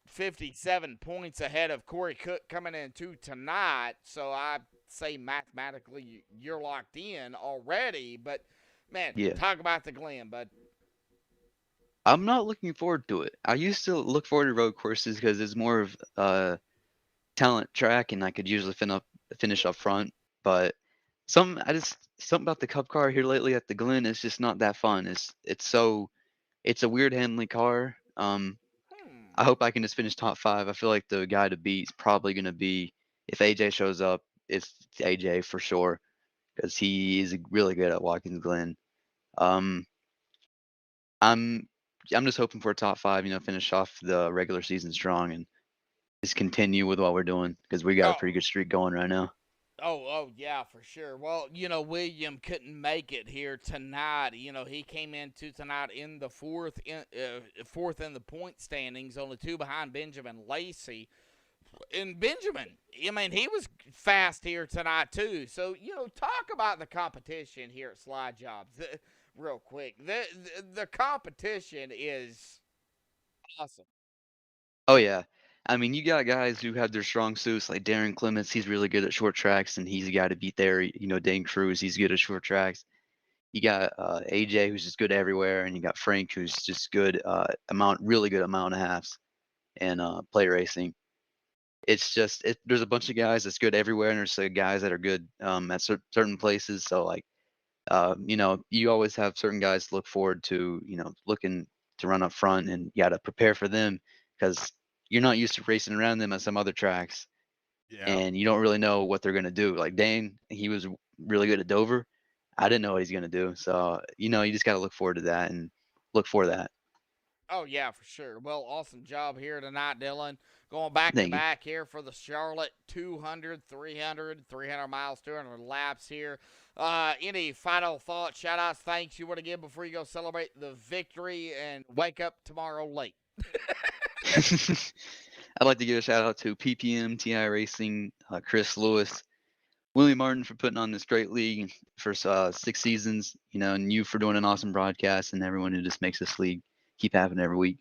57 points ahead of Corey Cook coming into tonight. So I say mathematically you're locked in already. But, man, Yeah. talk about the Glen, bud. I'm not looking forward to it. I used to look forward to road courses because it's more of a talent track, and I could usually finish up front. But something about the Cup car here lately at the Glen is just not that fun. It's a weird handling car. I hope I can just finish top 5. I feel like the guy to beat is probably gonna be, if AJ shows up, it's AJ for sure because he is really good at Watkins Glen. Um, I'm I'm just hoping for a top 5. Finish off the regular season strong and just continue with what we're doing because we got a pretty good streak going right now. Oh, yeah, for sure. Well, William couldn't make it here tonight. He came into tonight in the fourth in the point standings, only 2 behind Benjamin Lacey. And Benjamin, I mean, he was fast here tonight too. So, talk about the competition here at SLIDE Jawbs real quick. The competition is awesome. Oh yeah. I mean, you got guys who have their strong suits, like Darren Clements. He's really good at short tracks, and he's a guy to beat there. Dane Cruz, he's good at short tracks. You got AJ, who's just good everywhere, and you got Frank, who's just good really good amount and a halves and play racing. It's just there's a bunch of guys that's good everywhere, and there's guys that are good at certain places. So like, you always have certain guys to look forward to, looking to run up front, and you got to prepare for them because you're not used to racing around them at some other tracks, and you don't really know what they're gonna do. Like Dane, he was really good at Dover. I didn't know what he's gonna do, so you just got to look forward to that and look for that. Oh, yeah, for sure. Well, awesome job here tonight, Dylan. Going back to Thank you. back here for the Charlotte 200, 300 miles, 200 laps here. Any final thoughts, shout outs, thanks you want to give before you go celebrate the victory and wake up tomorrow late? I'd like to give a shout out to PPM, TI Racing, Chris Lewis, William Martin for putting on this great league for 6 seasons, and you for doing an awesome broadcast, and everyone who just makes this league keep happening every week.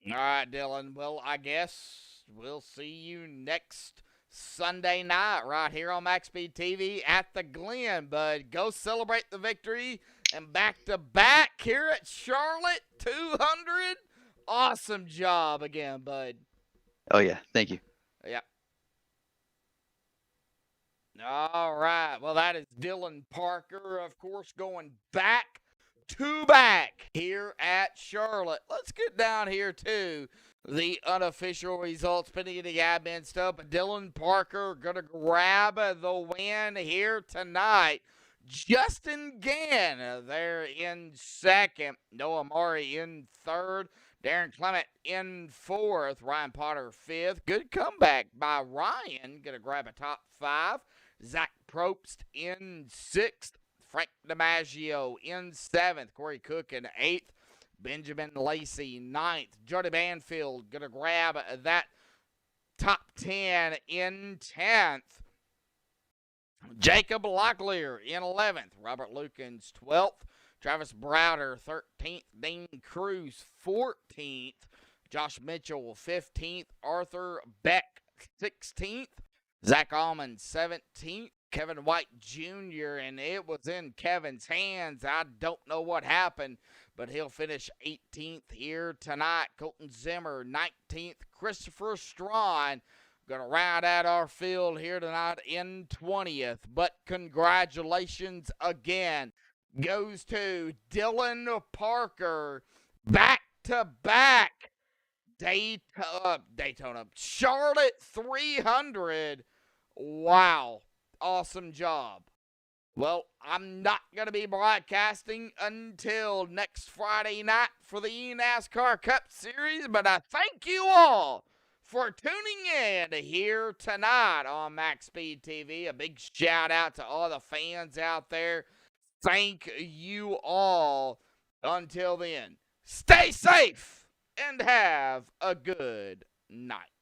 All right, Dylan. Well, I guess we'll see you next Sunday night right here on MaxspeedTV at the Glen, bud. Go celebrate the victory and back to back here at Charlotte 200. Awesome job again, bud. Oh yeah, thank you. Yeah. All right. Well, that is Dylan Parker, of course, going back to back here at Charlotte. Let's get down here to the unofficial results, pending the admin stuff. But Dylan Parker going to grab the win here tonight. Justin Gann there in second. Noah Murray in third. Darren Clement in fourth. Ryan Potter fifth. Good comeback by Ryan. Going to grab a top 5. Zach Probst in sixth. Frank DiMaggio in 7th. Corey Cook in 8th. Benjamin Lacey 9th. Jody Banfield going to grab that top 10 in 10th. Jacob Locklear in 11th. Robert Lukens 12th. Travis Browder 13th. Dean Cruz 14th. Josh Mitchell 15th. Arthur Beck 16th. Zach Allman 17th. Kevin White Jr., and it was in Kevin's hands. I don't know what happened, but he'll finish 18th here tonight. Colton Zimmer, 19th. Christopher Strawn going to round out our field here tonight in 20th. But congratulations again goes to Dylan Parker, back back-to-back Daytona, Charlotte 300. Wow. Awesome job. Well, I'm not going to be broadcasting until next Friday night for the NASCAR Cup Series, but I thank you all for tuning in here tonight on Max Speed TV. A big shout out to all the fans out there. Thank you all. Until then, stay safe and have a good night.